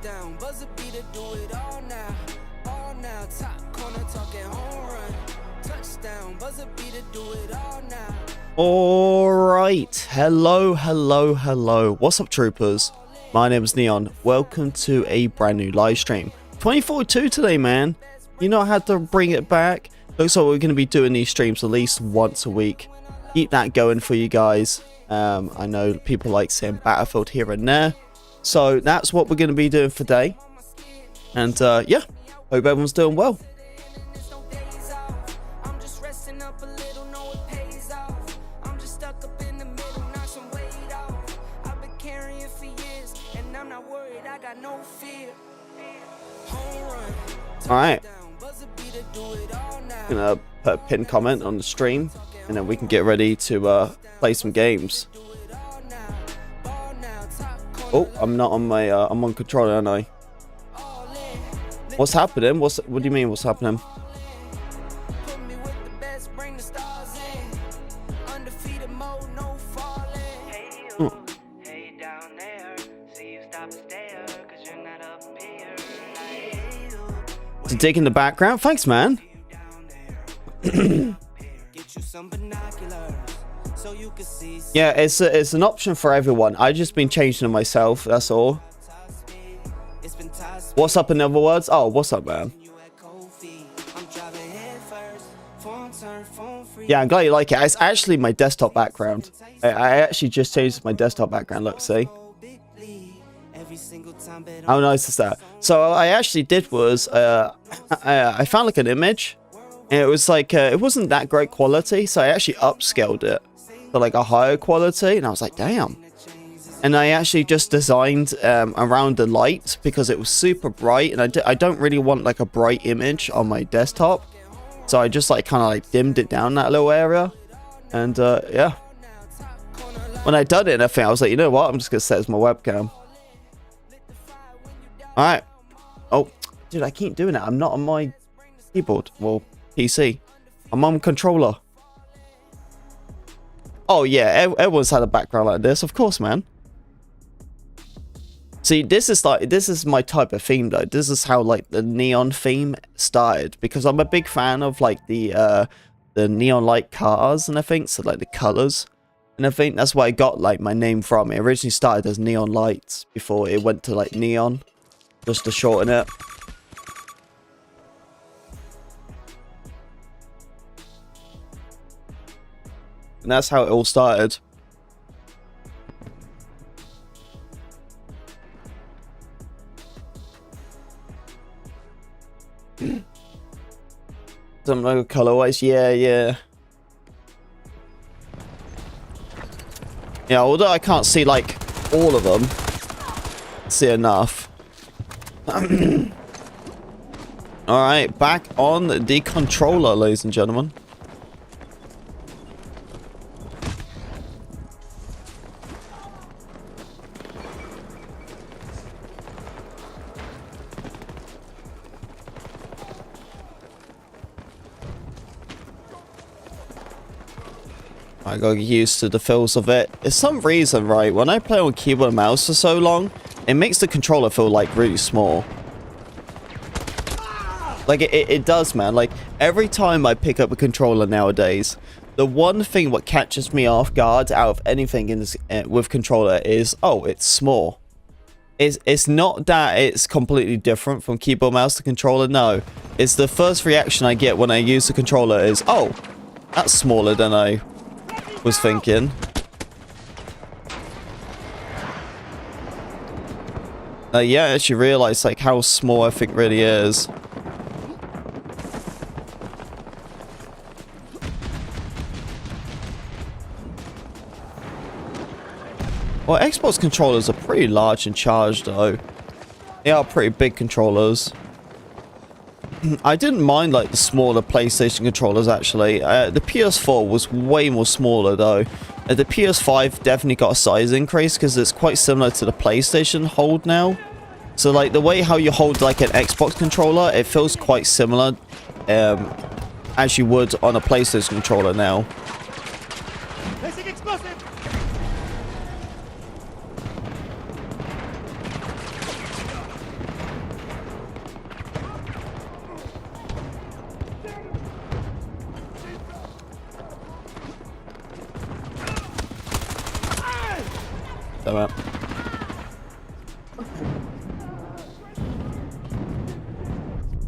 Touchdown, buzzer beater, do it all now. All now, top corner talking home run. Touchdown, buzzer beater, do it all now. All right, hello. What's up, troopers? My name is Neon. Welcome to a brand new live stream. 2042 today, man. You know I had to bring it back. Looks like we're going to be doing these streams at least once a week. Keep that going for you guys. I know people like saying Battlefield here and there, so that's what we're going to be doing for today. And yeah, hope everyone's doing well. Alright, gonna put a pinned comment on the stream and then we can get ready to play some games. Oh, I'm not on my I'm on controller, aren't I? What's happening? What do you mean what's happening? To dig in the background, thanks, man. Yeah, it's an option for everyone. I just been changing it myself. That's all. What's up? In other words, oh, what's up, man? Yeah, I'm glad you like it. It's actually my desktop background. I actually just changed my desktop background. Look, see. How nice is that? So what I actually did was I found like an image, and it was like it wasn't that great quality, so I actually upscaled it to like a higher quality, and I was like, damn. And I actually just designed around the light because it was super bright, and I don't really want like a bright image on my desktop, so I just like kind of like dimmed it down that little area. And yeah, when I done it, I was like, you know what, I'm just gonna set as my webcam. Alright. Oh, dude, I keep doing it. I'm not on my keyboard. Well, PC. I'm on controller. Oh, yeah. Everyone's had a background like this. Of course, man. See, this is my type of theme, though. This is how, like, the neon theme started. Because I'm a big fan of, like, the neon light cars and everything. So, like, the colors. And I think that's where I got, like, my name from. It originally started as Neon Lights before it went to, like, Neon. Just to shorten it. And that's how it all started. Some logo colorways, yeah. Yeah, although I can't see like all of them, see enough. Alright, back on the controller, ladies and gentlemen. I got used to the feels of it. For some reason, right, when I play on keyboard and mouse for so long, it makes the controller feel like really small. Like it does, man. Like every time I pick up a controller nowadays, the one thing what catches me off guard out of anything in this with controller is, oh, it's small. It's not that it's completely different from keyboard mouse to controller. No, it's the first reaction I get when I use the controller is, oh, that's smaller than I was thinking. Yeah, I actually realized like how small I think really is. Well, Xbox controllers are pretty large and charged though. They are pretty big controllers. I didn't mind like the smaller PlayStation controllers actually. The PS4 was way more smaller though. The PS5 definitely got a size increase because it's quite similar to the PlayStation hold now. So like the way how you hold like an Xbox controller, it feels quite similar as you would on a PlayStation controller now.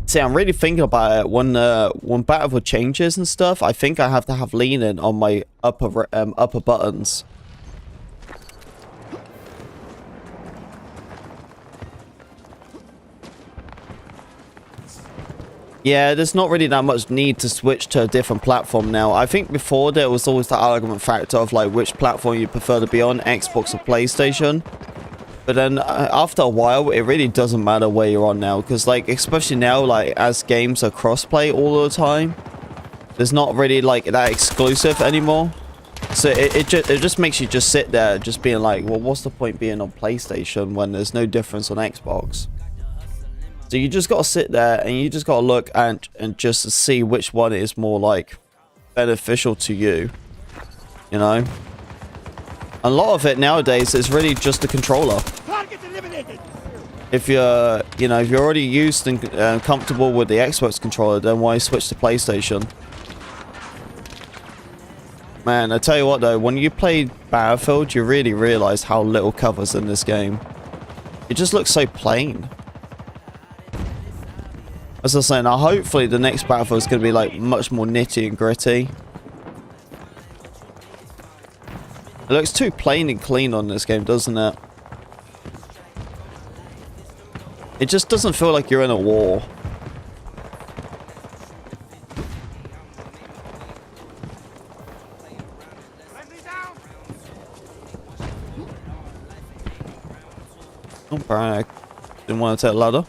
See, I'm really thinking about it. When Battlefield changes and stuff, I think I have to have leaning on my upper buttons. Yeah, there's not really that much need to switch to a different platform now. I think before there was always the argument factor of like which platform you prefer to be on, Xbox or PlayStation. But then after a while, it really doesn't matter where you're on now, because like especially now, like as games are crossplay all the time, there's not really like that exclusive anymore. So it just makes you just sit there just being like, well, what's the point being on PlayStation when there's no difference on Xbox? So you just got to sit there and you just got to look and just see which one is more like beneficial to you, you know. A lot of it nowadays is really just the controller. If you're, you know, if you're already used and comfortable with the Xbox controller, then why switch to PlayStation? Man, I tell you what though, when you play Battlefield, you really realize how little covers in this game. It just looks so plain. As I was saying, now hopefully the next Battlefield is going to be like much more nitty and gritty. It looks too plain and clean on this game, doesn't it? It just doesn't feel like you're in a war. Oh, I didn't want to take a ladder.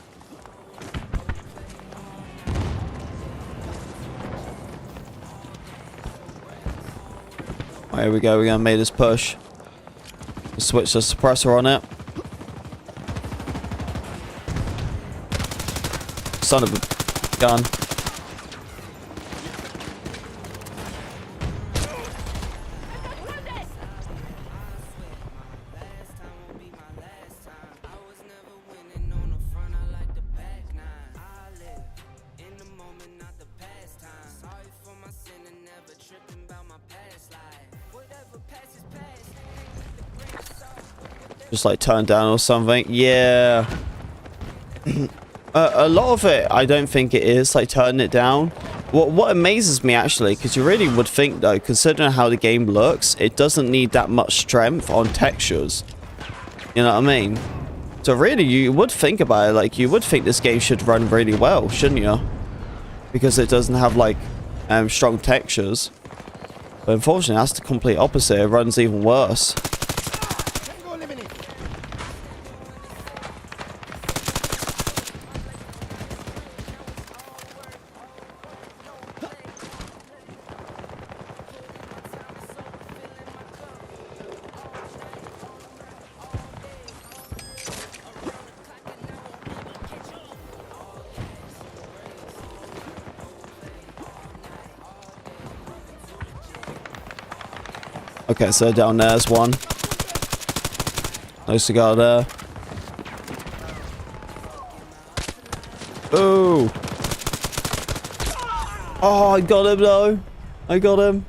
Here we go, we're gonna make this push. Switch the suppressor on it. Son of a gun. Just like turn down or something. Yeah. A lot of it, I don't think it is like turning it down. What amazes me actually, because you really would think though, considering how the game looks, it doesn't need that much strength on textures. You know what I mean? So really, you would think about it, like you would think this game should run really well, shouldn't you? Because it doesn't have like strong textures. But unfortunately, that's the complete opposite. It runs even worse. Okay, so down there's one. No cigar there. Ooh. Oh, I got him though. I got him.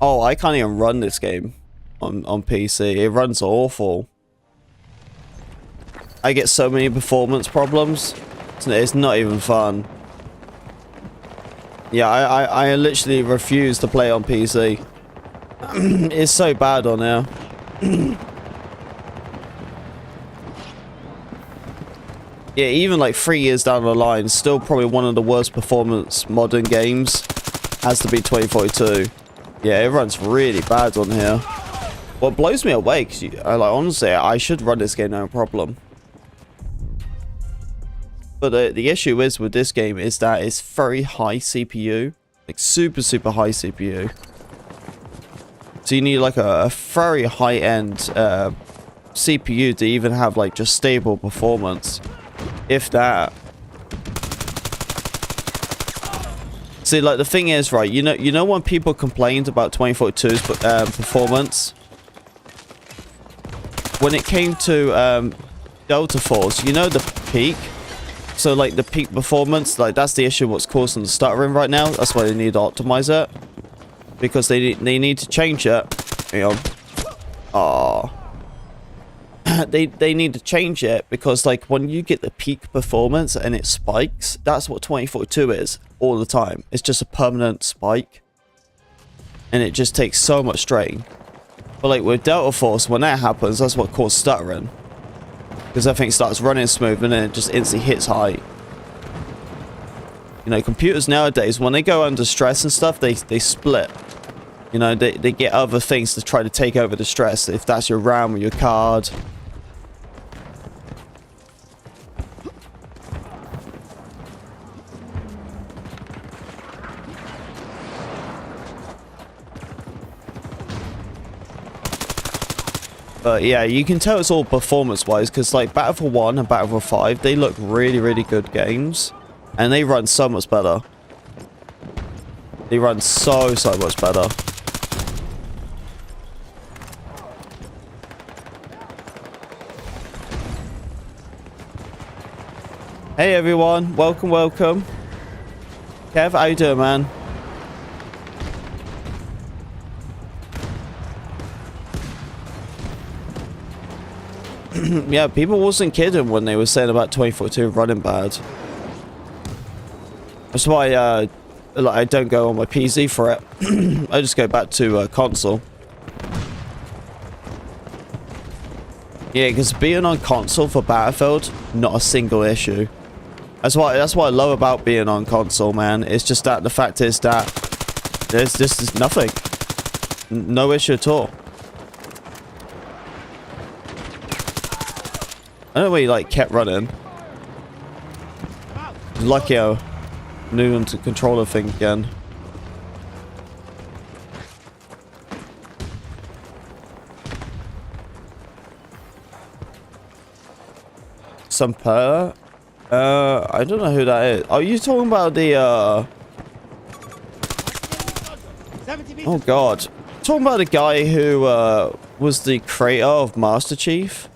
Oh, I can't even run this game on PC. It runs awful. I get so many performance problems. It's not even fun. Yeah, I literally refuse to play on PC. It's so bad on there. Yeah, even like 3 years down the line, still probably one of the worst performance modern games has to be 2042. Yeah, it runs really bad on here. What blows me away, because like, honestly, I should run this game no problem. But the issue is with this game is that it's very high CPU, like super high CPU. So you need like a very high-end CPU to even have like just stable performance, if that. See, like the thing is, right? You know when people complained about 2042's performance, when it came to Delta Force, you know the peak. So like the peak performance, like that's the issue what's causing the stuttering right now. That's why they need to optimize it. Because they need to change it Hang on. Oh. They need to change it because like when you get the peak performance and it spikes, that's what 2042 is all the time. It's just a permanent spike. And it just takes so much strain. But like with Delta Force, when that happens, that's what causes stuttering. Because everything starts running smooth and then it just instantly hits high. You know, computers nowadays, when they go under stress and stuff, they split. You know, they get other things to try to take over the stress. If that's your RAM or your card. But yeah, you can tell it's all performance-wise, because like Battlefield 1 and Battlefield 5, they look really, really good games. And they run so much better. They run so much better. Hey everyone, welcome. Kev, how you doing, man? Yeah, people wasn't kidding when they were saying about 2042 running bad. That's why like, I don't go on my PC for it. I just go back to console. Yeah, because being on console for Battlefield, not a single issue. That's what I love about being on console, man. It's just that the fact is that there's just nothing. No issue at all. I don't know why he like kept running. Lucky I knew him to control the thing again. Some player? I don't know who that is. Are you talking about the oh god. Talking about the guy who was the creator of Master Chief?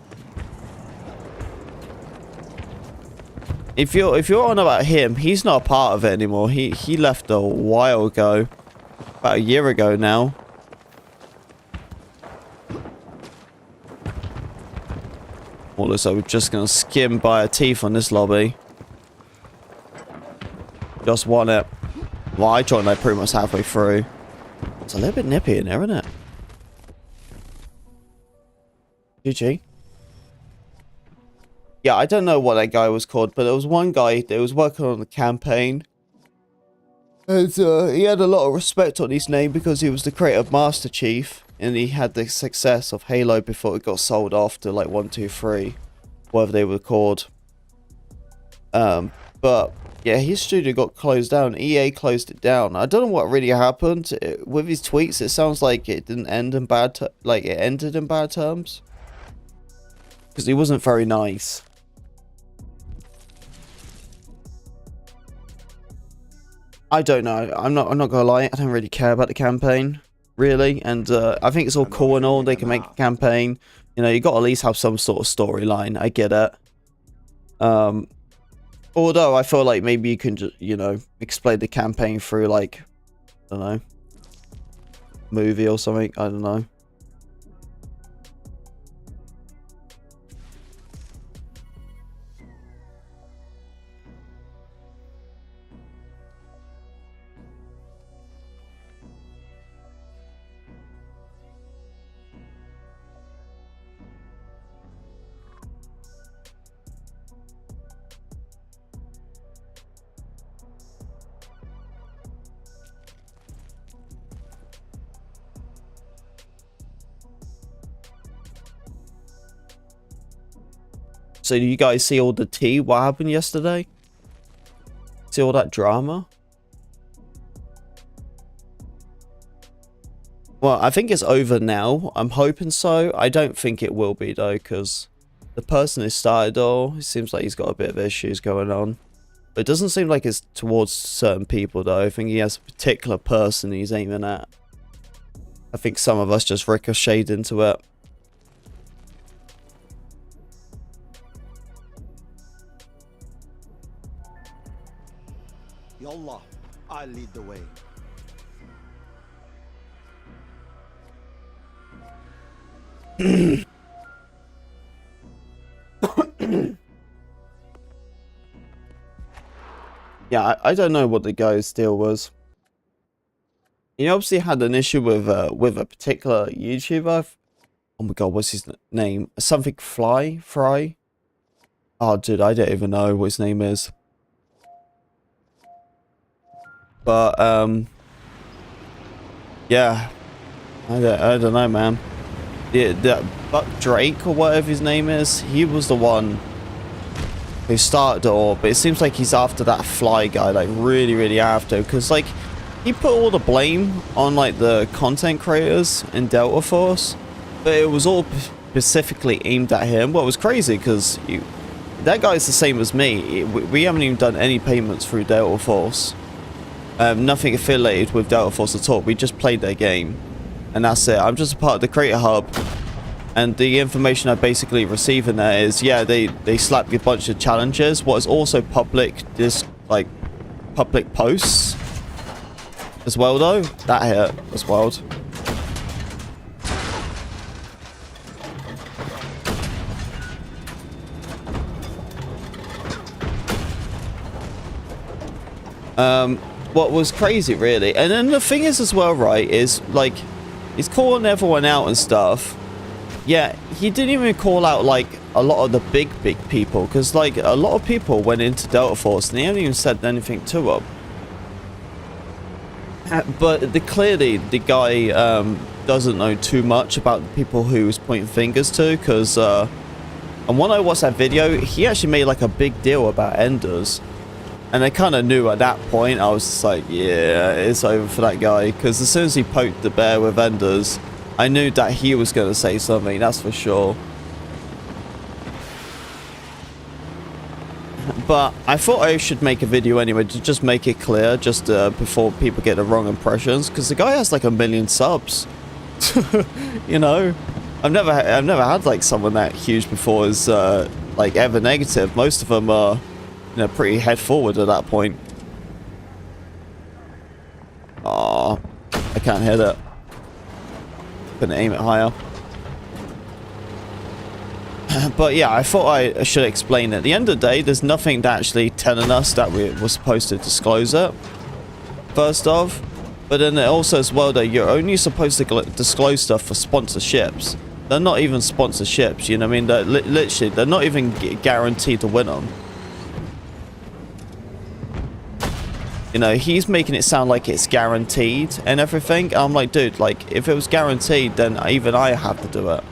If you're on about him, he's not a part of it anymore. He left a while ago. About a year ago now. Well, looks like we're just gonna skim by our teeth on this lobby. Just won it. Well, I joined like pretty much halfway through. It's a little bit nippy in there, isn't it? GG. Yeah, I don't know what that guy was called, but there was one guy that was working on the campaign. And he had a lot of respect on his name because he was the creator of Master Chief. And he had the success of Halo before it got sold off to like 123. Whatever they were called. But yeah, his studio got closed down. EA closed it down. I don't know what really happened. With his tweets, it sounds like it didn't end in bad like it ended in bad terms. Because he wasn't very nice. I don't know. I'm not gonna lie. I don't really care about the campaign, really. And I think it's all cool and all. They can make a campaign. You know, you got to at least have some sort of storyline. I get it. Although I feel like maybe you can just, you know, explain the campaign through like, I don't know, movie or something. I don't know. So do you guys see all the tea? What happened yesterday? See all that drama? Well, I think it's over now. I'm hoping so. I don't think it will be though, because the person who started all, it seems like he's got a bit of issues going on. But it doesn't seem like it's towards certain people though. I think he has a particular person he's aiming at. I think some of us just ricocheted into it. Yallah, I lead the way. Yeah, I don't know what the guy's deal was. He obviously had an issue with a particular YouTuber. Oh my god, what's his name? Something Fry? Oh, dude, I don't even know what his name is. But yeah, I don't know, man. The Buck Drake or whatever his name is, he was the one who started it all, but it seems like he's after that Fly guy, like really after, because like he put all the blame on like the content creators in Delta Force, but it was all specifically aimed at him. What was crazy, because that guy's the same as me. We haven't even done any payments through Delta Force, nothing affiliated with Delta Force at all. We just played their game and that's it. I'm just a part of the creator hub. And the information I basically receive in there is, yeah, they slap you a bunch of challenges. What is also public, public posts as well, though. That hit as well. What was crazy, really. And then the thing is as well, right, is, like, he's calling everyone out and stuff. Yeah, he didn't even call out, like, a lot of the big people, because, like, a lot of people went into Delta Force and he hadn't even said anything to them. But clearly, the guy doesn't know too much about the people who he was pointing fingers to, because, and when I watched that video, he actually made, like, a big deal about Enders. And I kind of knew at that point, I was just like, yeah, it's over for that guy, because as soon as he poked the bear with Enders, I knew that he was going to say something, that's for sure. But I thought I should make a video anyway to just make it clear, just before people get the wrong impressions, because the guy has like 1 million subs. You know, I've never had like someone that huge before is like ever negative. Most of them are, you know, pretty head forward at that point. Oh, I can't hit it. Couldn't aim it higher. But yeah, I thought I should explain it. At the end of the day, there's nothing that actually telling us that we were supposed to disclose it, first off. But then also as well, though, you're only supposed to disclose stuff for sponsorships. They're not even sponsorships, you know what I mean? They're literally, they're not even guaranteed to win them. You know, he's making it sound like it's guaranteed and everything. I'm like, dude, like, if it was guaranteed, then even I have to do it.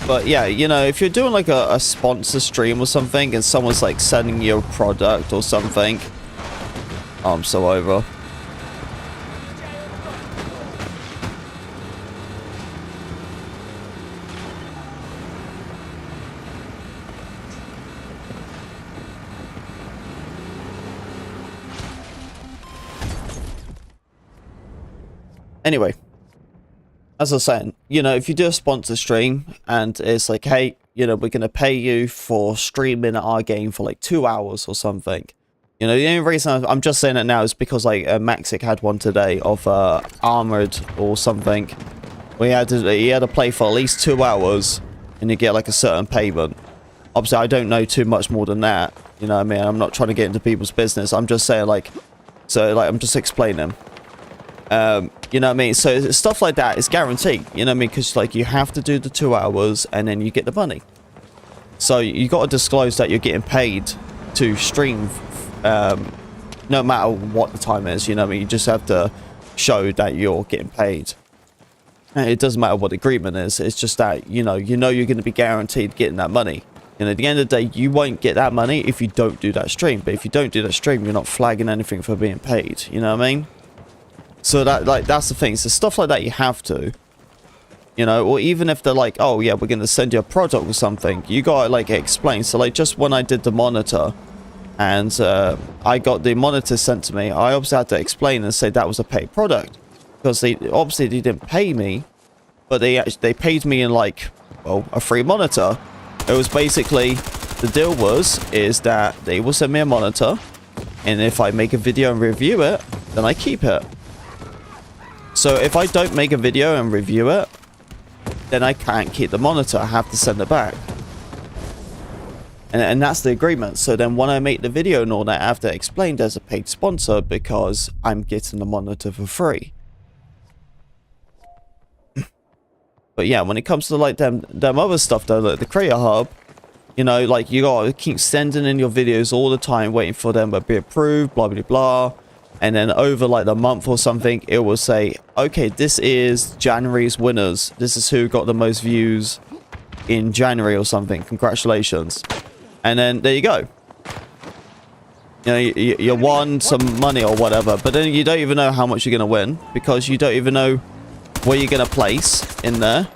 But yeah, you know, if you're doing like a sponsor stream or something and someone's like sending you a product or something, I'm so over. Anyway, as I was saying, you know, if you do a sponsor stream and it's like, hey, you know, we're going to pay you for streaming our game for like 2 hours or something. You know, the only reason I'm just saying it now is because like Maxic had one today of Armored or something. He had to play for at least 2 hours and you get like a certain payment. Obviously, I don't know too much more than that. You know what I mean? I'm not trying to get into people's business. I'm just saying like, so like, I'm just explaining. You know what I mean? So stuff like that is guaranteed, you know what I mean? Because like you have to do the 2 hours and then you get the money. So you got to disclose that you're getting paid to stream, no matter what the time is, you know what I mean? You just have to show that you're getting paid. And it doesn't matter what the agreement is. It's just that, you know you're going to be guaranteed getting that money. And at the end of the day, you won't get that money if you don't do that stream. But if you don't do that stream, you're not flagging anything for being paid, you know what I mean? So that, like, that's the thing. So stuff like that you have to, you know, or even if they're like, oh yeah, we're going to send you a product or something, you got to like explain. So like just when I did the monitor and I got the monitor sent to me, I obviously had to explain and say that was a paid product because they didn't pay me, but they paid me in like, well, a free monitor. It was basically, the deal is that they will send me a monitor And if I make a video and review it, then I keep it. So if I don't make a video and review it, then I can't keep the monitor. I have to send it back. And that's the agreement. So then when I make the video and all that, I have to explain there's a paid sponsor because I'm getting the monitor for free. But yeah, when it comes to like them other stuff though, like the Creator Hub, you know, like you gotta keep sending in your videos all the time, waiting for them to be approved, blah, blah, blah. And then over like the month or something, it will say, okay, this is January's winners. This is who got the most views in January or something. Congratulations. And then there you go. You know, you won some money or whatever, but then you don't even know how much you're going to win because you don't even know where you're going to place in there.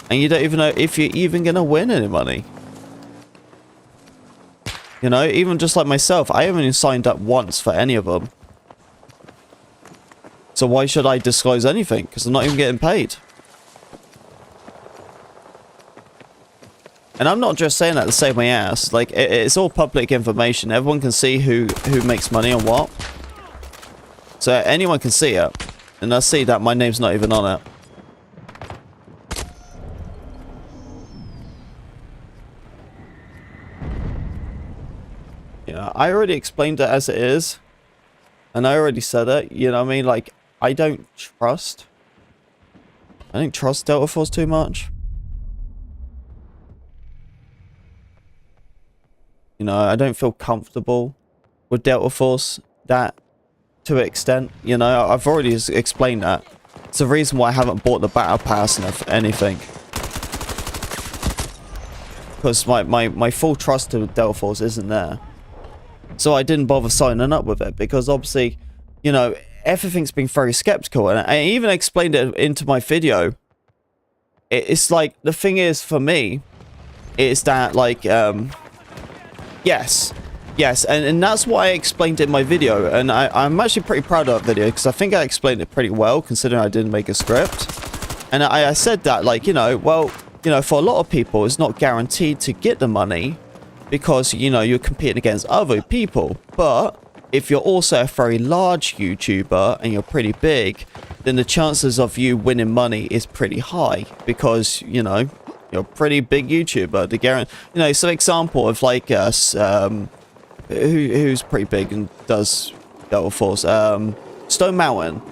And you don't even know if you're even going to win any money. You know, even just like myself, I haven't even signed up once for any of them. So why should I disclose anything? Because I'm not even getting paid. And I'm not just saying that to save my ass. Like, it's all public information. Everyone can see who makes money and what. So anyone can see it. And they'll see that my name's not even on it. Yeah, I already explained it as it is. And I already said it. You know what I mean? Like, I don't trust Delta Force too much. You know, I don't feel comfortable with Delta Force that to an extent. You know, I've already explained that. It's the reason why I haven't bought the Battle Pass and anything. Because my full trust to Delta Force isn't there. So I didn't bother signing up with it. Because obviously, you know, everything's been very skeptical. And I even explained it into my video. It's like, the thing is for me, is that like, yes, and that's why I explained it in my video, and I'm actually pretty proud of that video, because I think I explained it pretty well, considering I didn't make a script. And I said that, like, you know, well, you know, for a lot of people, it's not guaranteed to get the money, because, you know, you're competing against other people, but if you're also a very large YouTuber, and you're pretty big, then the chances of you winning money is pretty high, because, you know, you're a pretty big YouTuber. The guarantee, you know, some example of like us, who's pretty big and does Delta Force, Stone Mountain.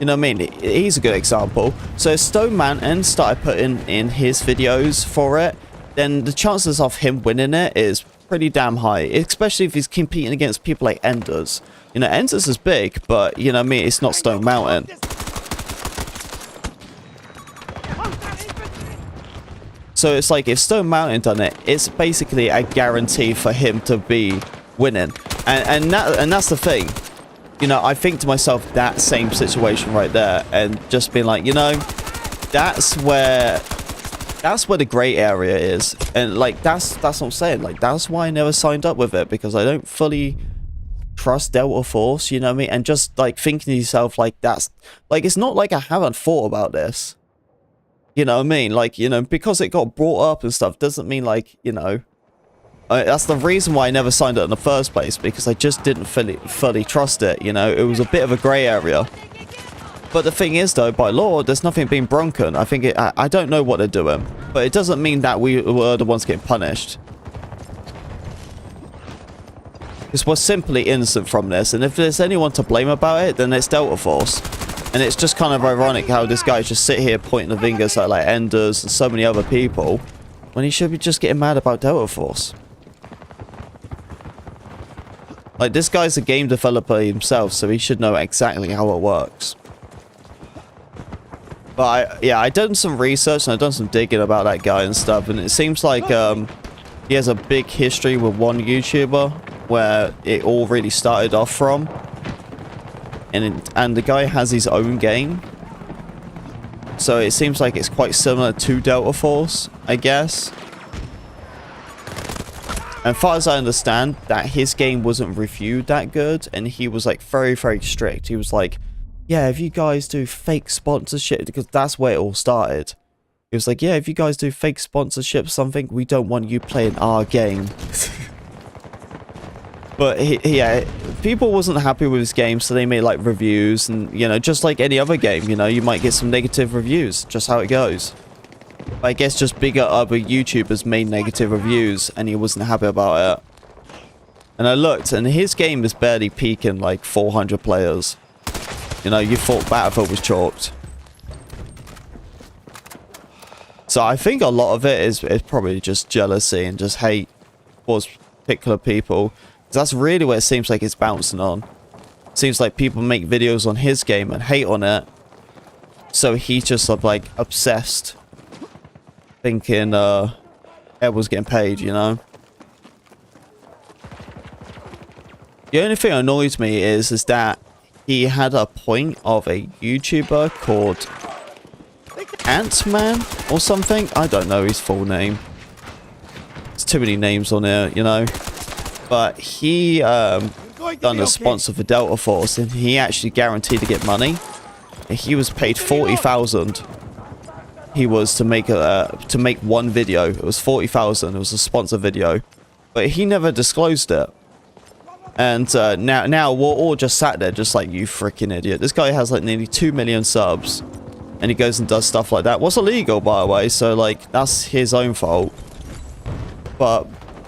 You know what I mean? He's a good example. So if Stone Mountain started putting in his videos for it, then the chances of him winning it is pretty damn high. Especially if he's competing against people like Enders. You know, Enders is big, but you know what I mean? It's not Stone Mountain. So it's like if Stone Mountain done it, it's basically a guarantee for him to be winning. And that's the thing. You know, I think to myself, that same situation right there, and just being like, you know, that's where the gray area is. And like that's what I'm saying. Like that's why I never signed up with it, because I don't fully trust Delta Force, you know what I mean? And just like thinking to yourself, like that's like, it's not like I haven't thought about this. You know what I mean? Like, you know, because it got brought up and stuff doesn't mean like, you know, that's the reason why I never signed up in the first place, because I just didn't fully trust it, you know? It was a bit of a grey area. But the thing is, though, by law, there's nothing being broken. I think I don't know what they're doing, but it doesn't mean that we were the ones getting punished. Because we're simply innocent from this, and if there's anyone to blame about it, then it's Delta Force. And it's just kind of ironic how this guy just sit here pointing the fingers at like Enders and so many other people, when he should be just getting mad about Delta Force. Like, this guy's a game developer himself, so he should know exactly how it works. But I done some research and I've done some digging about that guy and stuff, and it seems like he has a big history with one YouTuber where it all really started off from. And the guy has his own game. So it seems like it's quite similar to Delta Force, I guess. And as far as I understand, that his game wasn't reviewed that good, and he was like very, very strict. He was like, yeah, if you guys do fake sponsorship, because that's where it all started. He was like, yeah, if you guys do fake sponsorship or something, we don't want you playing our game. But yeah, people wasn't happy with his game, so they made like reviews, and you know, just like any other game, you know, you might get some negative reviews, just how it goes. But I guess just bigger other YouTubers made negative reviews, and he wasn't happy about it. And I looked, and his game is barely peaking like 400 players. You know, you thought Battlefield was chalked. So I think a lot of it is probably just jealousy and just hate towards particular people. That's really what it seems like it's bouncing on. Seems like people make videos on his game and hate on it. So he's just like obsessed. Thinking everyone's getting paid, you know. The only thing that annoys me is that he had a point of a YouTuber called Ant-Man or something. I don't know his full name. There's too many names on here, you know. But he done a sponsor for Delta Force, and he actually guaranteed to get money. And he was paid 40,000. He was to make one video. It was 40,000. It was a sponsor video, but he never disclosed it. And now we're all just sat there, just like, you freaking idiot. This guy has like nearly 2 million subs, and he goes and does stuff like that. What's illegal, by the way? So like, that's his own fault. But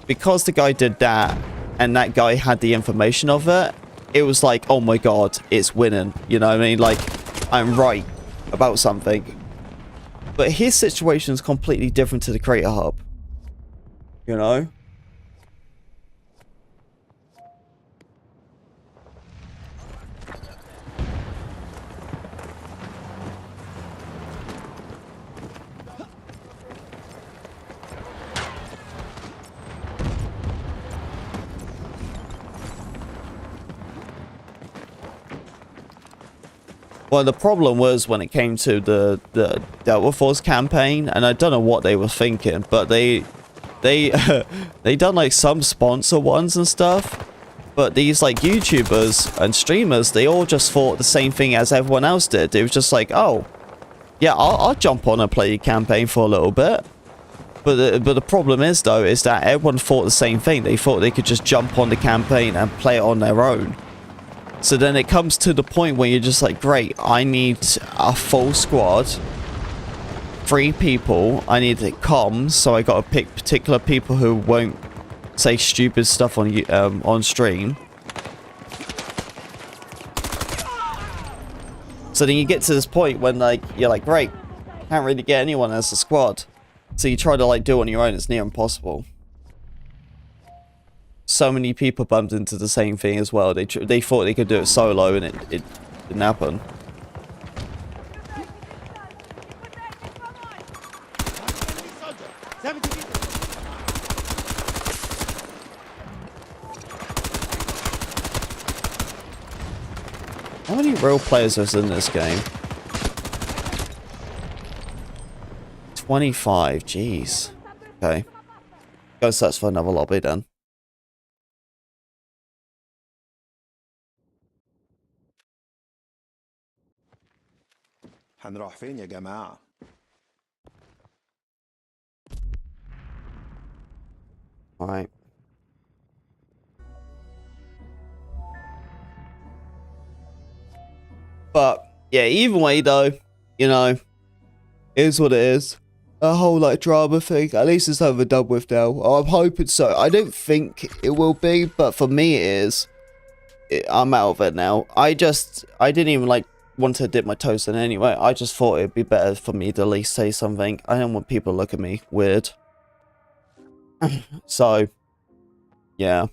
because the guy did that, and that guy had the information of it, it was like, oh my god, it's winning. You know what I mean? Like, I'm right about something. But his situation is completely different to the Creator Hub. You know? Well, the problem was when it came to the Delta Force campaign, and I don't know what they were thinking, but they done like some sponsor ones and stuff, but these like YouTubers and streamers, they all just thought the same thing as everyone else did. It was just like, oh, yeah, I'll jump on and play your campaign for a little bit. But the problem is, though, is that everyone thought the same thing. They thought they could just jump on the campaign and play it on their own. So then it comes to the point where you're just like, great, I need a full squad, 3 people, I need it comms, so I got to pick particular people who won't say stupid stuff on stream. So then you get to this point when like you're like, great, can't really get anyone as a squad. So you try to like do it on your own, it's near impossible. So many people bumped into the same thing as well. They thought they could do it solo, and it didn't happen. How many real players is in this game? 25, jeez. Okay. Go search for another lobby then. هنروح فين يا جماعة؟ Alright. But, yeah, either way though, you know, it is what it is. A whole, like, drama thing, at least it's over done with now. I'm hoping so. I don't think it will be, but for me it is. I'm out of it now. I didn't even, like, want to dip my toes in anyway. I just thought it'd be better for me to at least say something. I don't want people to look at me weird. So, yeah.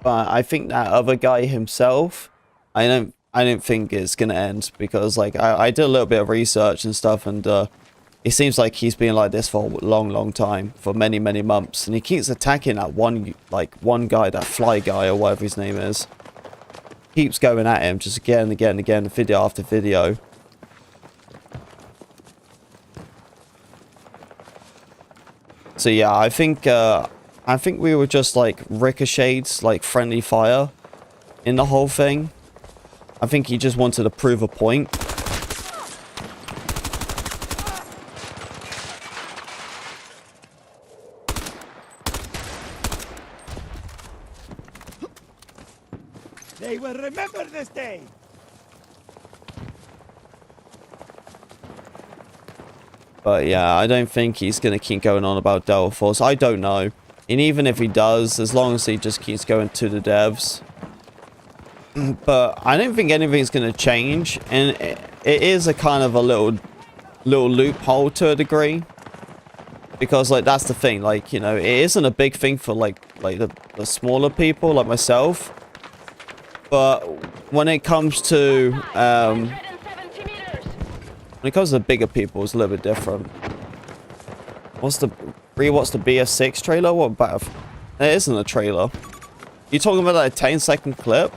But I think that other guy himself, I don't think it's gonna end, because like I did a little bit of research and stuff, and it seems like he's been like this for a long time, for many months, and he keeps attacking that one guy, that fly guy or whatever his name is. Keeps going at him just again and again and again, video after video. So yeah, I think we were just like ricocheted, like friendly fire in the whole thing. I think he just wanted to prove a point. They will remember this day. But yeah, I don't think he's going to keep going on about Delta Force. I don't know. And even if he does, as long as he just keeps going to the devs. But I don't think anything's going to change. And it is a kind of a little loophole to a degree. Because, like, that's the thing. Like, you know, it isn't a big thing for, like the smaller people, like myself. But when it comes to, when it comes to the bigger people, it's a little bit different. What's the BS6 trailer? What about? It isn't a trailer. You talking about that 10-second clip?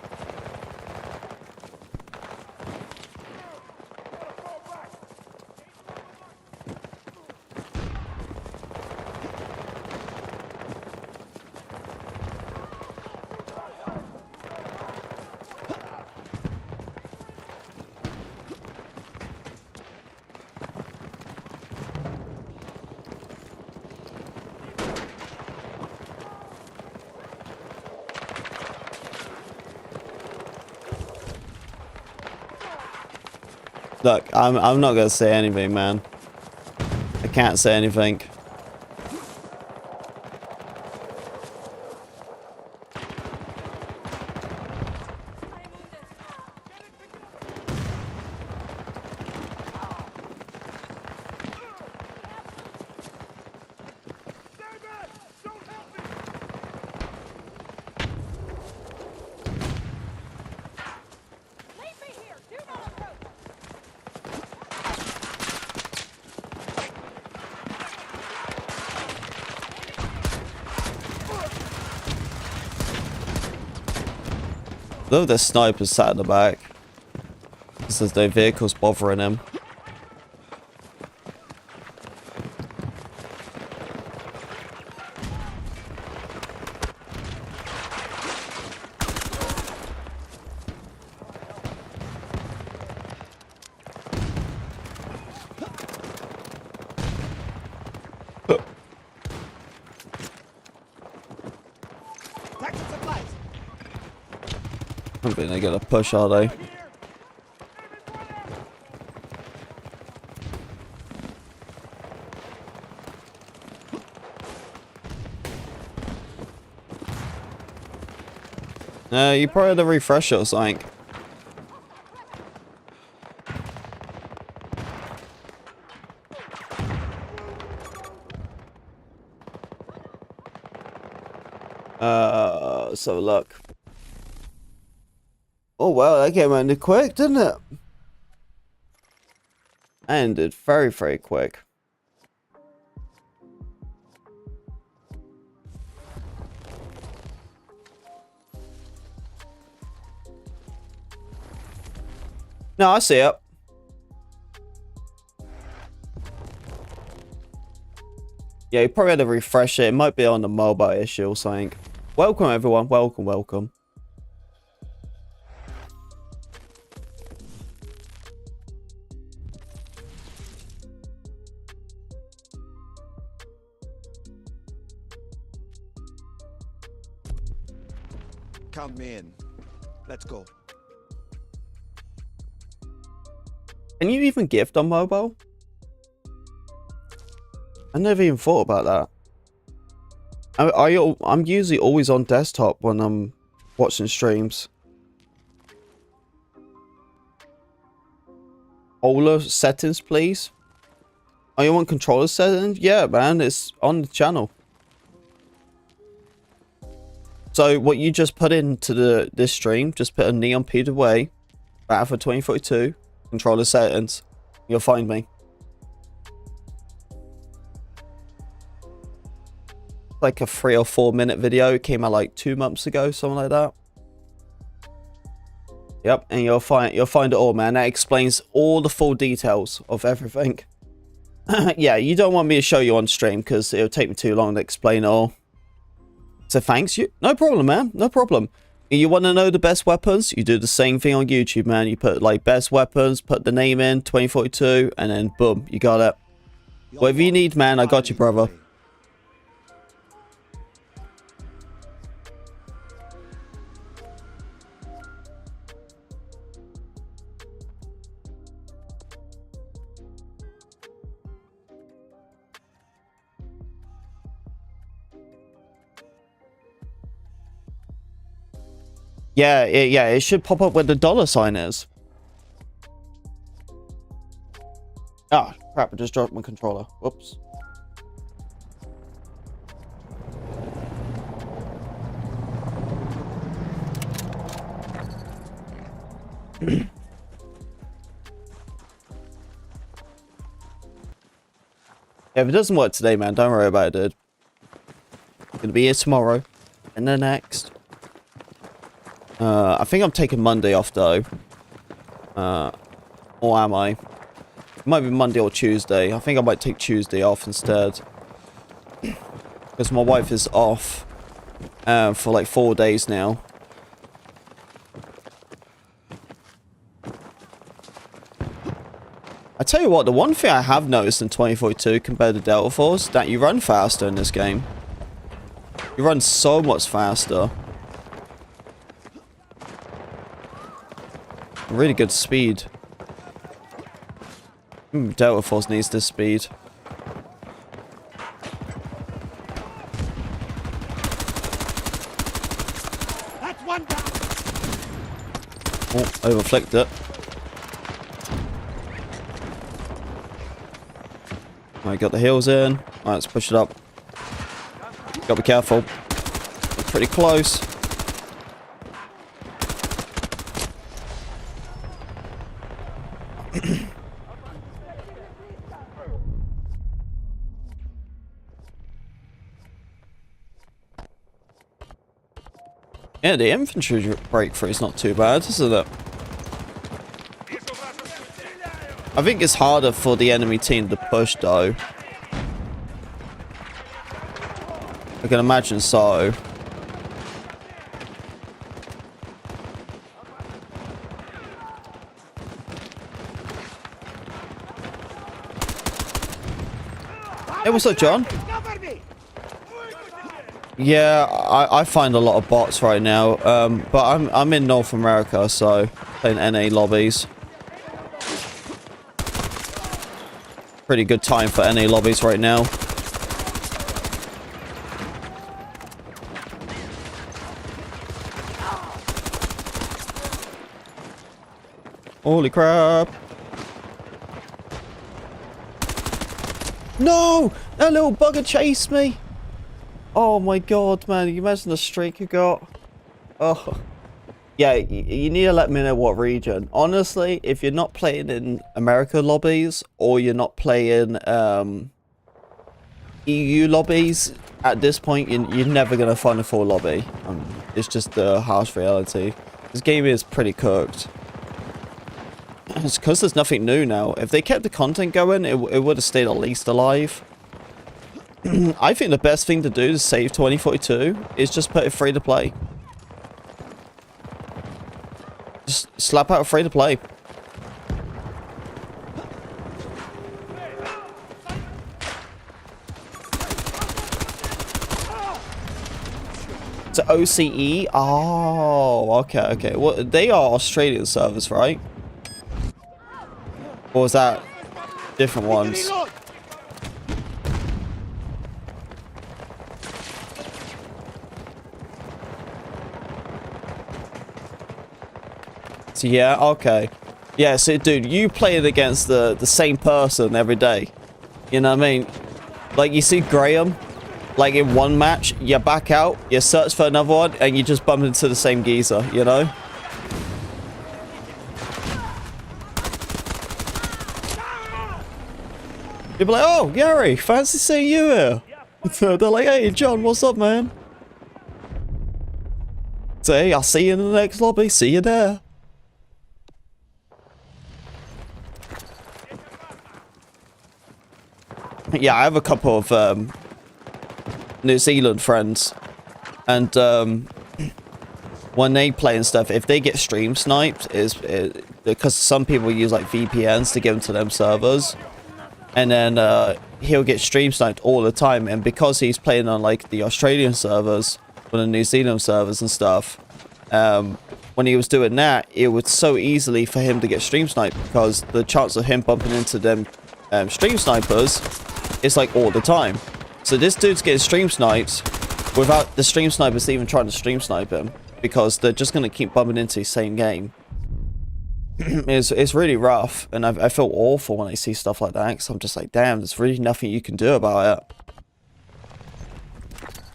Look, I'm not gonna say anything, man. I can't say anything. Though the sniper's sat in the back. Because there's no vehicles bothering him. I don't think they're gonna push, are they? You probably had to refresh it or something. So look. Oh well, that came ended quick, didn't it? Ended very, very quick. No, I see it. Yeah, you probably had to refresh it. It might be on the mobile issue or something. Welcome, everyone. Welcome, welcome. Come in. Let's go. Can you even gift on mobile? I never even thought about that. I'm usually always on desktop when I'm watching streams. Ola settings, please. Oh, you want controller settings? Yeah, man, it's on the channel. So what you just put into this stream, just put a Neon PWA, Battlefield 2042, controller settings. You'll find me. Like a 3 or 4 minute video. It came out like 2 months ago, something like that. Yep, and you'll find it all, man. That explains all the full details of everything. Yeah, you don't want me to show you on stream because it'll take me too long to explain it all. So thanks, you. No problem, man. No problem. You want to know the best weapons? You do the same thing on YouTube, man. You put like best weapons, put the name in 2042, and then boom, you got it. Whatever you need, man, I got you, brother. Yeah, it should pop up where the dollar sign is. Ah, crap, I just dropped my controller. Whoops. If it doesn't work today, man, don't worry about it, dude. It's gonna be here tomorrow. And the next. I think I'm taking Monday off, though. Or am I? It might be Monday or Tuesday. I think I might take Tuesday off instead. Because my wife is off for like 4 days now. I tell you what, the one thing I have noticed in 2042 compared to Delta Force, that you run faster in this game. You run so much faster. Really good speed. Delta Force needs this speed. That's one down. Oh, overflicked it. Alright, got the heels in. Alright, let's push it up. Gotta be careful. We're pretty close. Yeah, the infantry breakthrough is not too bad, isn't it? I think it's harder for the enemy team to push, though. I can imagine so. Hey, what's up, John? Yeah, I find a lot of bots right now, but I'm in North America, so playing NA lobbies. Pretty good time for NA lobbies right now. Holy crap! No! That little bugger chased me! Oh my god, man. You imagine the streak you got? Oh. Yeah, you need to let me know what region. Honestly, if you're not playing in America lobbies, or you're not playing EU lobbies, at this point, you're never going to find a full lobby. It's just the harsh reality. This game is pretty cooked. It's because there's nothing new now. If they kept the content going, it would have stayed at least alive. I think the best thing to do to save 2042 is just put it free to play. Just slap out free to play. To OCE? Oh, okay. Well, they are Australian servers, right? Or was that different ones? So yeah, okay. Yeah, so dude, you playing against the same person every day. You know what I mean? Like, you see Graham, like in one match, you back out, you search for another one, and you just bump into the same geezer, you know? You'll be like, oh, Gary, fancy seeing you here. They're like, hey, John, what's up, man? So, hey, I'll see you in the next lobby. See you there. Yeah, I have a couple of New Zealand friends, and when they play and stuff, if they get stream sniped, because some people use like VPNs to get into them servers, and then he'll get stream sniped all the time, and because he's playing on like the Australian servers or the New Zealand servers and stuff, when he was doing that, it was so easily for him to get stream sniped because the chance of him bumping into them stream snipers is like all the time. So this dude's getting stream sniped without the stream snipers even trying to stream snipe him. because they're just going to keep bumping into the same game. It's really rough, and I feel awful when I see stuff like that, because I'm just like, damn, there's really nothing you can do about it.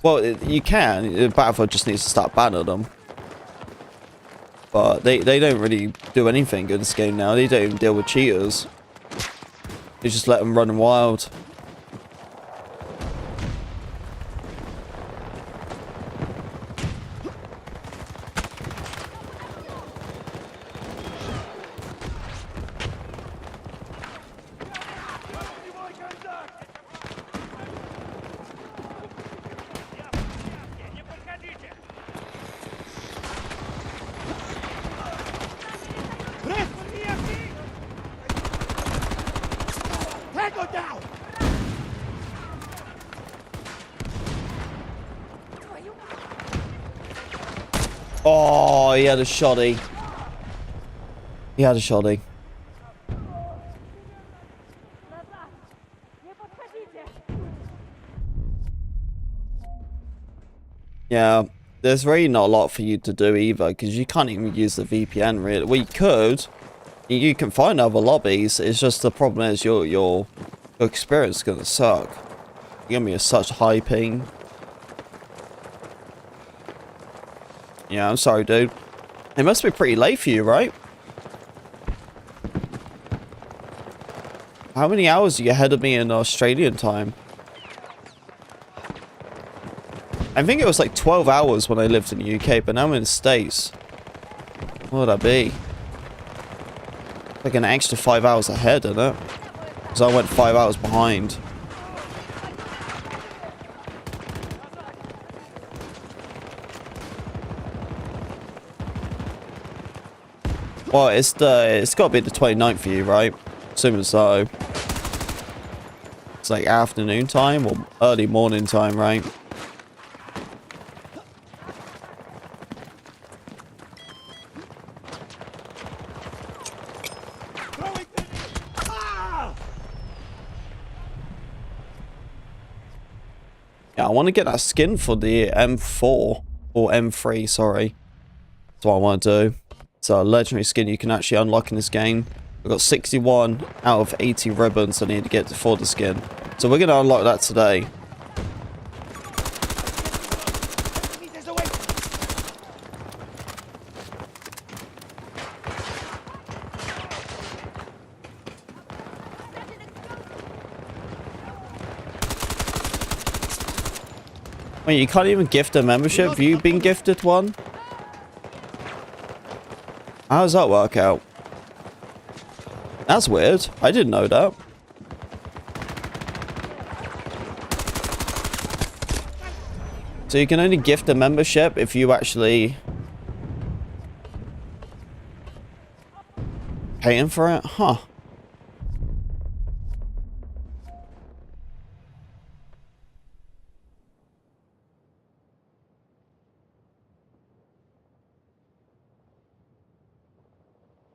Well, you can. Battlefield just needs to start banning them. But they don't really do anything in this game now. They don't even deal with cheaters. They just let them run wild. Tango down! Oh, he had a shoddy. He had a shoddy. Yeah, there's really not a lot for you to do either, because you can't even use the VPN really. Well, you could. You can find other lobbies. It's just the problem is your experience is gonna suck. You're gonna be such high ping. Yeah, I'm sorry, dude. It must be pretty late for you, right? How many hours are you ahead of me in Australian time? I think it was like 12 hours when I lived in the UK, but now I'm in the States. What would that be? Like an extra 5 hours ahead, isn't it? Because I went 5 hours behind. Well, it's got to be the 29th for you, right? Assuming so. It's like afternoon time or early morning time, right? Yeah, I want to get that skin for the M4 or M3, sorry. That's what I want to do. It's a legendary skin you can actually unlock in this game. I've got 61 out of 80 ribbons I need to get for the skin. So we're going to unlock that today. Wait, you can't even gift a membership? Have you been gifted one? How does that work out? That's weird. I didn't know that. So you can only gift a membership if you actually paying for it? Huh.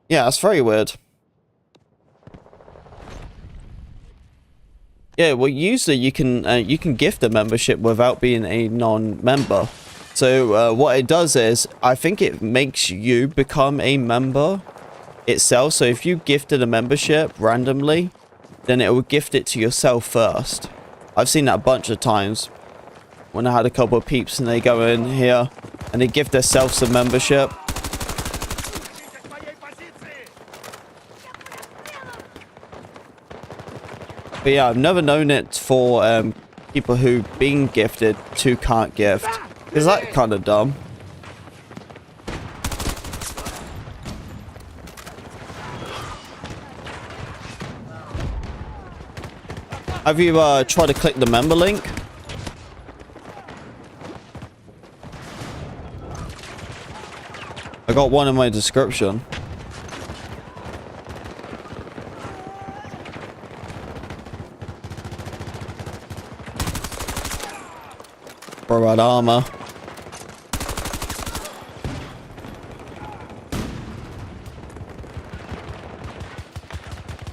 Yeah, that's very weird. Yeah, well, usually you can gift a membership without being a non-member. So what it does is, I think it makes you become a member itself. So if you gifted a membership randomly, then it will gift it to yourself first. I've seen that a bunch of times when I had a couple of peeps and they go in here and they gift themselves a membership. But yeah, I've never known it for people who've been gifted to can't gift. Is that kind of dumb? Have you tried to click the member link? I got one in my description. About armor.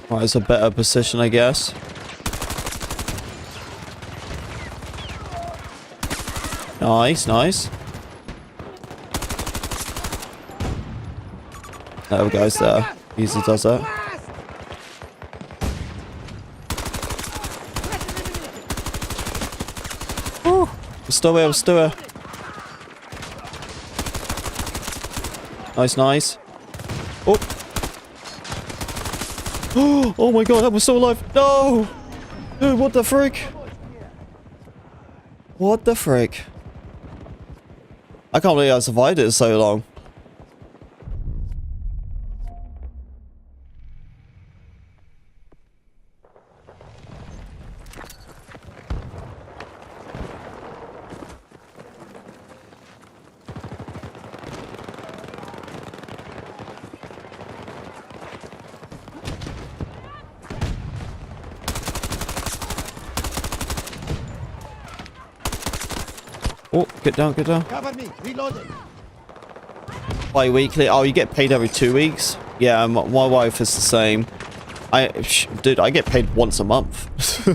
Right, it's a better position, I guess. Nice, nice. There we go, sir. Easy does it. Woo! We're still here, we're still here. Nice, nice. Oh! Oh my god, that was still alive. No! Dude, what the frick? What the frick? I can't believe I survived it so long. Oh, get down, get down. Cover me. Reloading. Bi-weekly. Oh, you get paid every 2 weeks? Yeah, my wife is the same. Dude, I get paid once a month.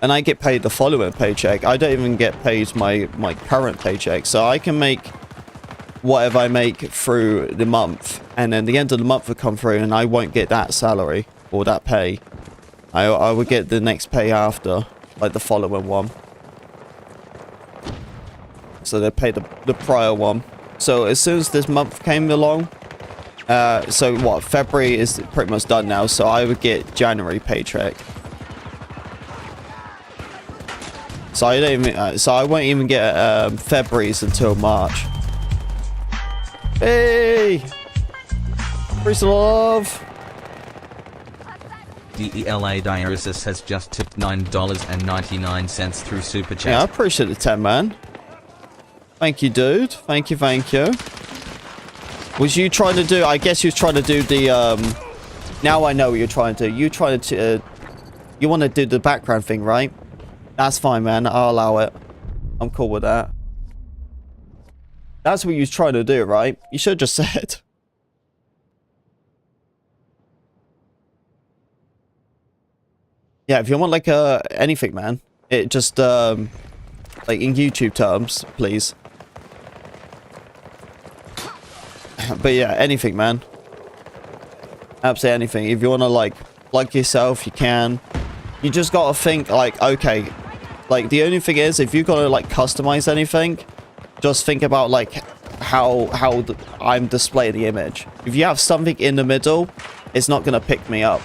And I get paid the following paycheck. I don't even get paid my current paycheck. So I can make whatever I make through the month. And then the end of the month will come through and I won't get that salary or that pay. I will get the next pay after, like the following one. So they paid the prior one. So as soon as this month came along, so what, February is pretty much done now, so I would get January paycheck. So I don't even, so I won't even get February's until March. Hey! Praise the love! llJeezusll has just tipped $9.99 through Super Chat. Yeah, I appreciate the 10, man. Thank you, dude. Thank you, thank you. Was you trying to do... I guess you was trying to do the... Now I know what you're trying to do. You trying to... you want to do the background thing, right? That's fine, man. I'll allow it. I'm cool with that. That's what you was trying to do, right? You should have just said. Yeah, if you want, like, anything, man. It just, like, in YouTube terms, please. But yeah, anything, man. Absolutely anything. If you want to, like yourself, you can. You just got to think, like, okay. Like, the only thing is, if you've got to, like, customize anything, just think about, like, how I'm displaying the image. If you have something in the middle, it's not going to pick me up.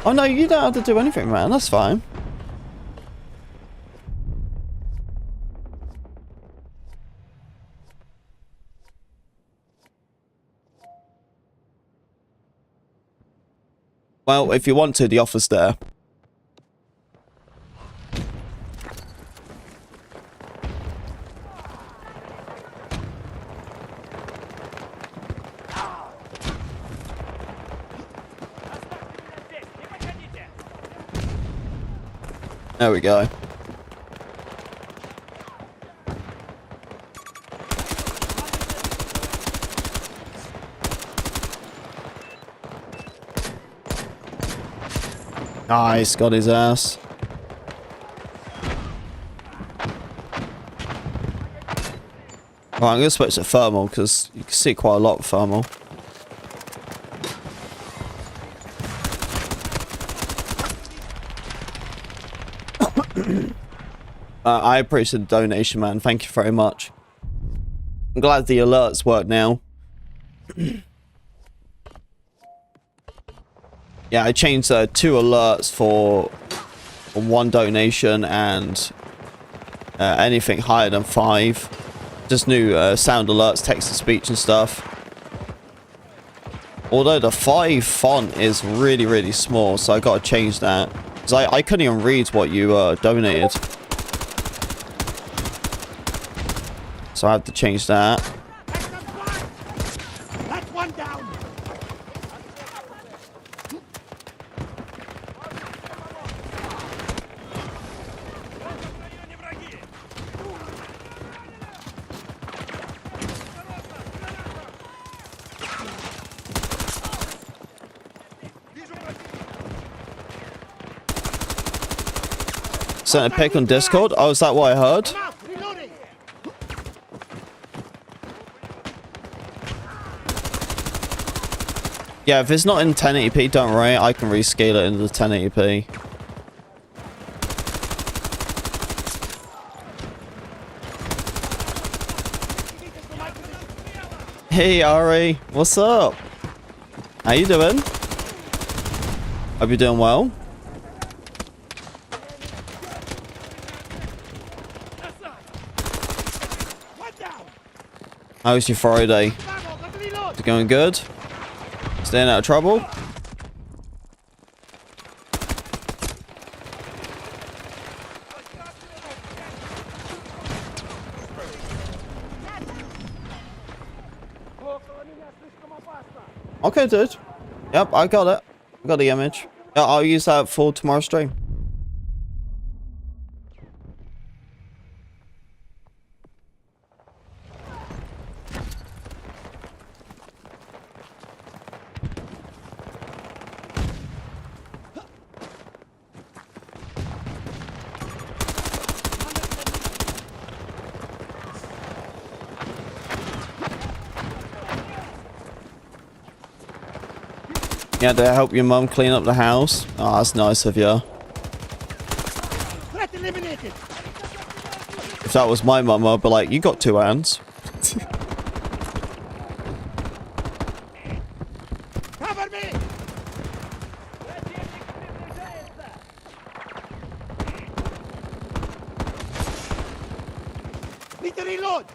Oh, no, you don't have to do anything, man. That's fine. Well, if you want to, the offer's there. There we go. Nice, got his ass. Right, I'm gonna switch to thermal because you can see quite a lot of thermal. I appreciate the donation, man. Thank you very much. I'm glad the alerts work now. Yeah, I changed 2 alerts for 1 donation and anything higher than 5. Just new sound alerts, text to speech and stuff. Although the 5 font is really, really small, so I gotta change that. Because I couldn't even read what you donated. So I have to change that. That's one down. Sent a pic on Discord. Oh, is that what I heard? I'm out. Reloading. Yeah, if it's not in 1080p, don't worry. I can rescale it into 1080p. Hey, Ari. What's up? How you doing? Hope you're doing well. One down. How's your Friday? Vamos, let's reload. Is it going good? Staying out of trouble? Okay, dude. Yep, I got it. I got the image. Yeah, I'll use that for tomorrow's stream. Yeah, to help your mum clean up the house. Oh, that's nice of you. Threat eliminated. If that was my mum, I'd be like, you got 2 hands. Cover me. Need to reload.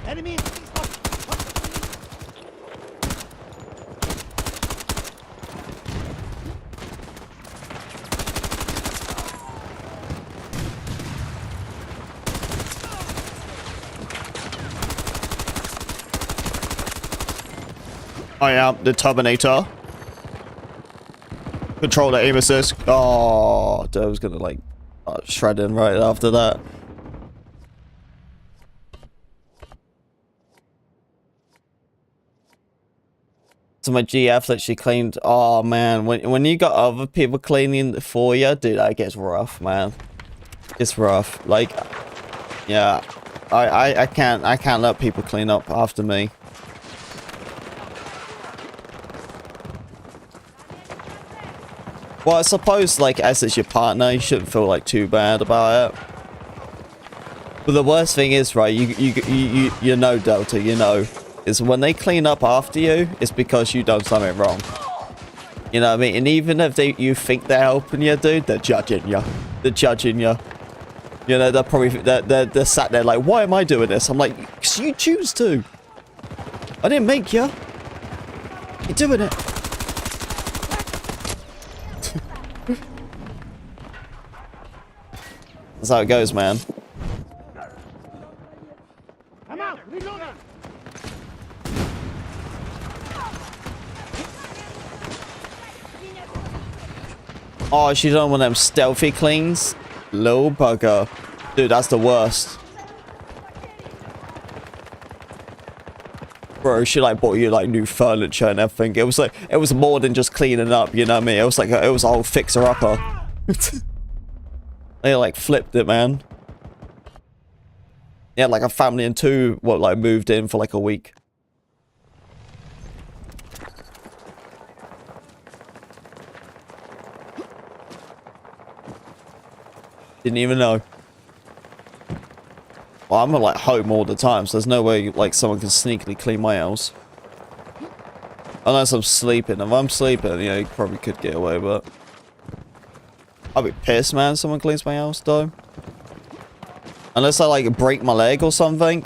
Enemy. I am the Terminator. Control the aim assist. Oh, I was gonna like shredding right after that. So my GF that she cleaned. Oh man, when you got other people cleaning for you, dude, that gets rough, man. It's rough. Like, yeah, I can't let people clean up after me. Well, I suppose, like, as it's your partner, you shouldn't feel, like, too bad about it. But the worst thing is, right, you know, Delta, you know, is when they clean up after you, it's because you done something wrong. You know what I mean? And even if you think they're helping you, dude, they're judging you. They're judging you. You know, they're probably, they're sat there like, why am I doing this? I'm like, because you choose to. I didn't make you. You're doing it. That's how it goes, man. I'm out. Reloading. Oh, she done one of them stealthy cleans? Little bugger. Dude, that's the worst. Bro, she like bought you like new furniture and everything. It was like, it was more than just cleaning up, you know what I mean? It was like, it was a whole fixer-upper. They like flipped it, man. Yeah, like a family and 2, what, like moved in for like a week. Didn't even know. Well, I'm like home all the time, so there's no way like someone can sneakily clean my house. Unless I'm sleeping. If I'm sleeping, yeah, you probably could get away, but I'll be pissed, man, someone cleans my house, though. Unless I, like, break my leg or something.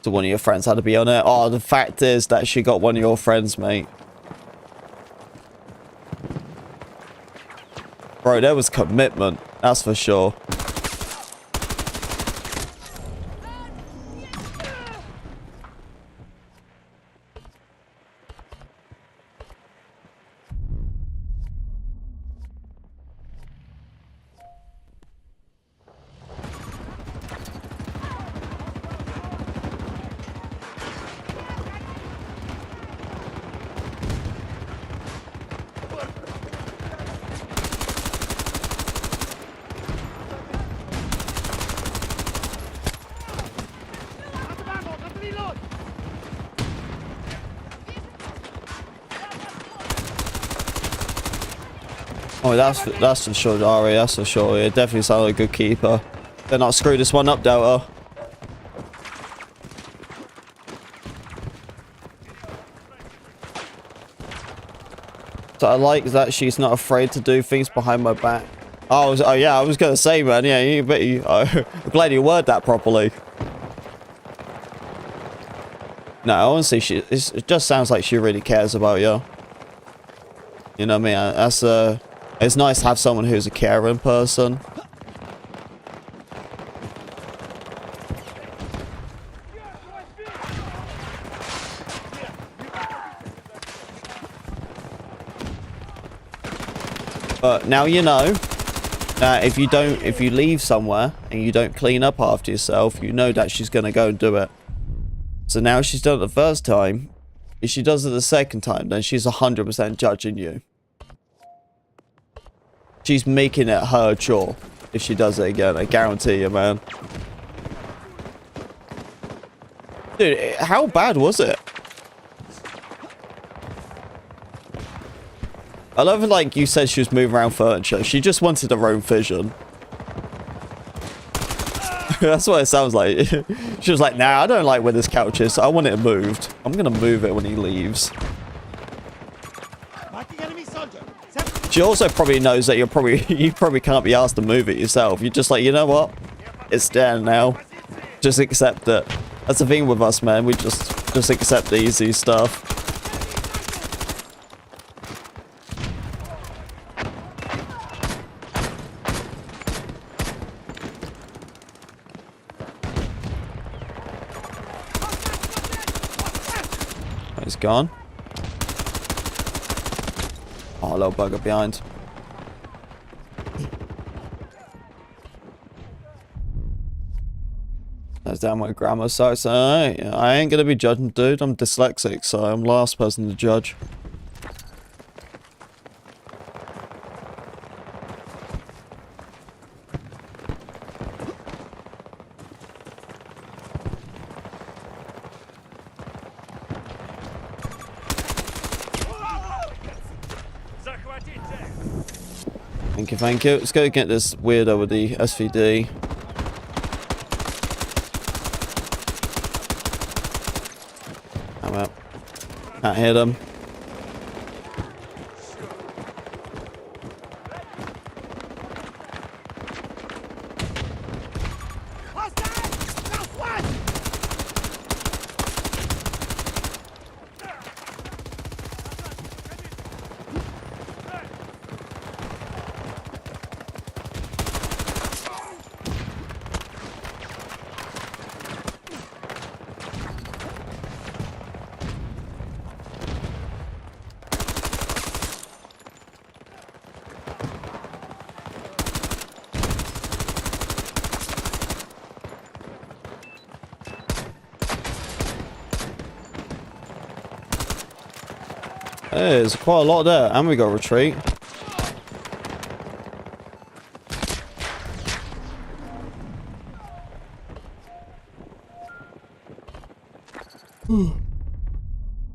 So one of your friends had to be on it. Oh, the fact is that she got one of your friends, mate. Bro, there was commitment. That's for sure. Oh, that's for sure, Dari. That's for sure. It definitely sounds like a good keeper. Better not screw this one up, Delta. So I like that she's not afraid to do things behind my back. Oh, yeah, I was gonna say, man. Yeah, I'm glad you worded that properly. No, honestly, it just sounds like she really cares about you. You know what I mean? It's nice to have someone who's a caring person. But now you know that if you leave somewhere and you don't clean up after yourself, you know that she's gonna go and do it. So now she's done it the first time. If she does it the second time, then she's 100% judging you. She's making it her chore if she does it again. I guarantee you, man. Dude, how bad was it? I love it, like you said she was moving around furniture. She just wanted her own vision. That's what it sounds like. She was like, nah, I don't like where this couch is. So I want it moved. I'm going to move it when he leaves. She also probably knows that you probably can't be asked to move it yourself. You're just like, you know what? It's there now. Just accept it. That's the thing with us, man. We just accept the easy stuff. He's gone. Oh, a little bugger behind. That's down my grammar sites. I ain't gonna be judging, dude. I'm dyslexic, so I'm the last person to judge. Thank you, thank you. Let's go get this weirdo with the SVD. I'm out. Can't hit him. There's quite a lot there, and we got retreat.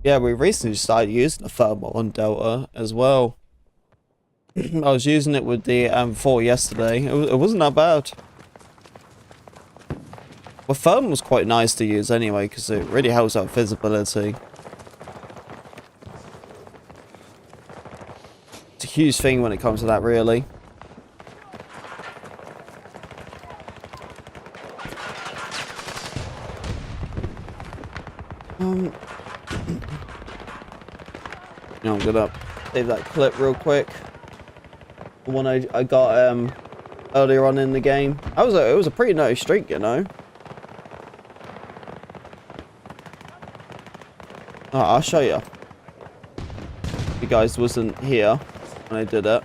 Yeah, we recently started using the thermal on Delta as well. I was using it with the M4 yesterday. It wasn't that bad. Well, thermal was quite nice to use anyway, because it really helps out visibility. It's a huge thing when it comes to that, really. I'm gonna save that clip real quick. The one I got earlier on in the game. It was a pretty nice streak, you know. Oh, I'll show you. You guys wasn't here when I did it.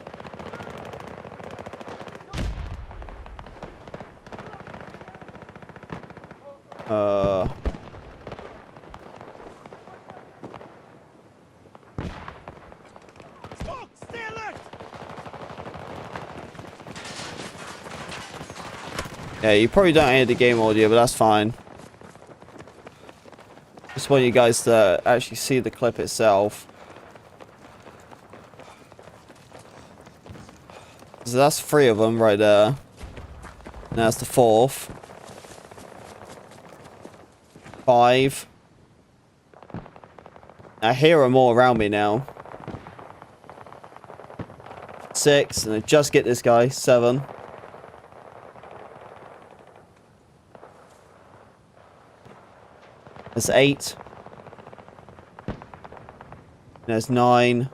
Yeah, you probably don't hear the game audio, but that's fine. Just want you guys to actually see the clip itself. So that's 3 of them right there. And that's the 4th. 5. I hear them all around me now. 6, and I just get this guy. 7. There's 8. There's 9.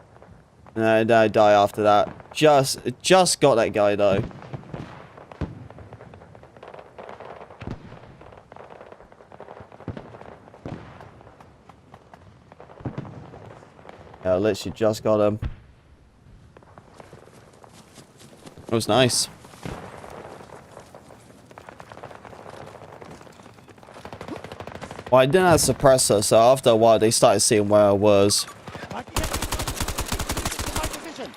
And I die after that. Just got that guy though. Yeah, I literally just got him. It was nice. Well, I didn't have a suppressor, so after a while they started seeing where I was. Marking it. To my position.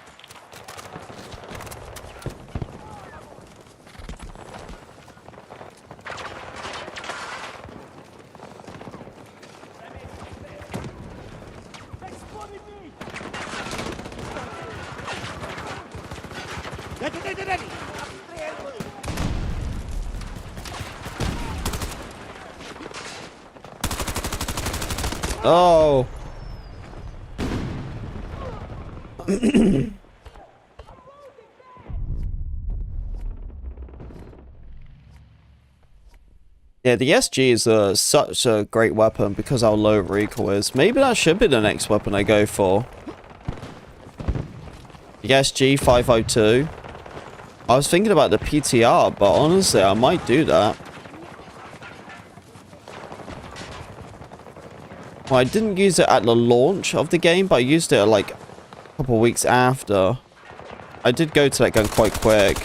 Ready. Oh. Yeah, the SG is such a great weapon because how low recoil is. Maybe that should be the next weapon I go for. The SG 502. I was thinking about the PTR, but honestly, I might do that. Well, I didn't use it at the launch of the game, but I used it like a couple of weeks after. I did go to that gun quite quick,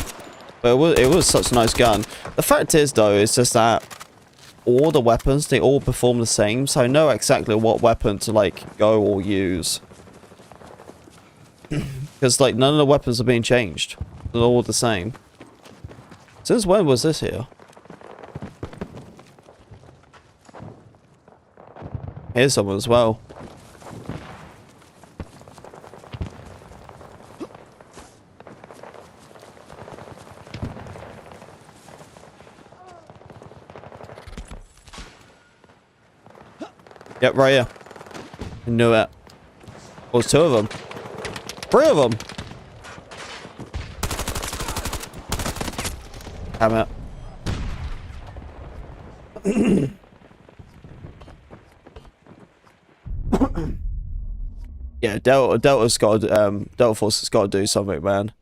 but it was such a nice gun. The fact is, though, it's just that all the weapons, they all perform the same, so I know exactly what weapon to like go or use. Because like none of the weapons are being changed. They're all the same. Since when was this here? Here's someone as well. Yep, right here. I knew it. Oh, there's 2 of them. 3 of them. Damn it. Yeah, Delta's got to, Delta Force has got to do something, man.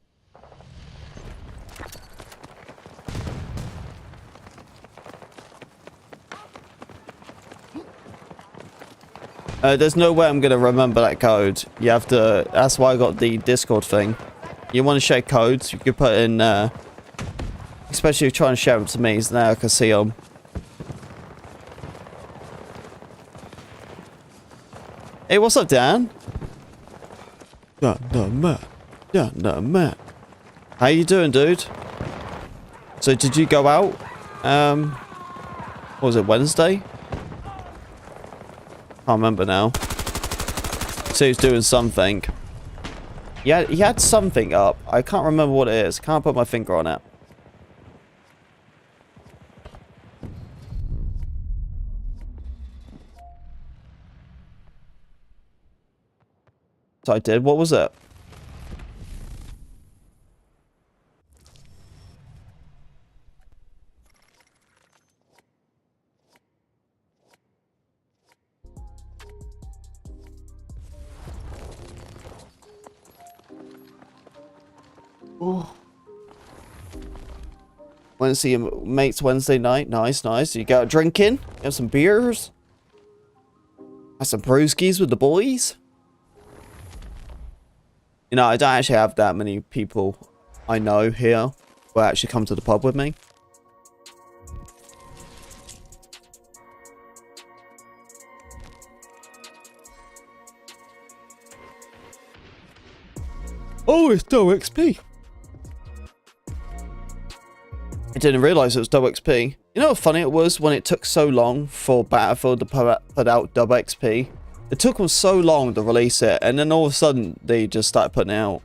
There's no way I'm gonna remember that code. You have to. That's why I got the Discord thing. You want to share codes? You can put in. Especially if you're trying to share them to me, so now I can see them. Hey, what's up, Dan? Matt. How you doing, dude? So, did you go out? What was it, Wednesday? Can't remember now. So he was doing something. Yeah, he had something up. I can't remember what it is. Can't put my finger on it. So I did. What was it? Oh. Want to see your mates Wednesday night? Nice, nice. You got drinking? You have some beers? Have some brewskis with the boys? You know, I don't actually have that many people I know here who actually come to the pub with me. Oh, it's Doe XP. I didn't realise it was Doe XP. You know how funny it was when it took so long for Battlefield to put out Dub XP? It took them so long to release it, and then all of a sudden, they just started putting it out.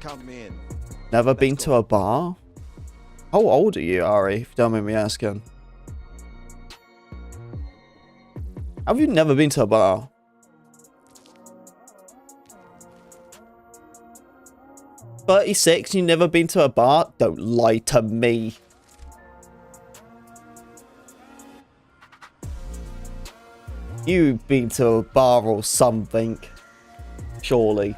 Come in. Never been to a bar? How old are you, Ari, if you don't mind me asking? Have you never been to a bar? "36, you never been to a bar? Don't lie to me." You've been to a bar or something. Surely.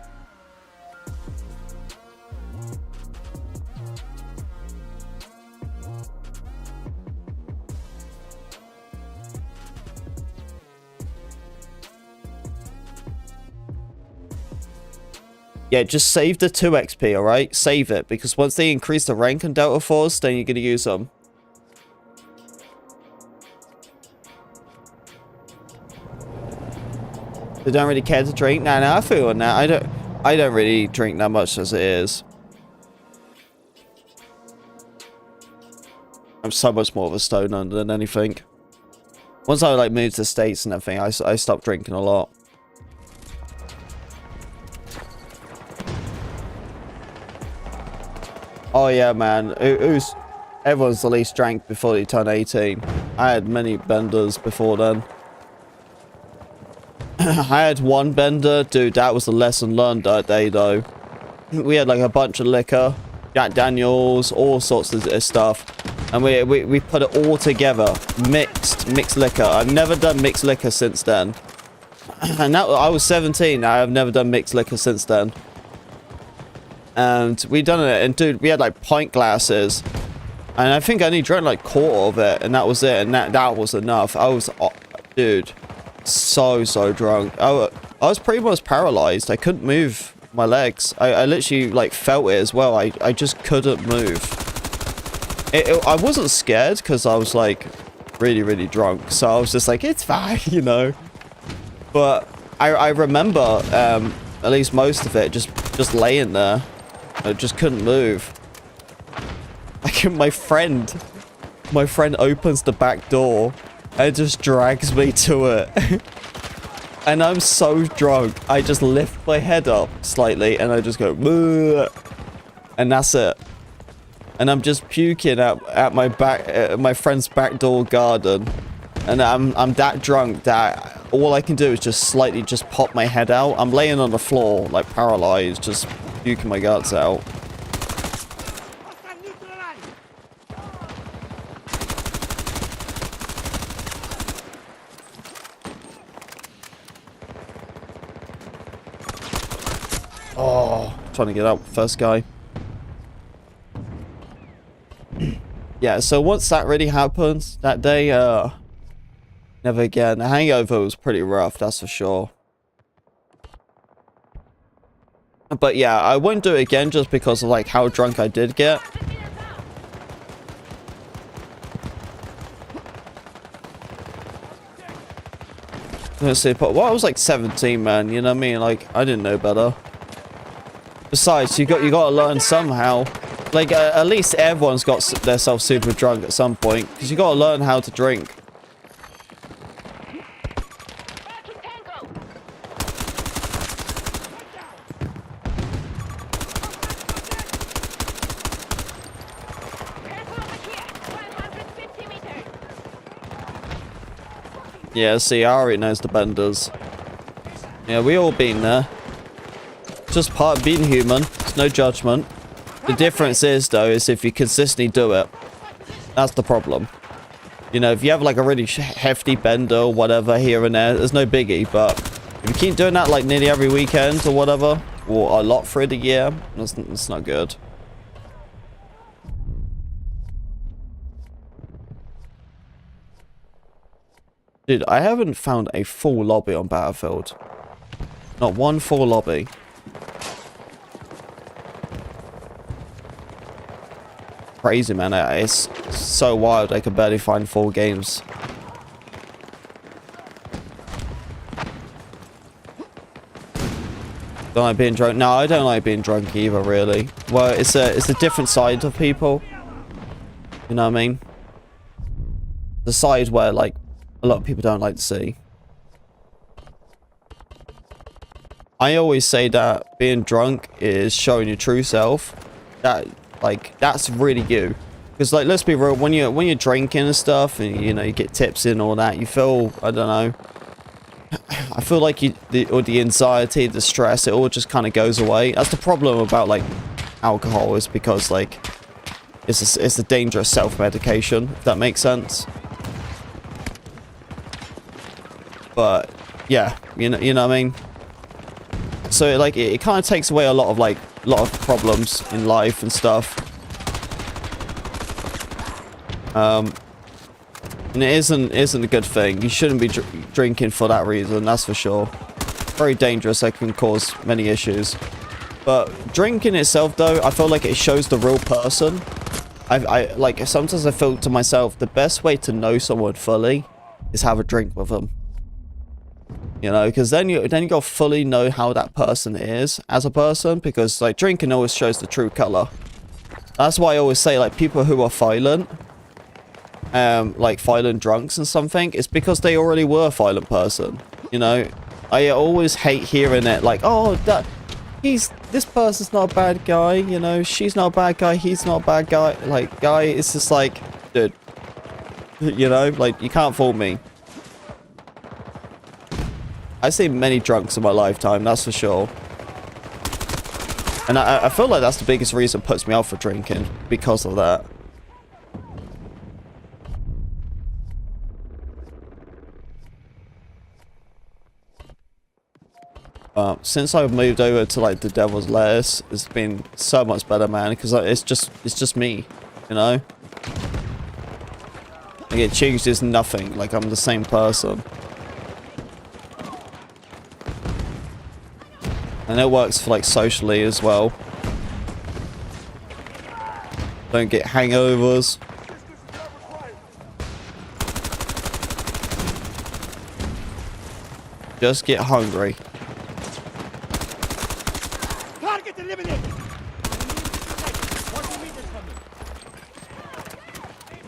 Yeah, just save the 2 XP, alright? Save it, because once they increase the rank on Delta Force, then you're going to use them. They don't really care to drink? Nah, I feel on that. I don't really drink that much as it is. I'm so much more of a stoner than anything. Once I like moved to the States and everything, I stopped drinking a lot. Oh yeah, man. Everyone's at least drank before they turned 18. I had many benders before then. I had one bender. Dude, that was a lesson learned that day, though. We had like a bunch of liquor. Jack Daniels, all sorts of stuff. And we put it all together. Mixed liquor. I've never done mixed liquor since then. And that, I was 17. I've never done mixed liquor since then. And we done it, and dude, we had like pint glasses, and I think I only drank like quarter of it, and that was it, and that was enough. I was, dude, so drunk. I was pretty much paralyzed. I couldn't move my legs. I literally like felt it as well. I just couldn't move. I wasn't scared because I was like really drunk, so I was just like, it's fine, you know. But I remember at least most of it just laying there. I just couldn't move. Like my friend opens the back door and just drags me to it. And I'm so drunk, I just lift my head up slightly and I just go, "Bleh," and that's it. And I'm just puking at my friend's back door garden. And I'm that drunk that all I can do is just slightly just pop my head out. I'm laying on the floor, like paralyzed, just puking my guts out. Oh, trying to get out first guy. Yeah, so once that really happened that day, never again. The hangover was pretty rough, that's for sure. But yeah, I wouldn't do it again just because of like how drunk I did get. Let's see, but well, I was like 17, man. You know what I mean? Like I didn't know better. Besides, you got to learn somehow. Like at least everyone's got themselves super drunk at some point because you got to learn how to drink. Yeah, see, Ari knows the benders. Yeah, we all been there. Just part of being human. There's no judgment. The difference is, though, is if you consistently do it. That's the problem. You know, if you have like a really hefty bender or whatever here and there, there's no biggie. But if you keep doing that like nearly every weekend or whatever, or a lot through the year, that's not good. Dude, I haven't found a full lobby on Battlefield. Not one full lobby. Crazy, man. It's so wild. I can barely find full games. Don't like being drunk. No, I don't like being drunk either, really. Well, it's a different side of people. You know what I mean? The side where, like, a lot of people don't like to see. I always say that being drunk is showing your true self. That's really you. Because like, let's be real, when you're drinking and stuff, and you know you get tipsy and all that, you feel, I don't know. I feel like the anxiety, the stress, it all just kind of goes away. That's the problem about like alcohol, is because like it's a dangerous self-medication, if that makes sense. But yeah, you know what I mean. So like it kind of takes away a lot of problems in life and stuff. And it isn't a good thing. You shouldn't be drinking for that reason, that's for sure. Very dangerous. It can cause many issues. But drinking itself, though, I feel like it shows the real person. I like, sometimes I feel to myself, the best way to know someone fully is have a drink with them. You know, because then you'll fully know how that person is as a person, because like drinking always shows the true color. That's why I always say like people who are violent, like violent drunks and something, it's because they already were a violent person. You know, I always hate hearing it like, oh, this person's not a bad guy, you know, she's not a bad guy, he's not a bad guy. Like, guy, it's just like, dude, you know, like, you can't fool me. I've seen many drunks in my lifetime, that's for sure. And I feel like that's the biggest reason it puts me off for drinking, because of that. Since I've moved over to like the Devil's Lettuce, it's been so much better, man, because like, it's just me, you know. Like, it changes nothing. Like, I'm the same person, and it works for like socially as well. Don't get hangovers. Just get hungry.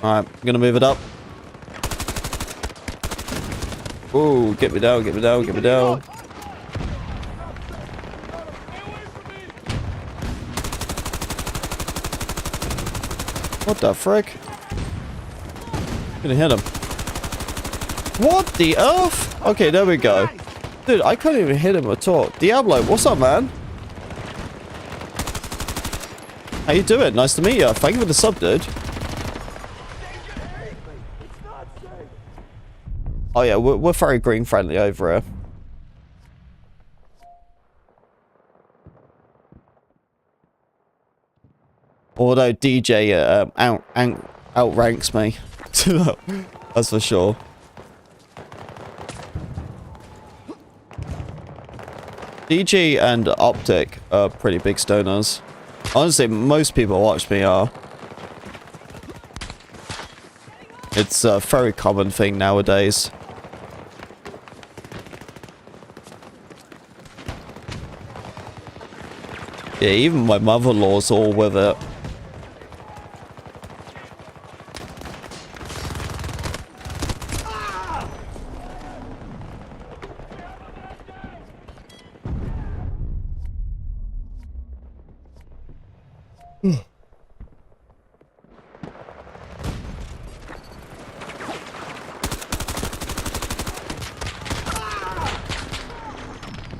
Alright, I'm gonna move it up. Ooh, get me down, get me down, get me down. What the frick? Gonna hit him. What the earth? Okay, there we go. Dude, I couldn't even hit him at all. Diablo, what's up, man? How you doing? Nice to meet you. Thank you for the sub, dude. Oh yeah, we're very green friendly over here. Although DJ outranks me. That's for sure. DG and Optic are pretty big stoners. Honestly, most people watch me are. It's a very common thing nowadays. Yeah, even my mother-in-law's all with it.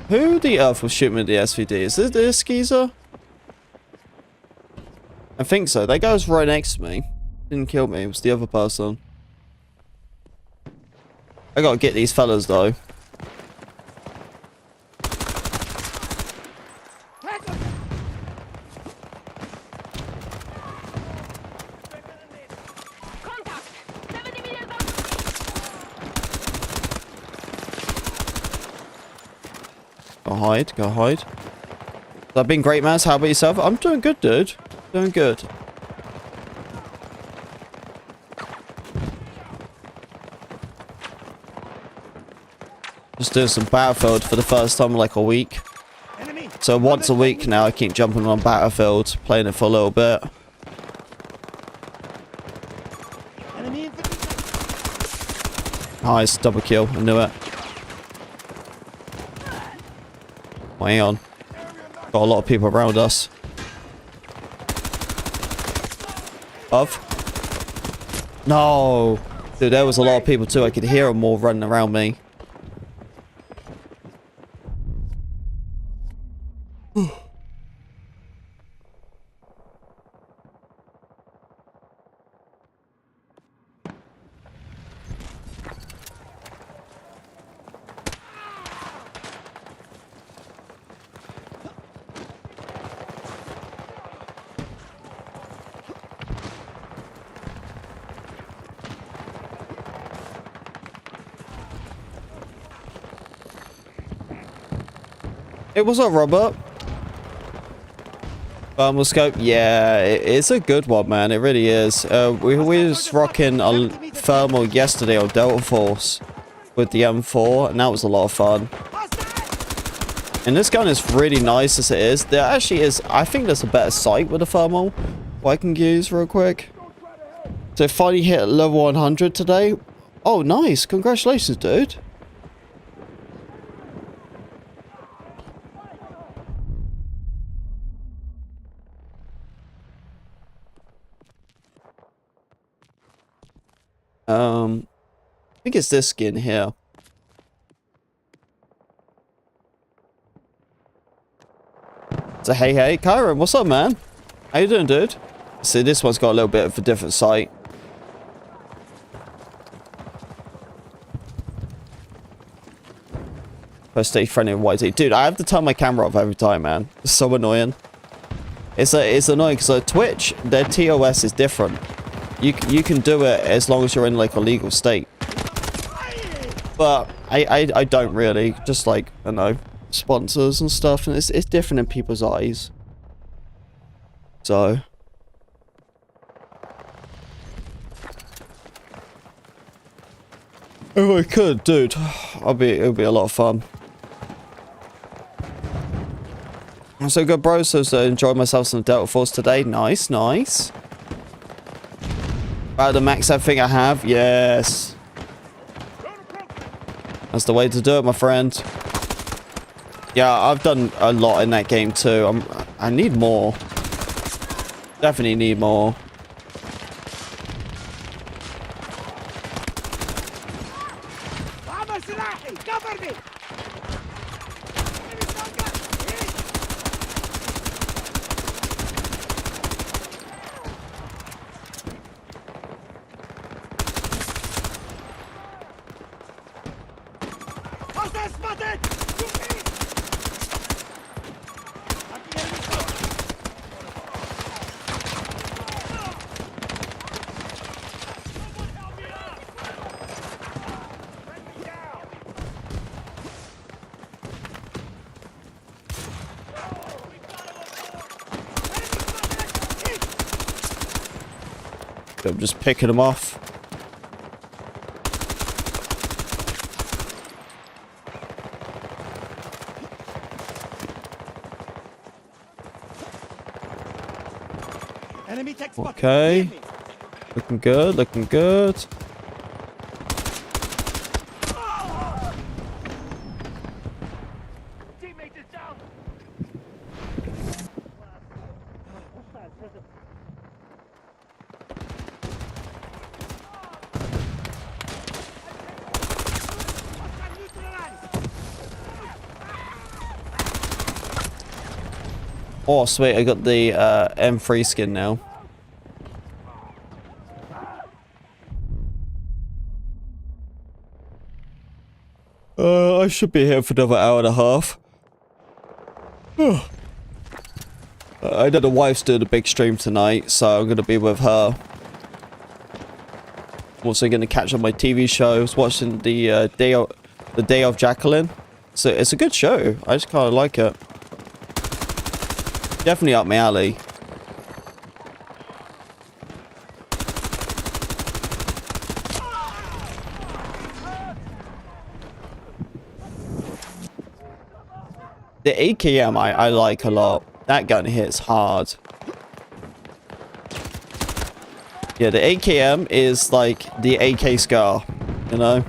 Who the earth was shooting with the SVD? Is this geezer? I think so. That guy was right next to me. Didn't kill me. It was the other person. I gotta get these fellas though. Go hide, go hide. I've been great, man. How about yourself? I'm doing good, dude. Doing good. Just doing some Battlefield for the first time in like a week. So once a week now I keep jumping on Battlefield, playing it for a little bit. Nice, double kill. I knew it. Oh, hang on. Got a lot of people around us. Above. No. Dude, there was a lot of people too. I could hear them all running around me. It was a Robert. Thermal scope, yeah, it's a good one, man. It really is. We was rocking a thermal yesterday on Delta Force with the M4, and that was a lot of fun. And this gun is really nice as it is. There actually is, I think there's a better sight with a thermal, what I can use real quick. So finally hit level 100 today. Oh, nice. Congratulations, dude. I think it's this skin here. So hey, Kyron, what's up, man? How you doing, dude? See, this one's got a little bit of a different sight. First stage friendly with YT. Dude, I have to turn my camera off every time, man. It's so annoying. It's annoying because Twitch, their TOS is different. You can do it as long as you're in like a legal state. But I don't really. Just like, I don't know, sponsors and stuff, and it's different in people's eyes. So if I could, dude, it'll be a lot of fun. So good, bro. So enjoyed myself some Delta Force today. Nice, nice. About to max everything I have. Yes. That's the way to do it, my friend. Yeah, I've done a lot in that game too. I need more. Definitely need more. I'm just picking them off. Okay. Looking good, looking good. Oh, sweet, I got the M3 skin now. I should be here for another hour and a half. I know the wife's doing a big stream tonight, so I'm going to be with her. I'm also going to catch up my TV shows, watching the Day of Jacqueline. So it's a good show. I just kind of like it. Definitely up my alley. The AKM I like a lot. That gun hits hard. Yeah, the AKM is like the AK Scar, you know?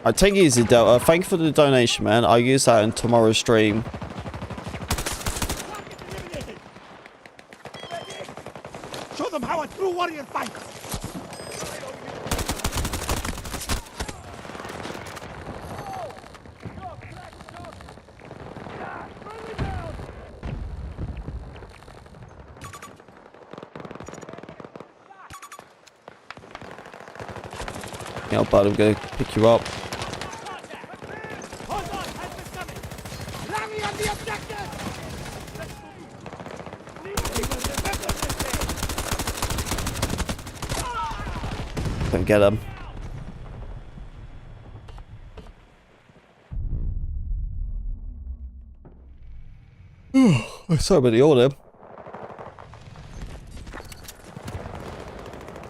Alright, take it easy, Delta. Thank you for the donation, man. I'll use that in tomorrow's stream. Show them how a true warrior fights. Yeah, bud, I'm gonna pick you up. Hold on, help is coming. Rally on the objective. Don't get him. Sorry about the order.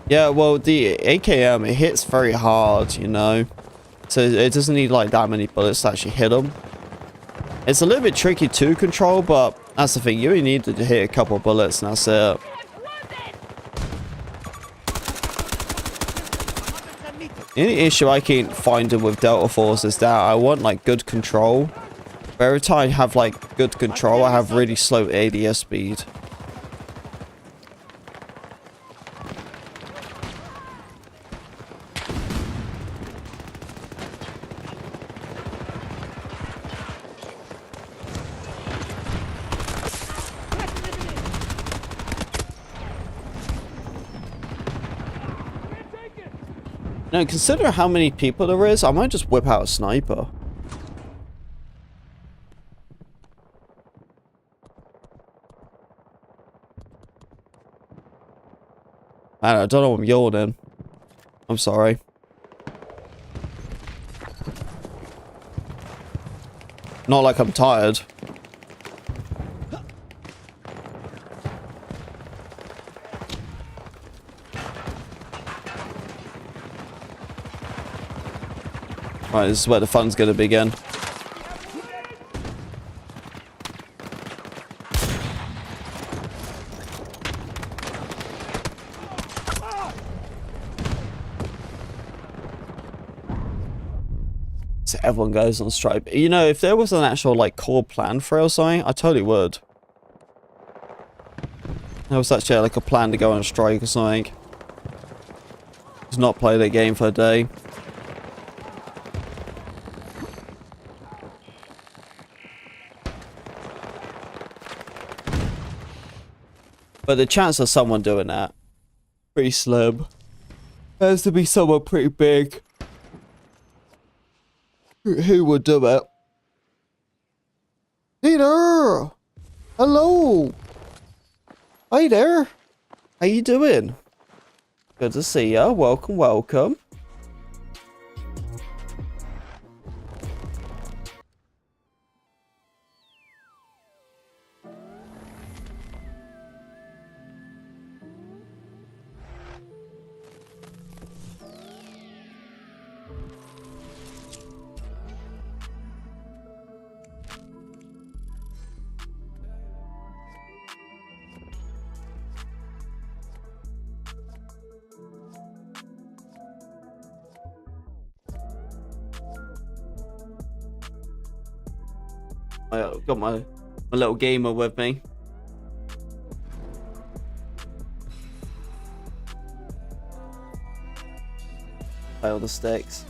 Yeah, well, the AKM, it hits very hard, you know. So it doesn't need like that many bullets to actually hit them. It's a little bit tricky to control, but that's the thing. You only need to hit a couple of bullets and that's it. The only issue I keep finding with Delta Force is that I want like good control. But every time I have like good control, I have really slow ADS speed. Now, consider how many people there is. I might just whip out a sniper. I don't know, I'm yawning. I'm sorry. Not like I'm tired. Right, this is where the fun's gonna begin. So everyone goes on strike. You know, if there was an actual like core plan for it or something, I totally would. There was actually like a plan to go on strike or something. Just not play that game for a day. But the chance of someone doing that, pretty slim. There has to be someone pretty big. Who would do it? Peter! Hello! Hi there! How you doing? Good to see ya. Welcome, welcome. I've got my little gamer with me. Play all the sticks.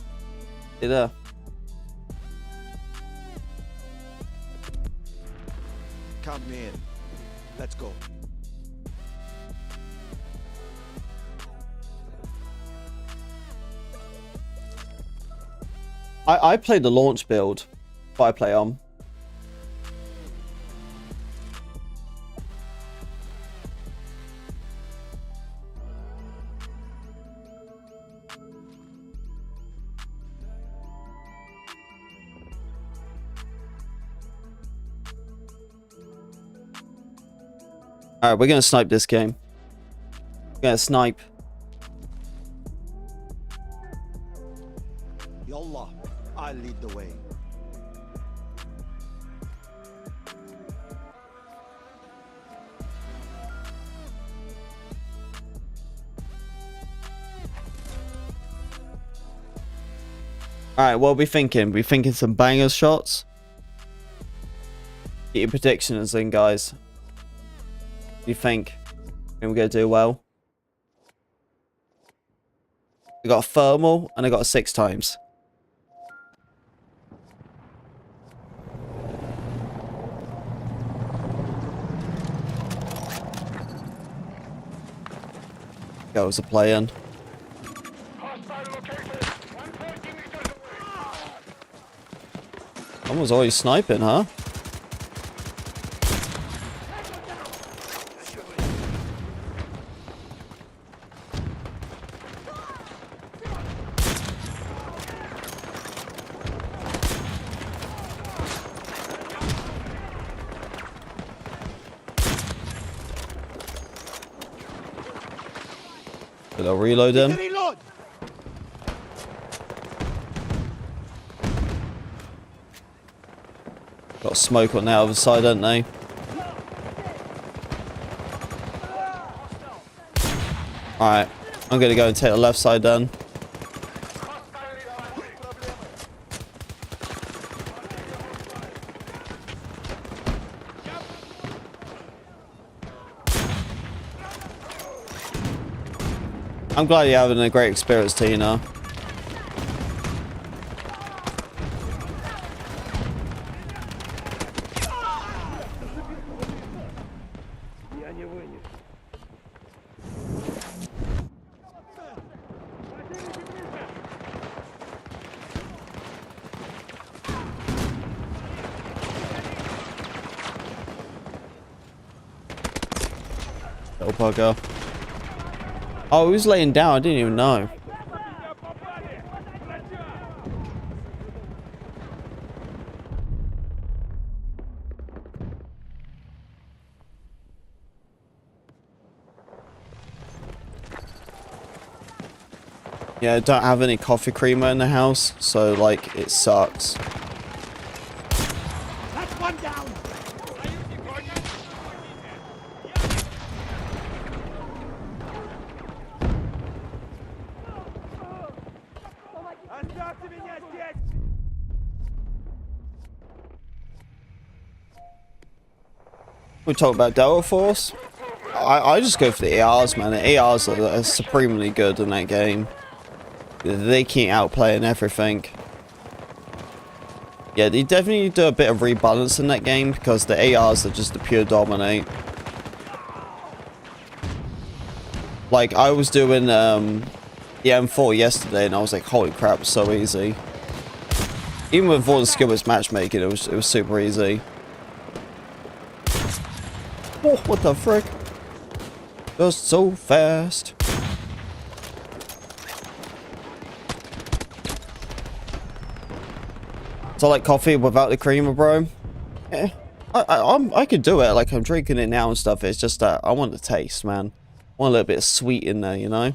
See there. Come in. Let's go. I play the launch build. What I play on. Alright, we're gonna snipe this game. We're gonna snipe. Yallah, I'll lead the way. Alright, what are we thinking? We thinking some bangers shots? Get your predictions in, guys. What do you think? We're going to do well. I got a thermal and I got a 6 times. Girls are playing. Someone's already sniping, huh? Did I reload him? Reload. Got smoke on the other side, don't they? Alright, I'm gonna go and take the left side then. I'm glad you're having a great experience, Tina. Little bugger. Oh, he was laying down. I didn't even know. Yeah, I don't have any coffee creamer in the house, so like it sucks. That's one down. We talk about Delta Force. I just go for the ARs, man. The ARs are supremely good in that game. They keep outplaying everything. Yeah, they definitely do a bit of rebalance in that game because the ARs are just the pure dominate. Like, I was doing the M4 yesterday and I was like, holy crap, it's so easy. Even with all the skill-based matchmaking, it was super easy. Oh, what the frick? Just so fast. So like coffee without the creamer, bro? Yeah, I could do it. Like I'm drinking it now and stuff. It's just that I want the taste, man. I want a little bit of sweet in there, you know?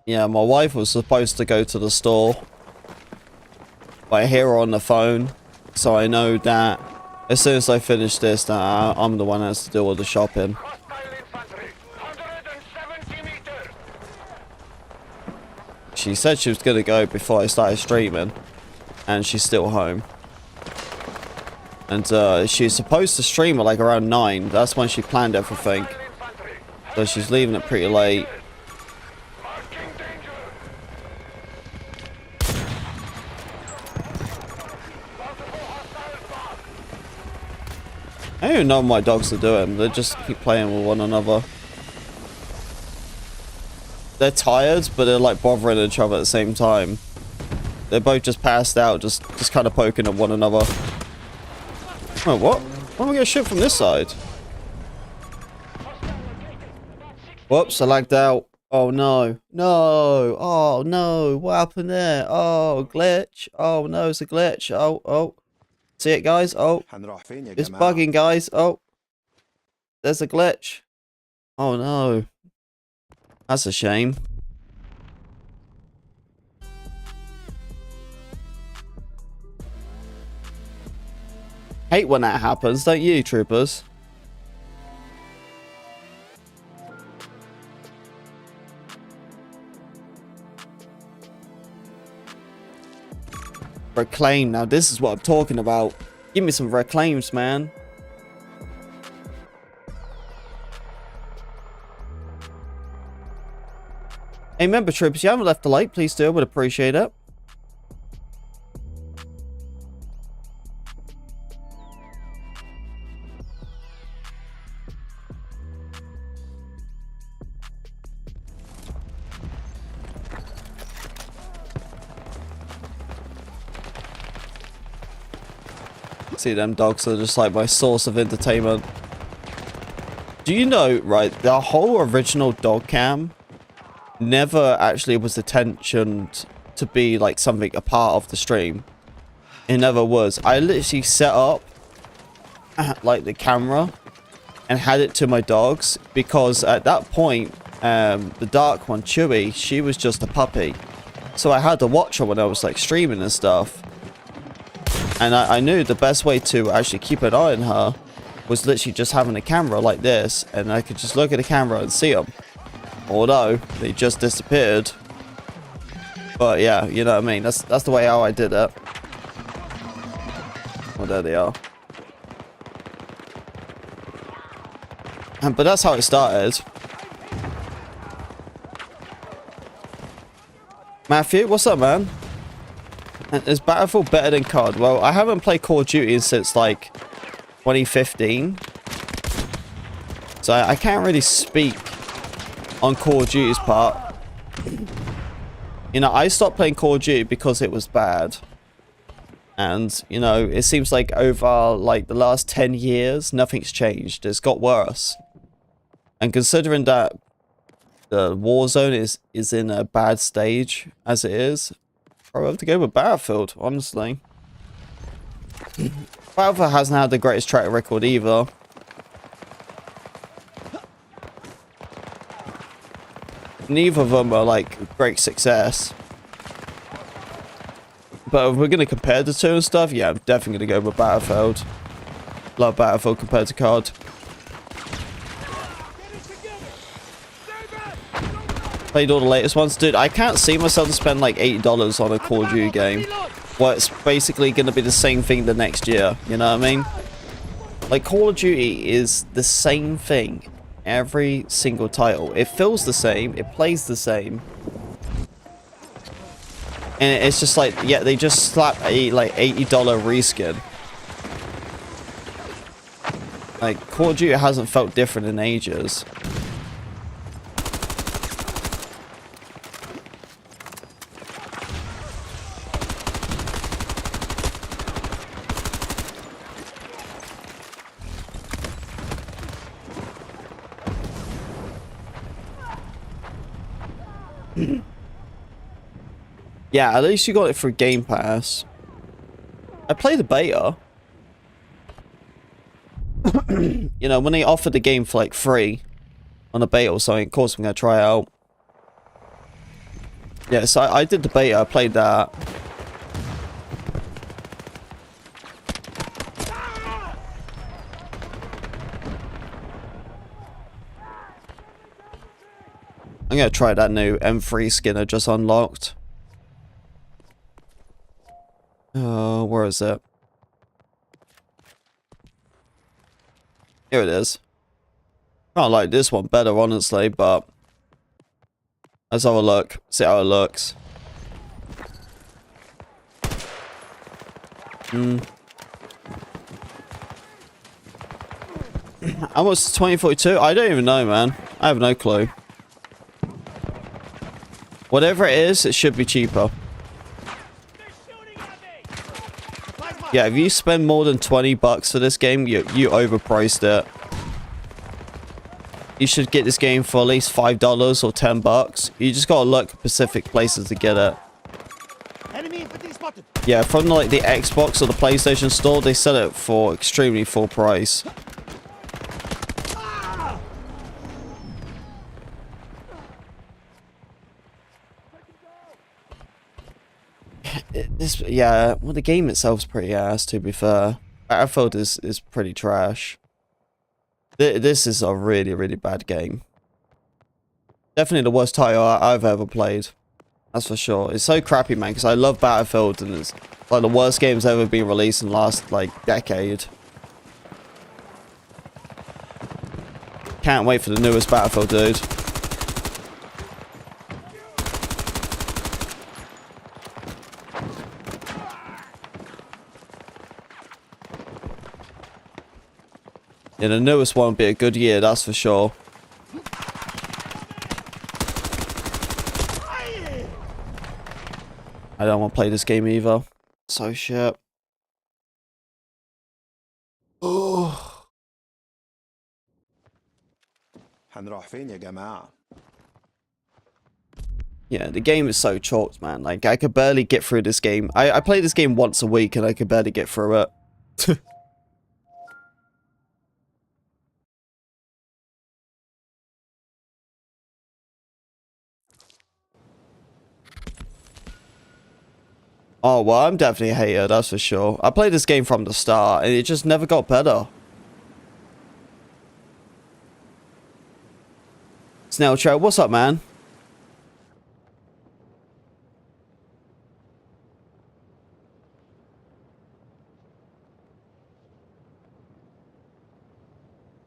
Yeah, my wife was supposed to go to the store, but I hear her on the phone, so I know that as soon as I finish this, that I'm the one that has to do all the shopping. She said she was going to go before I started streaming, and she's still home. And she's supposed to stream at like around 9, that's when she planned everything. So she's leaving it pretty late. I don't even know what my dogs are doing. They just keep playing with one another. They're tired, but they're like bothering each other at the same time. They're both just passed out, just kind of poking at one another. Oh, what? Why am I gonna shoot from this side? Whoops, I lagged out. Oh no. No. Oh no. What happened there? Oh, glitch. Oh no, it's a glitch. Oh. See it, guys? Oh. It's bugging, guys. Oh. There's a glitch. Oh no. That's a shame. Hate when that happens, don't you, troopers? Reclaim. Now this is what I'm talking about. Give me some reclaims, man. Hey, remember, troopers, you haven't left a like, please do. I would appreciate it. See, them dogs are just like my source of entertainment. Do you know, right, the whole original dog cam never actually was intentioned to be like something a part of the stream. It never was. I literally set up like the camera and had it to my dogs because at that point the dark one, Chewy, she was just a puppy, so I had to watch her when I was like streaming and stuff. And I knew the best way to actually keep an eye on her was literally just having a camera like this, and I could just look at the camera and see them. Although they just disappeared. But yeah, you know what I mean. That's the way how I did it. Oh, there they are. But that's how it started. Matthew, what's up, man? Is Battlefield better than COD? Well, I haven't played Call of Duty since like 2015. So I can't really speak on Call of Duty's part. You know, I stopped playing Call of Duty because it was bad. And, you know, it seems like over like the last 10 years, nothing's changed. It's got worse. And considering that the Warzone is in a bad stage as it is, I have to go with Battlefield, honestly. Battlefield hasn't had the greatest track record either. Neither of them are like great success. But if we're going to compare the two and stuff, yeah, I'm definitely going to go with Battlefield. Love Battlefield compared to COD. Played all the latest ones. Dude, I can't see myself to spend like $80 on a Call of Duty game. Well, it's basically going to be the same thing the next year. You know what I mean? Like, Call of Duty is the same thing. Every single title. It feels the same. It plays the same. And it's just like, yeah, they just slap a like $80 reskin. Like, Call of Duty hasn't felt different in ages. Yeah, at least you got it through Game Pass. I played the beta. You know, when they offered the game for like free on a beta or something, of course I'm going to try it out. Yeah, so I did the beta, I played that. I'm going to try that new M3 skin I just unlocked. Where is it? Here it is. I like this one better, honestly, but let's have a look. See how it looks. How much is 2042? I don't even know, man. I have no clue. Whatever it is, it should be cheaper. Yeah, if you spend more than 20 bucks for this game, you overpriced it. You should get this game for at least $5 or 10 bucks. You just gotta look at specific places to get it. Enemy infantry spotted. Yeah, from like the Xbox or the PlayStation store, they sell it for extremely full price. Yeah, well, the game itself's pretty ass, to be fair. Battlefield is pretty trash. This is a really, really bad game. Definitely the worst title I've ever played. That's for sure. It's so crappy, man, because I love Battlefield, and it's like the worst game's ever been released in the last, like, decade. Can't wait for the newest Battlefield, dude. Yeah, the newest one will be a good year, that's for sure. I don't want to play this game either. So shit. Oh. هنروح فين يا جماعة؟ Yeah, the game is so chalked, man. Like, I could barely get through this game. I play this game once a week and I could barely get through it. Oh, well, I'm definitely a hater, that's for sure. I played this game from the start, and it just never got better. Snail Chat, what's up, man?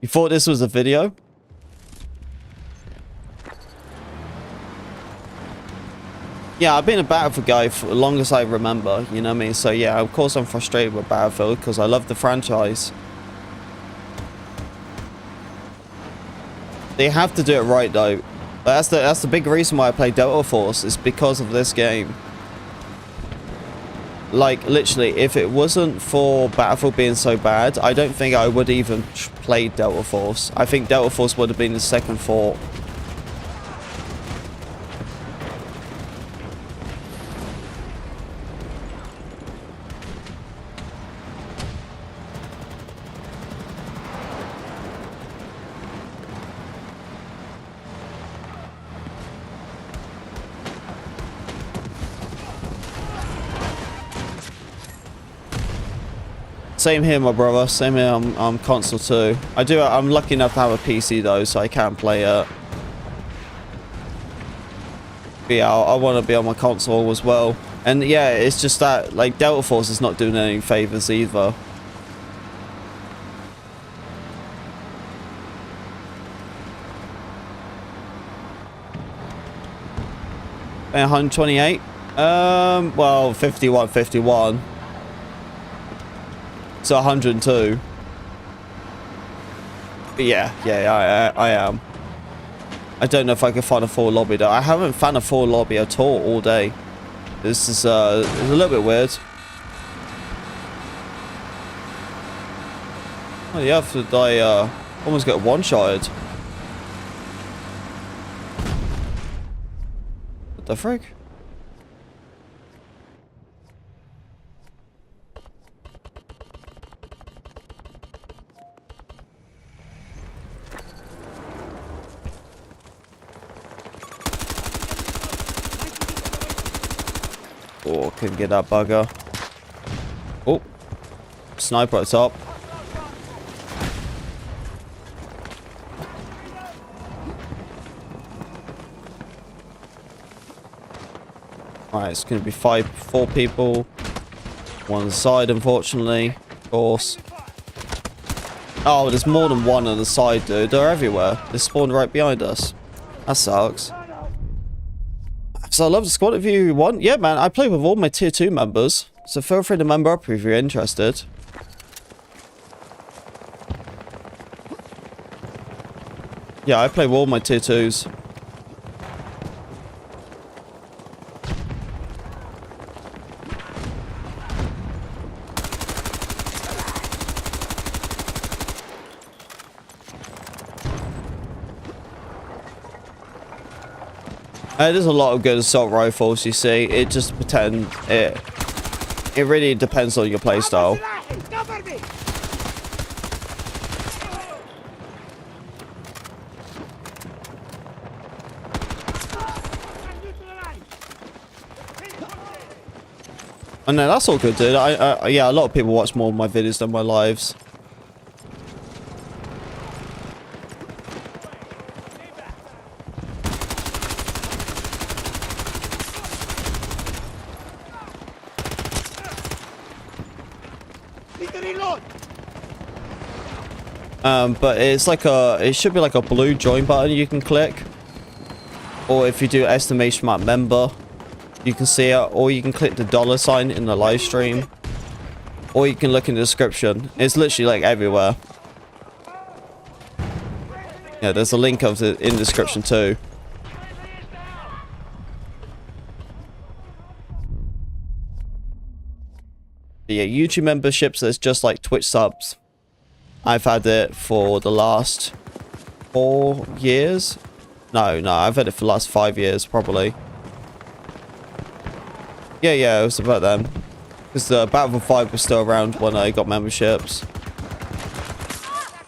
You thought this was a video? Yeah, I've been a Battlefield guy for as long as I remember, you know what I mean? So yeah, of course I'm frustrated with Battlefield because I love the franchise. They have to do it right though. That's the big reason why I play Delta Force, is because of this game. Like, literally, if it wasn't for Battlefield being so bad, I don't think I would even play Delta Force. I think Delta Force would have been the second thought. Same here, my brother. Same here. I'm console too. I'm lucky enough to have a PC though, so I can play it. But yeah, I want to be on my console as well. And yeah, it's just that like Delta Force is not doing any favors either. And 128. Well, 51. So 102. But yeah, I am. I don't know if I can find a full lobby though. I haven't found a full lobby at all day. This is it's a little bit weird. Oh yeah, after I almost get one-shotted. What the frick? Oh, couldn't get that bugger. Oh, sniper at the top. Alright, it's going to be 4 people. One side, unfortunately. Of course. Oh, there's more than one on the side, dude. They're everywhere. They spawned right behind us. That sucks. So I love the squad if you want. Yeah, man, I play with all my tier 2 members. So feel free to member up if you're interested. Yeah, I play with all my tier 2s. There's a lot of good assault rifles, you see. It just it really depends on your playstyle. Oh no, that's all good, dude. Yeah, a lot of people watch more of my videos than my lives. But it's like it should be like a blue join button you can click. Or if you do estimation mark member, you can see it. Or you can click the $ in the live stream. Or you can look in the description. It's literally like everywhere. Yeah, there's a link of it in the description too. But yeah, YouTube memberships is just like Twitch subs. I've had it for the last 4 years. No, I've had it for the last 5 years, probably. Yeah, it was about then. Because the Battlefield 5 was still around when I got memberships.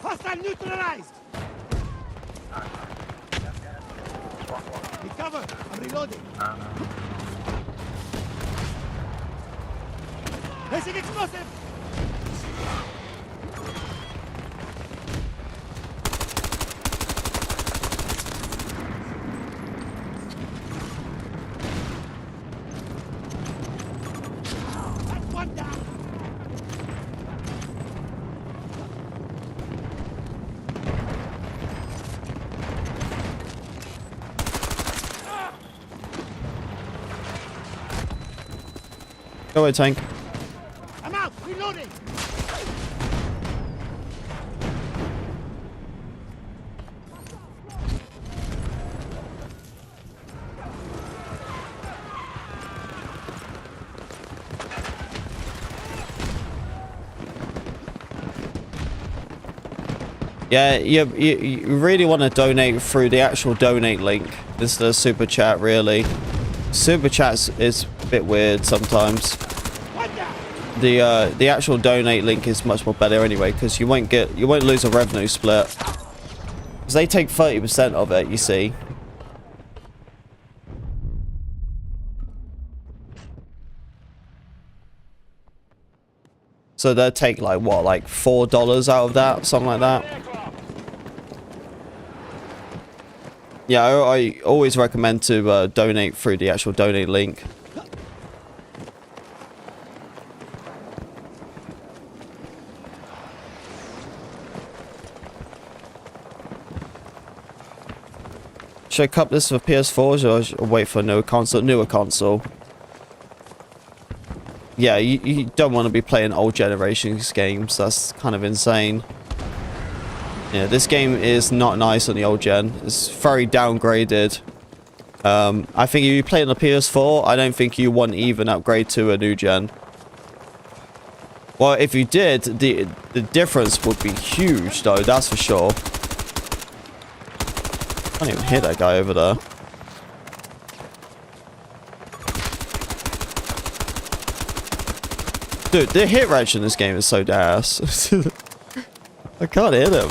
Hostile neutralized. Be covered. I'm reloading. Placing explosive. Go away, tank. I'm out. Reloading. Yeah, you really want to donate through the actual donate link. This is the super chat, really. Super chats is a bit weird sometimes. The actual donate link is much more better anyway, because you won't lose a revenue split. Because they take 30% of it, you see. So they'll take like what, like $4 out of that, something like that. Yeah, I always recommend to donate through the actual donate link. Should I cup this for PS4s or should I wait for a newer console? Yeah, you don't want to be playing old generations games. That's kind of insane. Yeah, this game is not nice on the old gen. It's very downgraded. I think if you play on the PS4, I don't think you want even upgrade to a new gen. Well, if you did, the difference would be huge, though. That's for sure. I can't even hit that guy over there. Dude, the hit rate in this game is so ass. I can't hit him.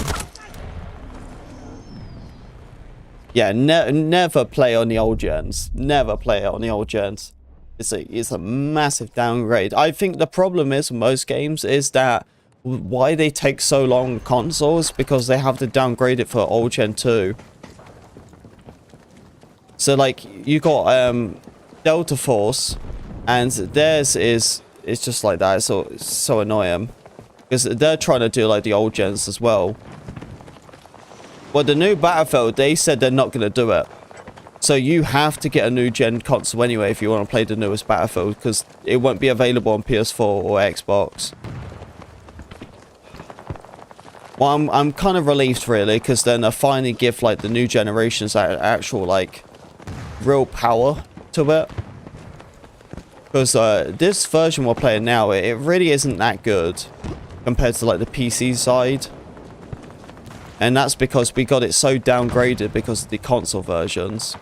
Yeah, never play on the old gens. Never play it on the old gens. It's a massive downgrade. I think the problem is with most games is that why they take so long on consoles, because they have to downgrade it for old gen 2. So like you got Delta Force, and theirs is just like that. It's so annoying because they're trying to do like the old gens as well. Well, the new Battlefield, they said they're not going to do it. So you have to get a new gen console anyway if you want to play the newest Battlefield, because it won't be available on PS4 or Xbox. Well, I'm kind of relieved really, because then I finally give like the new generations actual like real power to it. Because this version we're playing now, it really isn't that good compared to like the PC side. And that's because we got it so downgraded because of the console versions.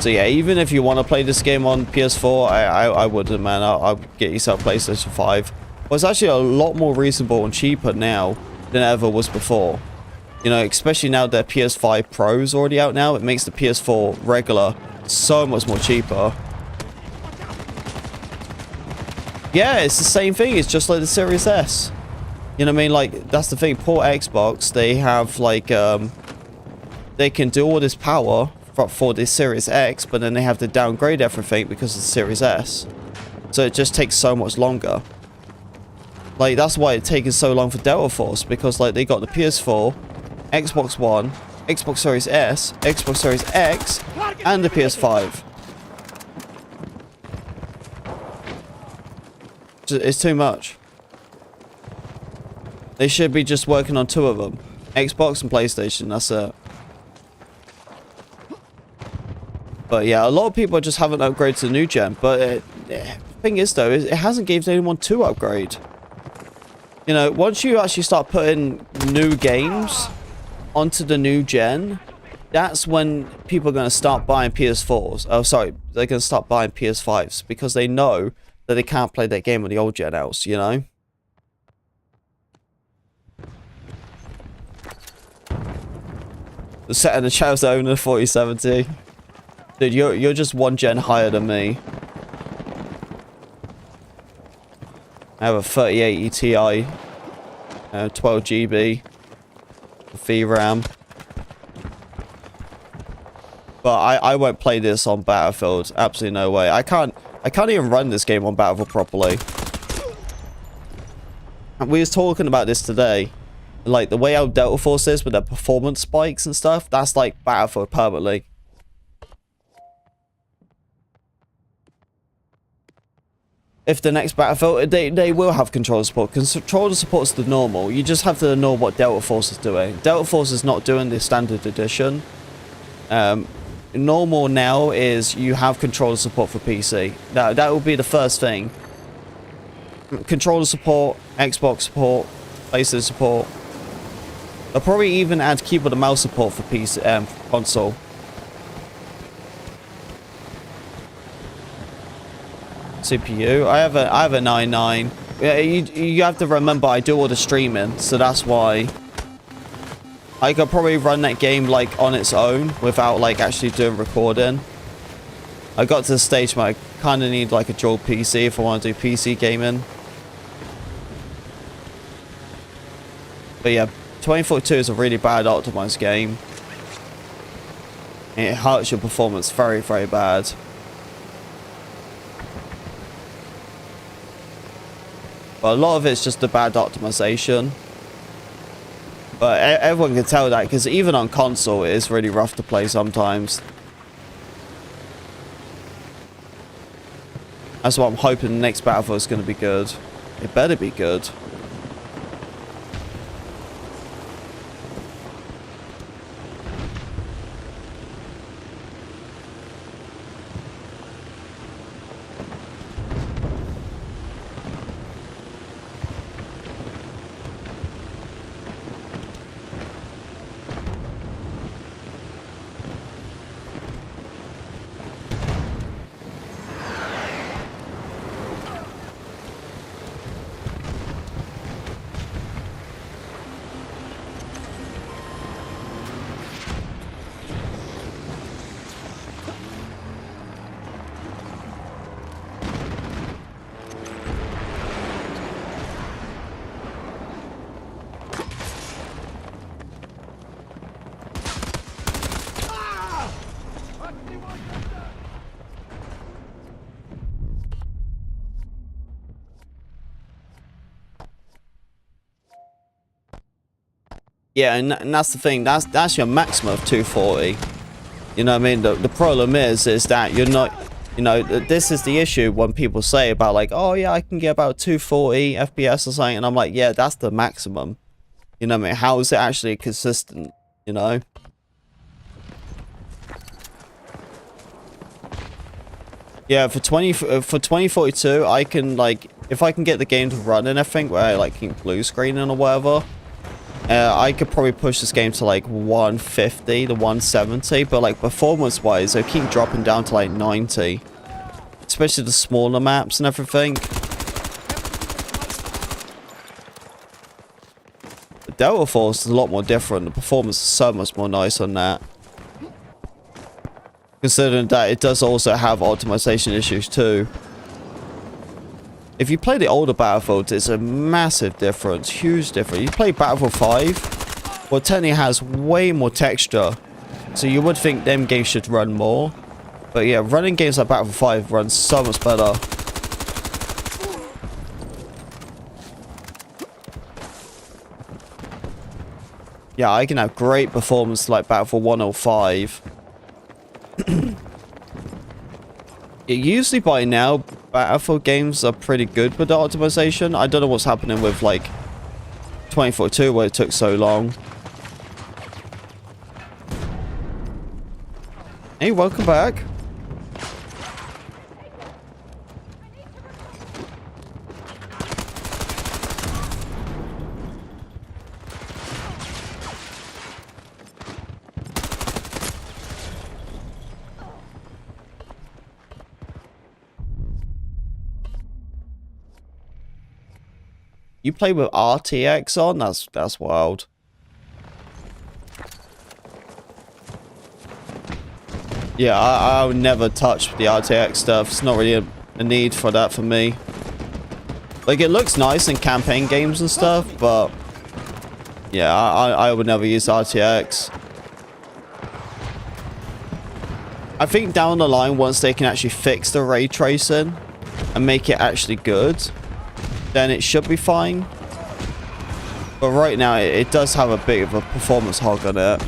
So yeah, even if you want to play this game on PS4, I wouldn't, man. I'll get yourself PlayStation 5. Well, it's actually a lot more reasonable and cheaper now than it ever was before. You know, especially now that PS5 Pro is already out now, it makes the PS4 regular so much more cheaper. Yeah, it's the same thing. It's just like the Series S. You know what I mean? Like, that's the thing. Poor Xbox, they have, like, they can do all this power for this Series X, but then they have to downgrade everything because of the Series S. So it just takes so much longer. Like, that's why it's taken so long for Delta Force, because, like, they got the PS4, Xbox One, Xbox Series S, Xbox Series X, and the PS5. It's too much. They should be just working on 2 of them. Xbox and PlayStation, that's it. But yeah, a lot of people just haven't upgraded to the new gen. But the thing is, though, it hasn't given anyone to upgrade. You know, once you actually start putting new games onto the new gen, that's when people are going to start buying PS4s. Oh, sorry, they're going to start buying PS5s because they know that they can't play that game on the old gen else, you know? The set in the channel's owner 4070. Dude, you're just 1 gen higher than me. I have a 3080 Ti, 12 GB VRAM. But I won't play this on Battlefield. Absolutely no way. I can't even run this game on Battlefield properly. And we was talking about this today. Like, the way how Delta Force is with their performance spikes and stuff, that's like Battlefield permanently. If the next Battlefield, they will have controller support, because controller support is the normal. You just have to know what Delta Force is doing. Delta Force is not doing the standard edition. Normal now is you have controller support for PC. That will be the first thing. Controller support, Xbox support, PlayStation support. They'll probably even add keyboard and mouse support for PC console. CPU. I have a 99. Yeah, you have to remember I do all the streaming, so that's why I could probably run that game like on its own without like actually doing recording. I got to the stage where I kind of need like a dual PC if I want to do PC gaming. But yeah, 2042 is a really bad optimized game. It hurts your performance very, very bad. But a lot of it's just the bad optimization. But everyone can tell that, because even on console it is really rough to play sometimes. That's why I'm hoping the next Battlefield is going to be good. It better be good. Yeah, and that's the thing. That's your maximum of 240. You know what I mean? The problem is that you're not. You know, this is the issue when people say about like, oh yeah, I can get about 240 FPS or something, and I'm like, yeah, that's the maximum. You know what I mean? How is it actually consistent? You know? Yeah, for 2042, I can like, if I can get the game to run and everything, where I like keep blue screening or whatever. I could probably push this game to like 150 to 170, but like performance wise, they keep dropping down to like 90. Especially the smaller maps and everything. The Delta Force is a lot more different. The performance is so much more nice on that. Considering that it does also have optimization issues too. If you play the older Battlefields, it's a massive difference. Huge difference. You play Battlefield 5, well, technically has way more texture. So you would think them games should run more. But yeah, running games like Battlefield 5 runs so much better. Yeah, I can have great performance like Battlefield 105. Usually by now, Battlefield games are pretty good with the optimization. I don't know what's happening with like 2042 where it took so long. Hey, welcome back. You play with RTX on? That's wild. Yeah, I would never touch the RTX stuff. It's not really a need for that for me. Like, it looks nice in campaign games and stuff, but yeah, I would never use RTX. I think down the line, once they can actually fix the ray tracing and make it actually good, then it should be fine. But right now, it does have a bit of a performance hog on it.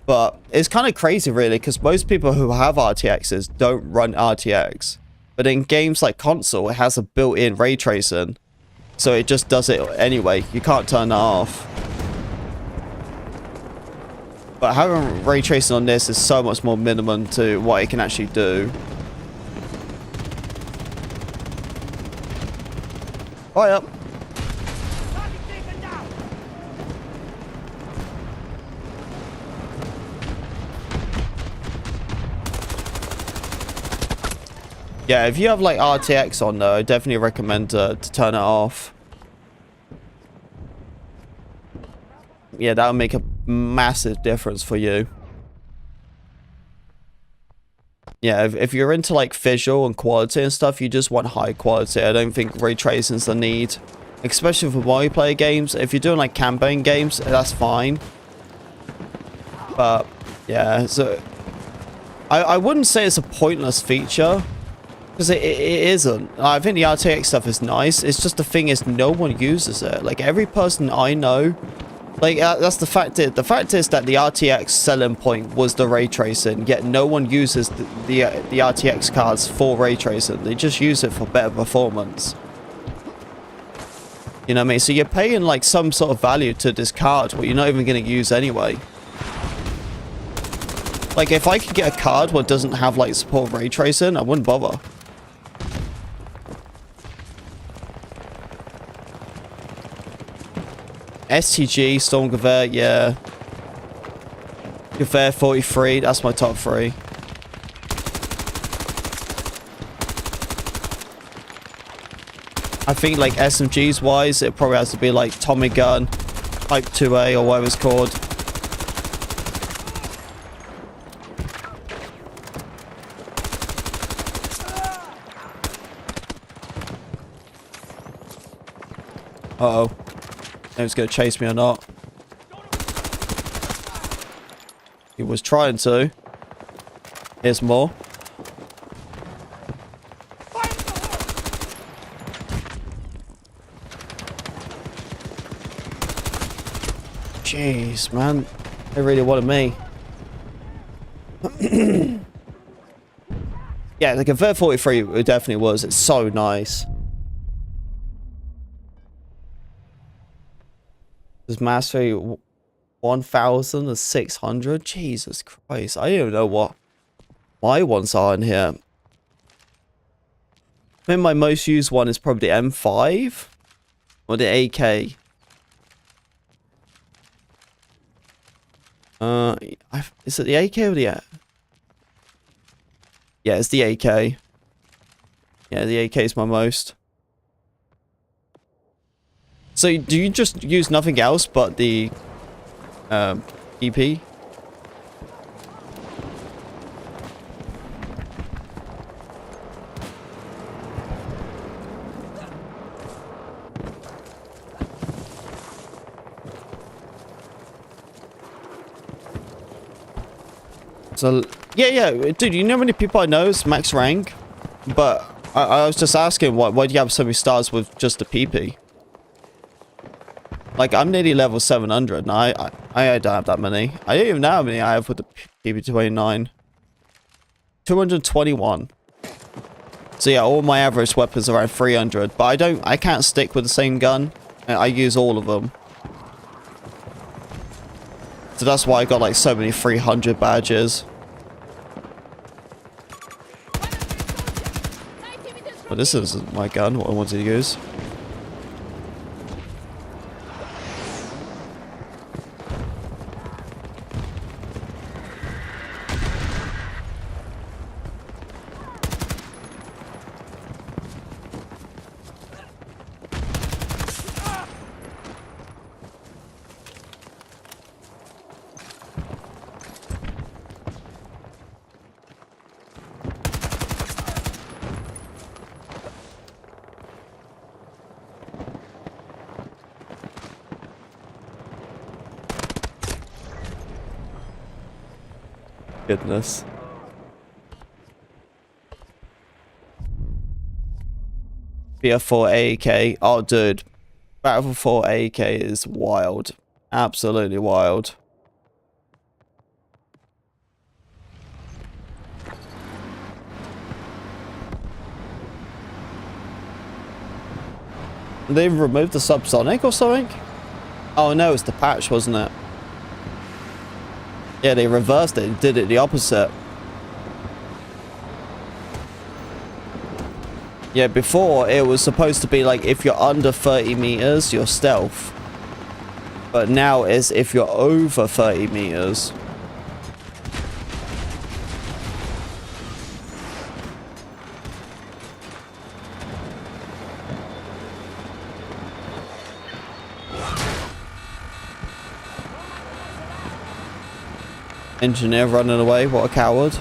But it's kind of crazy, really, because most people who have RTXs don't run RTX. But in games like console, it has a built-in ray tracing. So it just does it anyway. You can't turn that off. But having ray tracing on this is so much more minimum to what it can actually do. Oh, yep. Yeah, if you have like RTX on though, I definitely recommend to turn it off. Yeah, that would make a massive difference for you. Yeah, if you're into like visual and quality and stuff, you just want high quality. I don't think ray tracing's the need. Especially for multiplayer games. If you're doing like campaign games, that's fine. But yeah, so I wouldn't say it's a pointless feature. Because it isn't. I think the RTX stuff is nice. It's just the thing is no one uses it. Like every person I know, like that's the fact. The fact is that the RTX selling point was the ray tracing. Yet no one uses the RTX cards for ray tracing. They just use it for better performance. You know what I mean? So you're paying like some sort of value to this card, what you're not even going to use anyway. Like if I could get a card what doesn't have like support ray tracing, I wouldn't bother. STG, Stormgewehr, yeah. Gewehr 43, that's my top 3. I think like SMGs wise, it probably has to be like Tommy Gun, Type 2A or whatever it's called. Uh-oh. He's going to chase me or not. He was trying to. Here's more. Jeez, man. They really wanted me. Yeah, the Gewehr 43 it definitely was. It's so nice. Does mastery 1,600? Jesus Christ. I don't even know what my ones are in here. I think my most used one is probably the M5 or the AK. Is it the AK or the... Yeah, it's the AK. Yeah, the AK is my most. So, do you just use nothing else but the EP? So, yeah, dude, you know how many people I know is max rank? But I was just asking, why do you have so many stars with just the PP? Like, I'm nearly level 700, and I don't have that many. I don't even know how many I have with the PP29. 221. So yeah, all my average weapons are around 300, but I can't stick with the same gun. I use all of them. So that's why I got like so many 300 badges. But this isn't my gun, what I wanted to use. Goodness. BF4 AEK. Oh, dude. Battlefield 4 AEK is wild. Absolutely wild. They removed the subsonic or something? Oh no, it's the patch, wasn't it? Yeah, they reversed it and did it the opposite. Yeah, before it was supposed to be like if you're under 30 meters, you're stealth. But now it's if you're over 30 meters. Engineer running away, what a coward.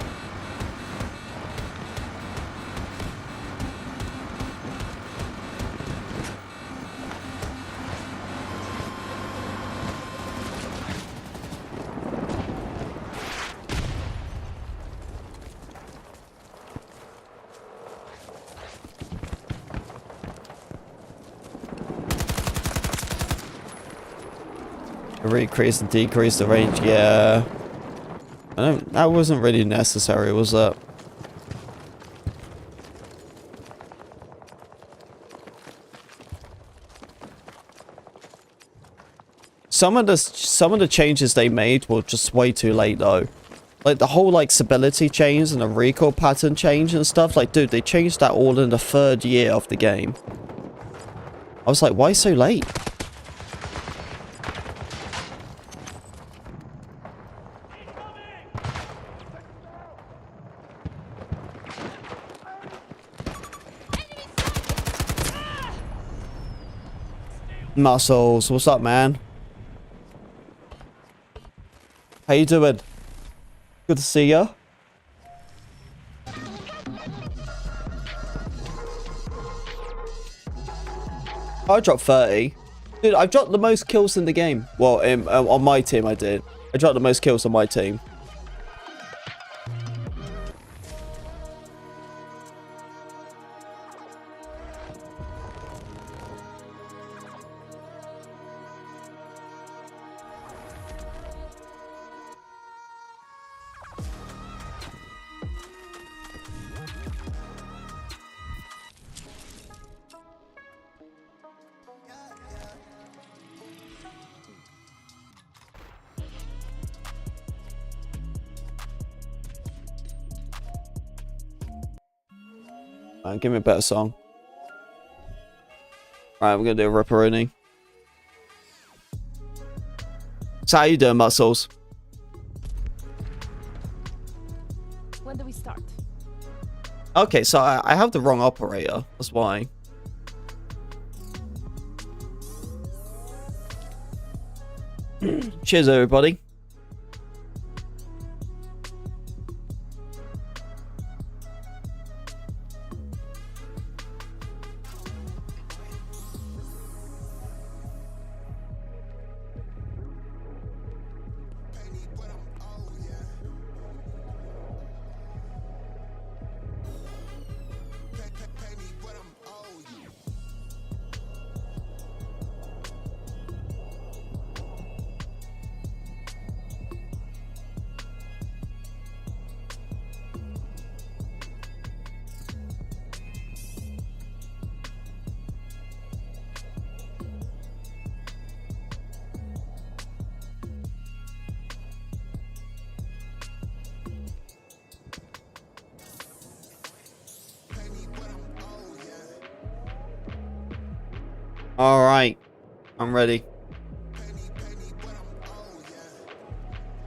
Increase and decrease the range, yeah. That wasn't really necessary, was it? Some of the changes they made were just way too late though. Like the whole like stability change and the recoil pattern change and stuff. Like, dude, they changed that all in the 3rd year of the game. I was like, why so late? Muscles, what's up, man? How you doing? Good to see ya. I dropped 30. Dude, I've dropped the most kills in the game. Well, on my team I did. I dropped the most kills on my team. Give me a better song. Alright, we're gonna do a Ripperoni. So how you doing, Muscles? When do we start? Okay, so I have the wrong operator. That's why. Cheers, everybody. All right, I'm ready.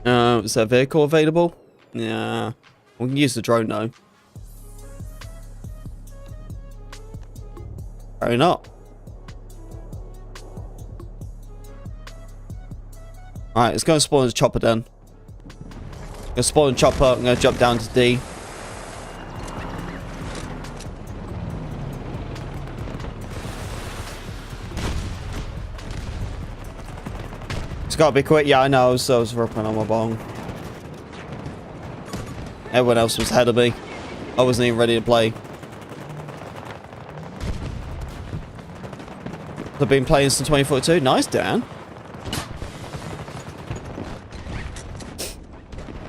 Is there a vehicle available? Yeah, we can use the drone though. Probably not. All right, let's go and spawn the chopper then. Gonna spawn the chopper. I'm gonna jump down to D. It's gotta be quick. Yeah, I know. I was ripping on my bong. Everyone else was ahead of me. I wasn't even ready to play. I've been playing since 2042. Nice, Dan.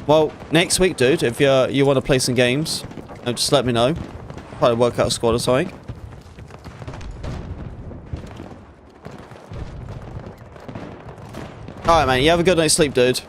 Well, next week, dude, if you want to play some games, just let me know. Probably work out a squad or something. Alright, man. You have a good night's sleep, dude.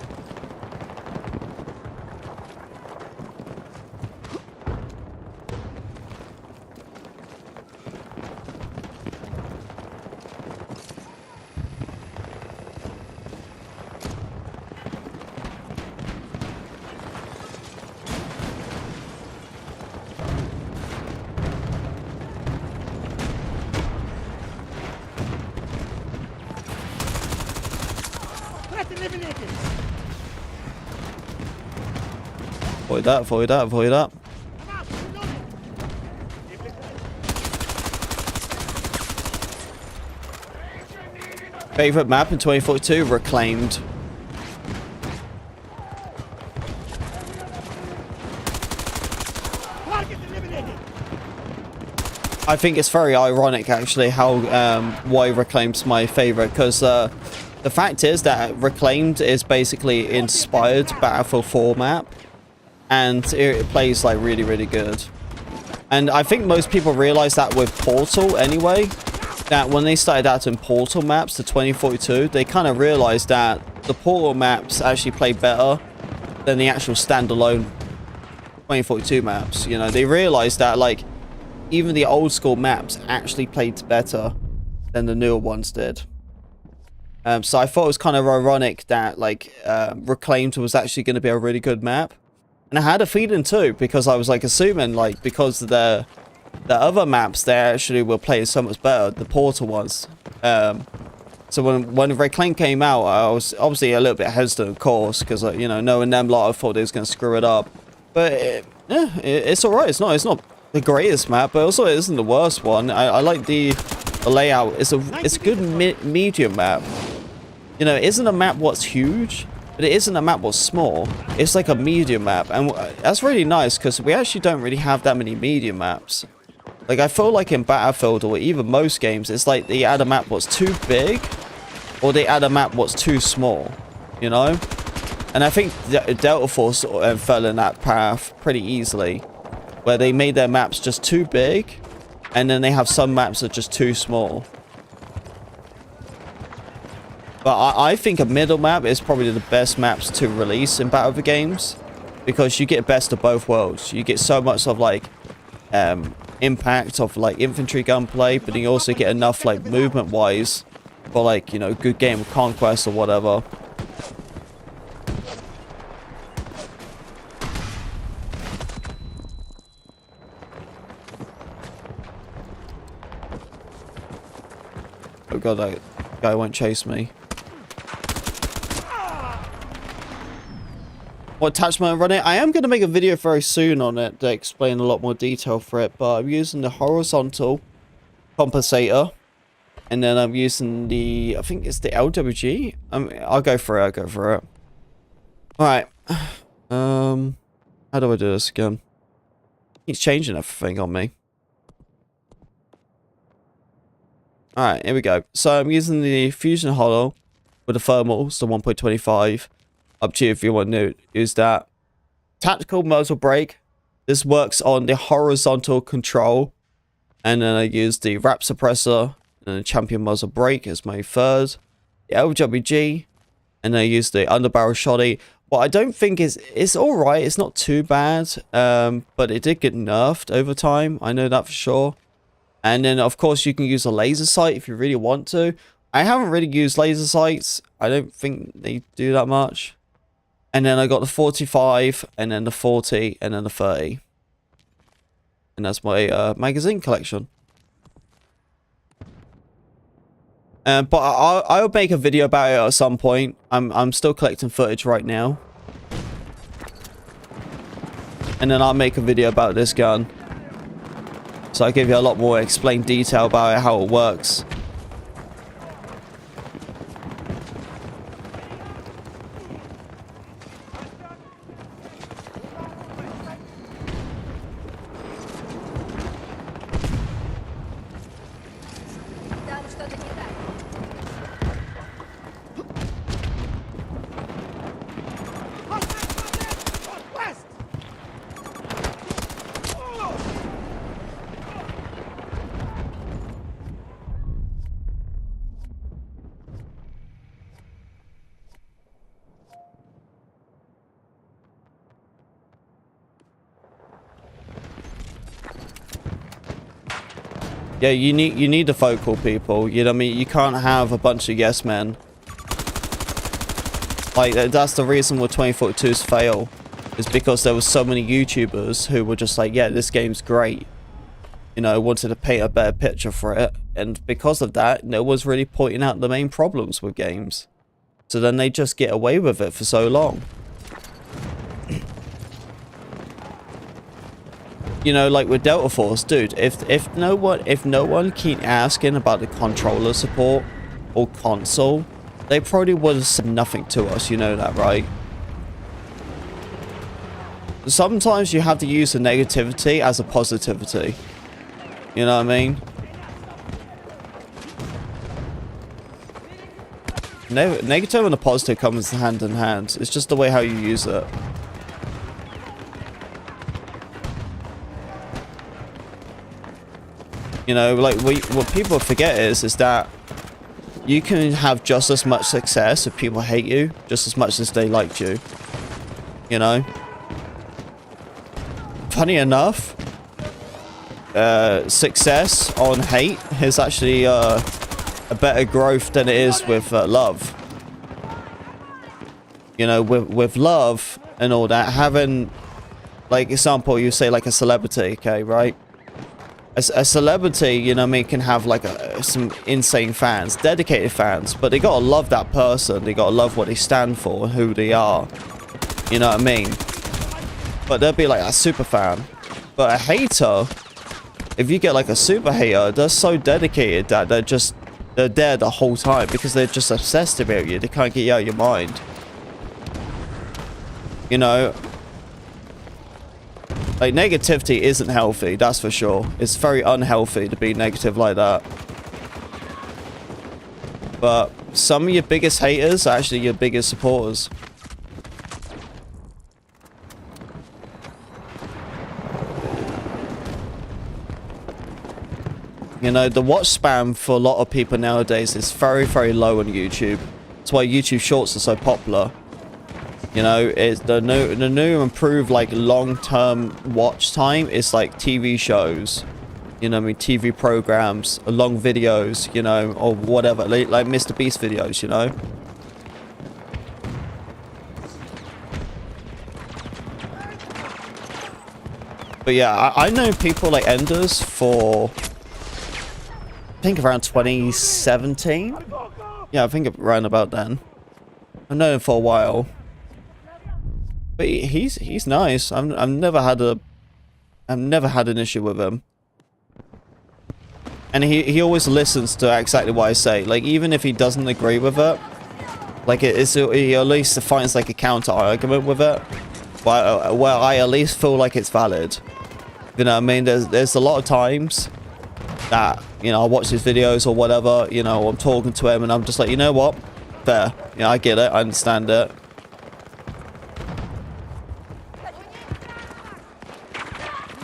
Avoid that, avoid that, avoid that. Favorite map in 2042? Reclaimed. I think it's very ironic actually how why Reclaimed's my favorite, because the fact is that Reclaimed is basically inspired Battlefield 4 map, and it plays like really, really good. And I think most people realize that with Portal anyway, that when they started out in Portal maps to 2042, they kind of realized that the Portal maps actually play better than the actual standalone 2042 maps. You know, they realized that like even the old school maps actually played better than the newer ones did. So I thought it was kind of ironic that like Reclaimed was actually going to be a really good map. And I had a feeling too, because I was like assuming like because the other maps they actually were playing so much better, the Portal ones. So when Reclaimed came out, I was obviously a little bit hesitant, of course, because you know, knowing them lot, I thought they was going to screw it up. But it's alright. It's not the greatest map, but also it isn't the worst one. I like the layout. It's a good medium map. You know, it isn't a map what's huge, but it isn't a map what's small. It's like a medium map, and that's really nice because we actually don't really have that many medium maps. Like, I feel like in Battlefield or even most games, it's like they add a map what's too big, or they add a map what's too small, you know? And I think Delta Force fell in that path pretty easily, where they made their maps just too big, and then they have some maps that are just too small. But I think a middle map is probably the best maps to release in Battlefield games, because you get best of both worlds. You get so much of like impact of like infantry gunplay, but you also get enough like movement wise for like, you know, good game of conquest or whatever. we go. That guy won't chase me. What attachment I'm running? I am going to make a video very soon on it to explain a lot more detail for it, but I'm using the horizontal compensator, and then I'm using the, I think it's the llJeezusll. I'll go for it. Alright. How do I do this again? He's changing everything on me. Alright, here we go. So I'm using the Fusion Hollow with the thermals, the 1.25. Up to you if you want to use that. Tactical muzzle brake. This works on the horizontal control. And then I use the wrap suppressor and the champion muzzle brake as my third. The llJeezusll. And then I use the underbarrel shotty. What I don't think is, it's alright. It's not too bad. But it did get nerfed over time. I know that for sure. And then of course you can use a laser sight if you really want to. I haven't really used laser sights. I don't think they do that much. And then I got the 45, and then the 40, and then the 30. And that's my magazine collection. But I'll make a video about it at some point. I'm still collecting footage right now. And then I'll make a video about this gun. So I'll give you a lot more explained detail about it, how it works. Yeah, you need the focal people. You know what I mean? You can't have a bunch of yes men. Like, that's the reason why 2042's fail. Is because there were so many YouTubers who were just like, yeah, this game's great. You know, wanted to paint a better picture for it. And because of that, no one's really pointing out the main problems with games. So then they just get away with it for so long. You know, like with Delta Force, dude, if no one keep asking about the controller support or console, they probably would have said nothing to us, you know that, right? Sometimes you have to use the negativity as a positivity. You know what I mean? Negative and a positive comes hand in hand. It's just the way how you use it. You know, like, what people forget is that you can have just as much success if people hate you, just as much as they liked you. You know? Funny enough, success on hate is actually a better growth than it is with love. You know, with love and all that, having, like, example, you say like a celebrity, okay, right? A celebrity, you know what I mean, can have like some insane fans, dedicated fans, but they gotta love that person. They gotta love what they stand for and who they are. You know what I mean? But they'll be like a super fan. But a hater, if you get like a super hater, they're so dedicated that they're there the whole time because they're just obsessed about you. They can't get you out of your mind. You know? Like, negativity isn't healthy, that's for sure. It's very unhealthy to be negative like that. But some of your biggest haters are actually your biggest supporters. You know, the watch span for a lot of people nowadays is very, very low on YouTube. That's why YouTube Shorts are so popular. You know, it's the new improved, like, long-term watch time is like TV shows. You know what I mean? TV programs, long videos, you know, or whatever. Like Mr. Beast videos, you know? But yeah, I know people like Enders for think around 2017. Yeah, I think around about then. I've known him for a while. But he's nice. I've never had an issue with him. And he always listens to exactly what I say. Like, even if he doesn't agree with it, like, he at least finds, like, a counter-argument with it. Where I at least feel like it's valid. You know what I mean? There's a lot of times that, you know, I watch his videos or whatever, you know, I'm talking to him and I'm just like, you know what? Fair. You know, I get it. I understand it.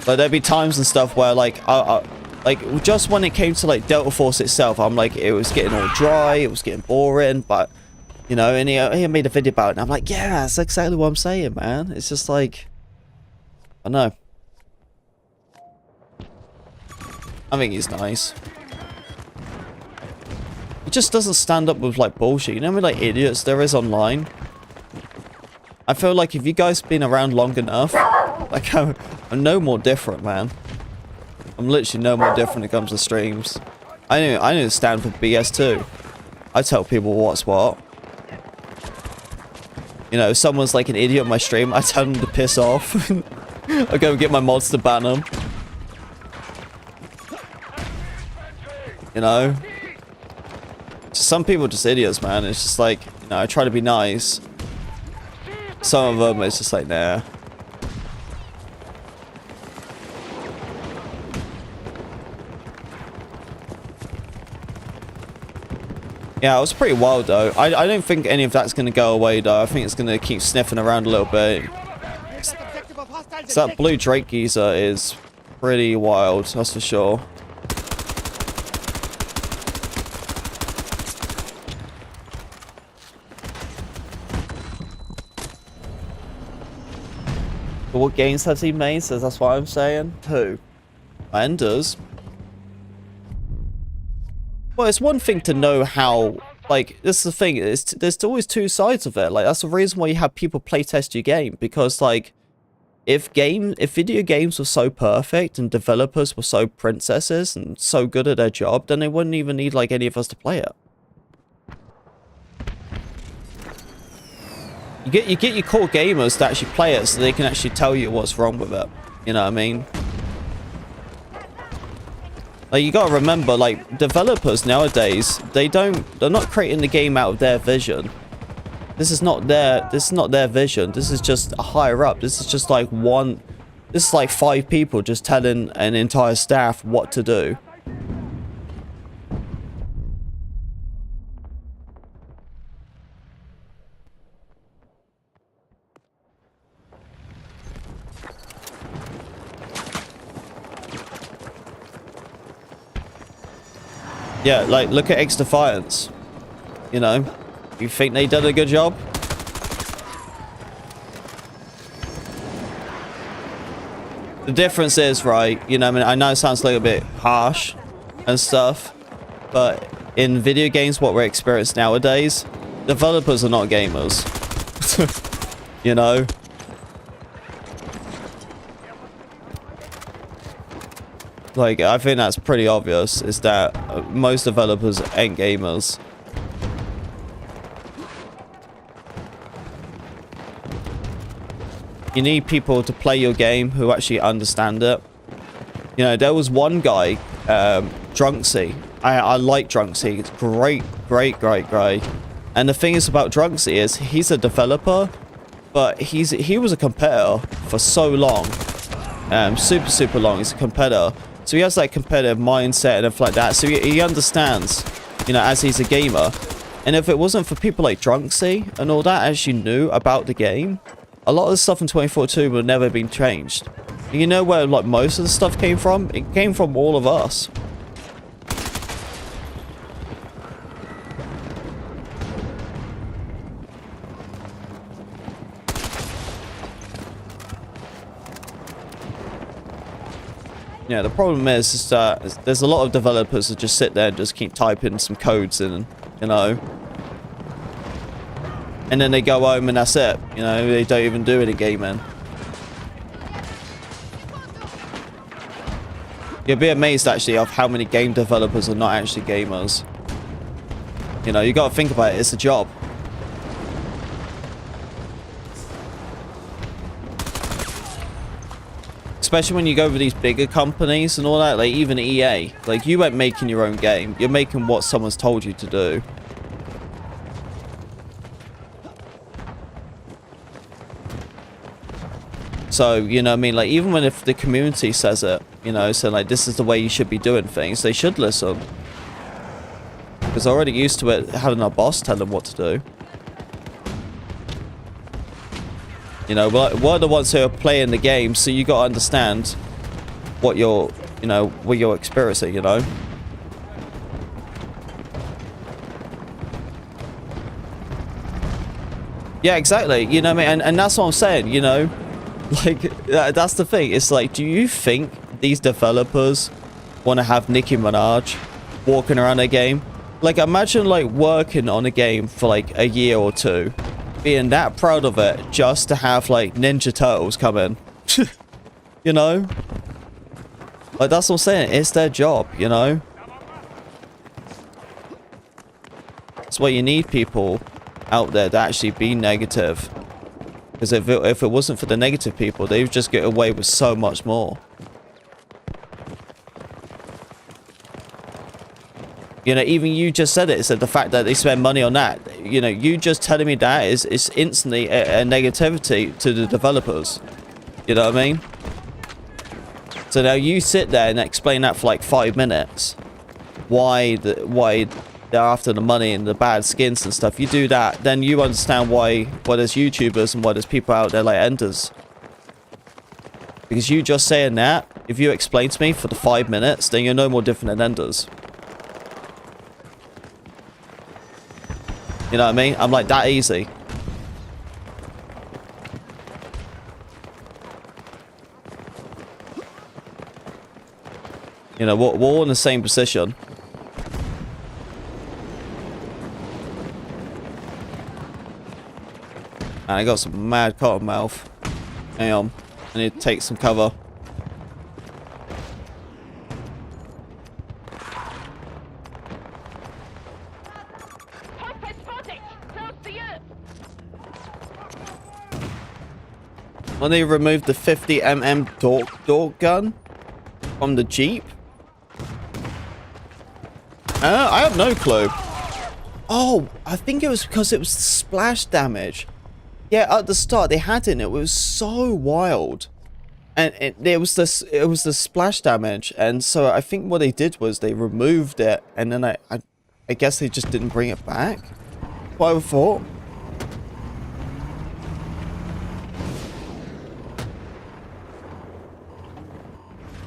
But there'd be times and stuff where, like, like, just when it came to, like, Delta Force itself, I'm like, it was getting all dry, it was getting boring, but, you know, and he made a video about it, and I'm like, yeah, that's exactly what I'm saying, man. It's just like, I don't know. I think he's nice. He just doesn't stand up with, like, bullshit. You know how many, like, idiots there is online? I feel like if you guys been around long enough, like, I'm no more different, man. I'm literally no more different when it comes to streams. I don't stand for BS too. I tell people what's what. You know, if someone's like an idiot on my stream, I tell them to piss off. I go and get my mods to ban them. You know? Some people are just idiots, man. It's just like, you know, I try to be nice. Some of them, it's just like, nah. Yeah, it was pretty wild though. I don't think any of that's going to go away though. I think it's going to keep sniffing around a little bit. So that blue Drake geezer is pretty wild, that's for sure. But what games has he made? So that's what I'm saying. Who? Enders. Well, it's one thing to know how, like, this is the thing, there's always two sides of it. Like, that's the reason why you have people playtest your game, because, like, if video games were so perfect and developers were so princesses and so good at their job, then they wouldn't even need, like, any of us to play it. You get your core gamers to actually play it so they can actually tell you what's wrong with it. You know what I mean? Like, you gotta remember, like, developers nowadays, they're not creating the game out of their vision. This is not their vision. This is just a higher up. This is just like this is like 5 people just telling an entire staff what to do. Yeah, like, look at X Defiance. You know, you think they did a good job? The difference is, right, you know, I mean, I know it sounds a little bit harsh and stuff, but in video games, what we're experiencing nowadays, developers are not gamers. You know? Like, I think that's pretty obvious, is that most developers ain't gamers. You need people to play your game who actually understand it. You know, there was one guy, Drunksy. I like Drunksy. It's great. And the thing is about Drunksy is he's a developer, but he was a competitor for so long. Super long. He's a competitor. So he has that competitive mindset and stuff like that. So he understands, you know, as he's a gamer. And if it wasn't for people like Drunksy and all that actually knew about the game, a lot of the stuff in 2042 would have never been changed. And you know where, like, most of the stuff came from? It came from all of us. Yeah, the problem is that there's a lot of developers that just sit there and just keep typing some codes in, you know. And then they go home and that's it. You know, they don't even do any gaming. You'll be amazed actually of how many game developers are not actually gamers. You know, you got to think about it. It's a job. Especially when you go with these bigger companies and all that, like even EA. Like, you ain't making your own game. You're making what someone's told you to do. So, you know what I mean? Like, even when if the community says it, you know, so like, this is the way you should be doing things, they should listen. Because they're already used to it, having our boss tell them what to do. You know, we're the ones who are playing the game, so you got to understand what you're, you know, what you're experiencing, you know? Yeah, exactly. You know what I mean? And that's what I'm saying, you know? Like, that's the thing. It's like, do you think these developers want to have Nicki Minaj walking around their game? Like, imagine, like, working on a game for, like, a year or two, being that proud of it just to have, like, Ninja Turtles come in. You know? Like, that's what I'm saying. It's their job, you know? That's why you need people out there to actually be negative. Because if it wasn't for the negative people, they would just get away with so much more. You know, even you just said it. So the fact that they spend money on that, you know, you just telling me that is instantly a negativity to the developers. You know what I mean? So now you sit there and explain that for like 5 minutes. Why they're after the money and the bad skins and stuff. You do that, then you understand why there's YouTubers and why there's people out there like Enders. Because you just saying that, if you explain to me for the 5 minutes, then you're no more different than Enders. You know what I mean? I'm like that easy. You know, we're all in the same position. And I got some mad cottonmouth. Hang on. I need to take some cover. When they removed the 50mm dork gun from the Jeep? I have no clue. Oh, I think it was because it was splash damage. Yeah, at the start they had it and it was so wild. And it was the splash damage, and so I think what they did was they removed it, and then I guess they just didn't bring it back. What I thought.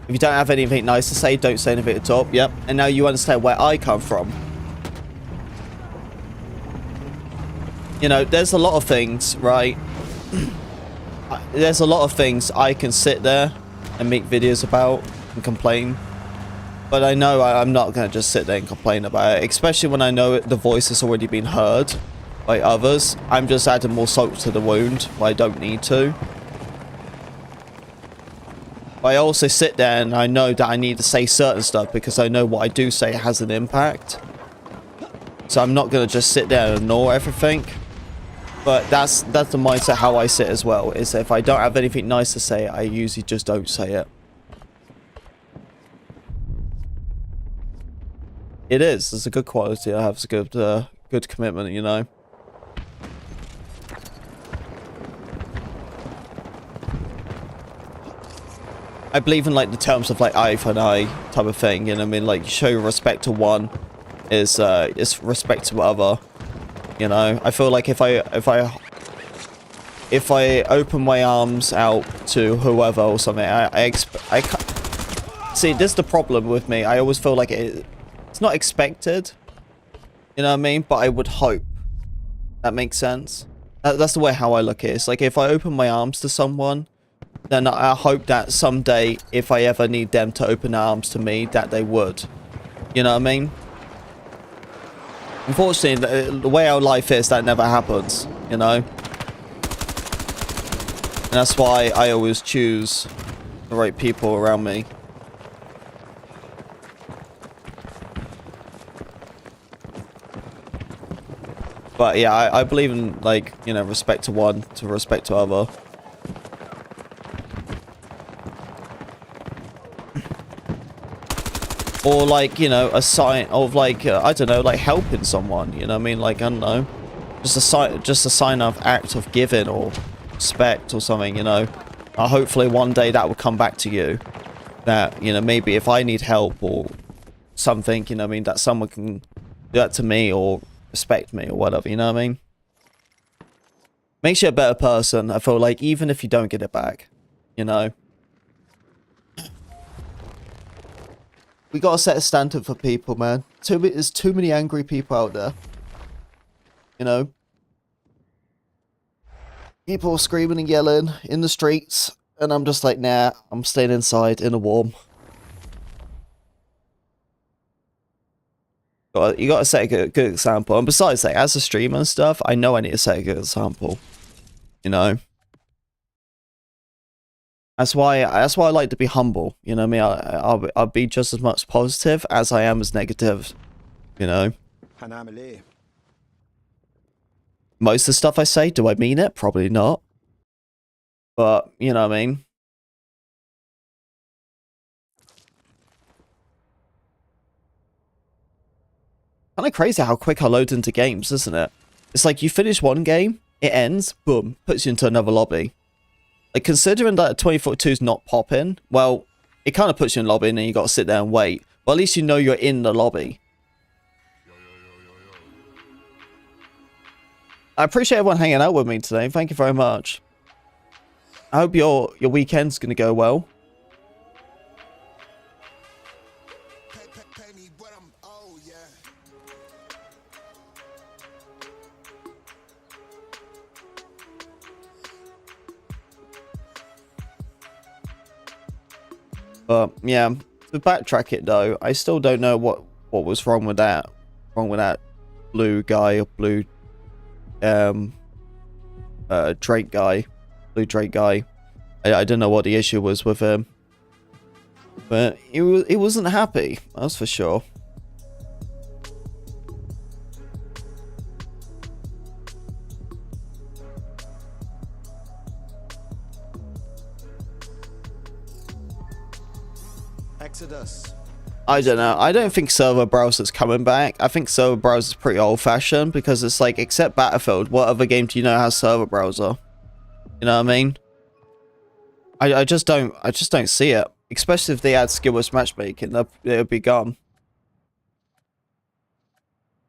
If you don't have anything nice to say, don't say anything at all. Yep. And now you understand where I come from. You know, there's a lot of things, right? There's a lot of things I can sit there and make videos about and complain. But I know I'm not going to just sit there and complain about it. Especially when I know the voice has already been heard by others. I'm just adding more salt to the wound where I don't need to. But I also sit there and I know that I need to say certain stuff because I know what I do say has an impact. So I'm not going to just sit there and ignore everything. But that's the mindset how I sit as well. Is if I don't have anything nice to say, I usually just don't say it. It is. It's a good quality. I have a good commitment, you know. I believe in like the terms of like eye for an eye type of thing. You know what I mean? Like show respect to one is respect to other. You know, I feel like if I open my arms out to whoever or something, I see, this is the problem with me. I always feel like it's not expected. You know what I mean? But I would hope. That makes sense. That's the way how I look at it. It's like if I open my arms to someone, then I hope that someday, if I ever need them to open their arms to me, that they would. You know what I mean? Unfortunately, the way our life is, that never happens, you know? And that's why I always choose the right people around me. But yeah, I believe in, like, you know, respect to one, to respect to other. Or, like, you know, a sign of, like, I don't know, like, helping someone, you know what I mean? Like, I don't know. Just a sign of act of giving or respect or something, you know. Hopefully one day that will come back to you. That, you know, maybe if I need help or something, you know what I mean, that someone can do that to me or respect me or whatever, you know what I mean? Makes you a better person, I feel like, even if you don't get it back, you know? We gotta set a standard for people, man. There's too many angry people out there. You know? People screaming and yelling in the streets, and I'm just like, nah, I'm staying inside in the warm. You gotta set a good example. And besides that, as a streamer and stuff, I know I need to set a good example. You know? That's why I like to be humble. You know what I mean? I'll be just as much positive as I am as negative. You know? Most of the stuff I say, do I mean it? Probably not. But, you know what I mean? Kind of crazy how quick I load into games, isn't it? It's like you finish one game, it ends, boom, puts you into another lobby. Like, considering that 2042 is not popping, well, it kind of puts you in lobby and then you got to sit there and wait. But at least you know you're in the lobby. I appreciate everyone hanging out with me today. Thank you very much. I hope your weekend's going to go well. But yeah, to backtrack it though, I still don't know what was wrong with that. Blue guy or blue Drake guy. Blue Drake guy. I don't know what the issue was with him. But he wasn't happy, that's for sure. Exodus. I don't know. I don't think server browser's coming back. I think server browser's pretty old-fashioned because it's like, except Battlefield, what other game do you know has server browser? You know what I mean? I just don't see it. Especially if they add skillless matchmaking, it'll be gone.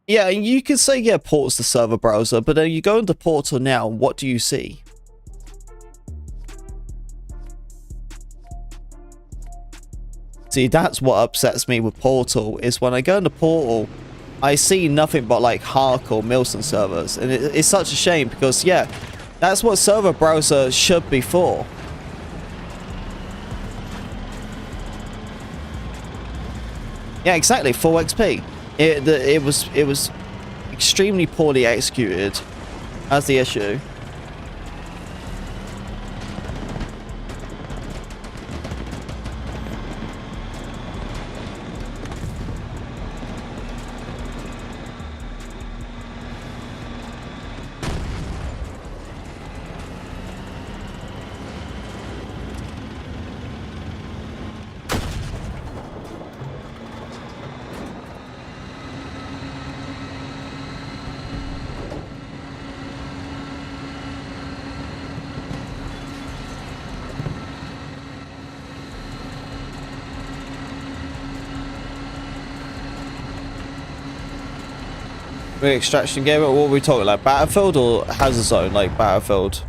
Yeah, you can say, yeah, Portal's the server browser, but then you go into Portal now, what do you see? See, that's what upsets me with Portal, is when I go into Portal, I see nothing but like hardcore Milson servers. And it's such a shame because, yeah, that's what server browser should be for. Yeah, exactly, full XP. It was extremely poorly executed. That's the issue. Extraction game, what were we talking, like Battlefield or Hazard Zone, like Battlefield?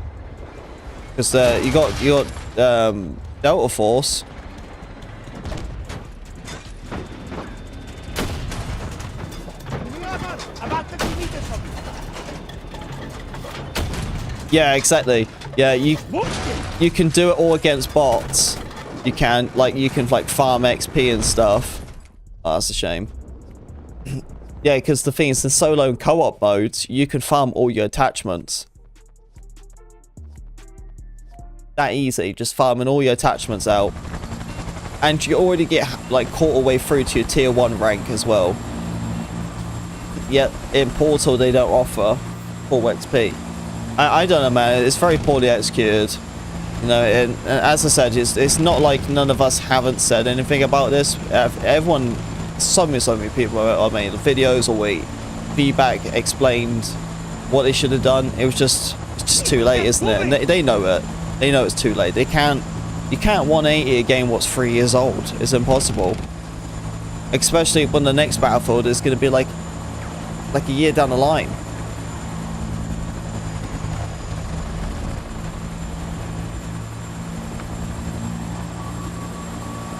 Because you got Delta Force. Yeah, exactly. Yeah, you can do it all against bots. You can farm XP and stuff. Oh, that's a shame. Yeah, because the thing is, in solo and co-op modes, you can farm all your attachments. That easy, just farming all your attachments out. And you already get, like, quarter way through to your tier 1 rank as well. Yet, in Portal, they don't offer 4 XP. I don't know, man. It's very poorly executed. You know, and as I said, it's not like none of us haven't said anything about this. Everyone, so many people I made videos or feedback explained what they should have done. It's just too late, isn't it? And they know it. They know it's too late. You can't 180 a game what's 3 years old. It's impossible. Especially when the next Battlefield is going to be like a year down the line.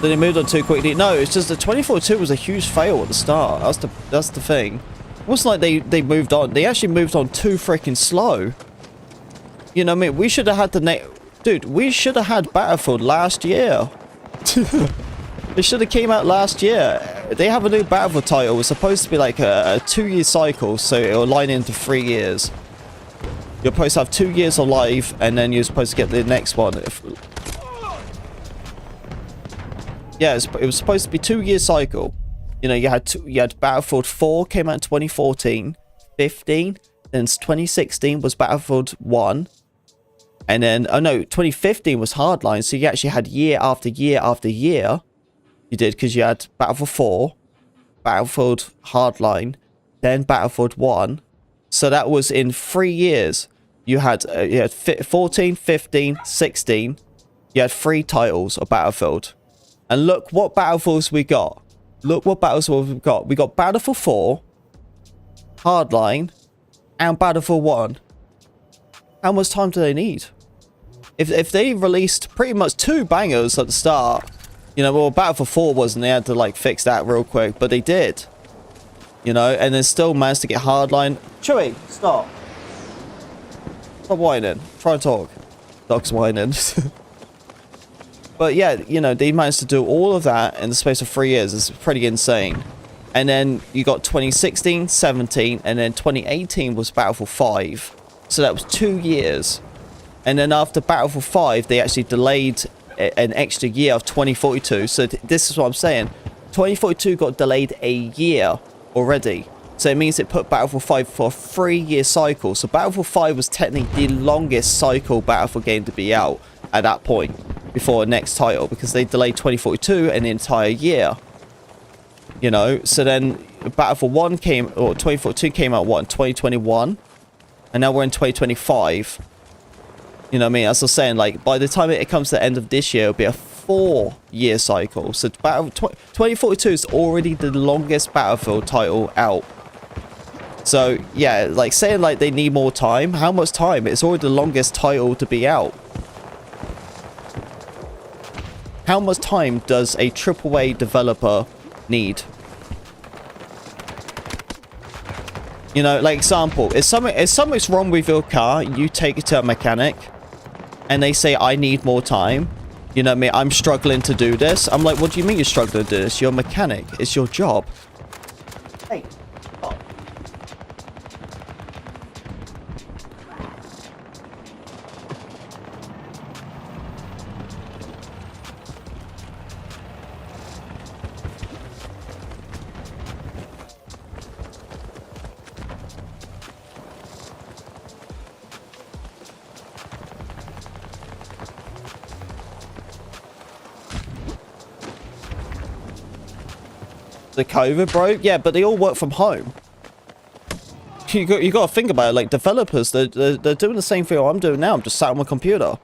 Then they moved on too quickly. No, it's just the 2042 was a huge fail at the start. That's the thing. It wasn't like they moved on. They actually moved on too freaking slow. You know what I mean? We should have had dude, we should have had Battlefield last year. It should have came out last year. They have a new Battlefield title. It's supposed to be like a 2-year cycle, so it'll line into 3 years. You're supposed to have 2 years of live, and then you're supposed to get the next one. Yeah, it was supposed to be 2-year cycle. You know, you had Battlefield 4 came out in 2014, 15, then 2016 was Battlefield 1, and then 2015 was Hardline. So you actually had year after year after year. You did, because you had Battlefield 4, Battlefield Hardline, then Battlefield 1. So that was in 3 years. You had 14, 15, 16. You had 3 titles of Battlefield. And look what Battlefields we got. Look what Battlefields we've got. We got Battlefield 4, Hardline, and Battlefield 1. How much time do they need? If they released pretty much 2 bangers at the start, you know, well, Battlefield 4 wasn't, they had to like fix that real quick, but they did. You know, and then still managed to get Hardline. Chewy, stop. Stop whining. Try and talk. Dog's whining. But yeah, you know, they managed to do all of that in the space of 3 years. It's pretty insane. And then you got 2016, 17, and then 2018 was Battlefield 5. So that was 2 years. And then after Battlefield 5, they actually delayed an extra year of 2042. So this is what I'm saying. 2042 got delayed a year already. So it means it put Battlefield 5 for a 3-year cycle. So Battlefield 5 was technically the longest cycle Battlefield game to be out at that point before the next title, because they delayed 2042 an entire year. You know, so then Battlefield 1 came, or 2042 came out, what, in 2021? And now we're in 2025. You know what I mean? As I was saying, like, by the time it comes to the end of this year, it'll be a 4-year cycle. So 2042 is already the longest Battlefield title out. So, yeah, like, saying, like, they need more time. How much time? It's already the longest title to be out. How much time does a PWA developer need? You know, like, example, if something's wrong with your car, you take it to a mechanic, and they say, I need more time. You know what I mean? I'm struggling to do this. I'm like, what do you mean you're struggling to do this? You're a mechanic. It's your job. Hey. Oh. The COVID, bro. Yeah, but they all work from home. You got to think about it. Like, developers, they're doing the same thing I'm doing now. I'm just sat on my computer.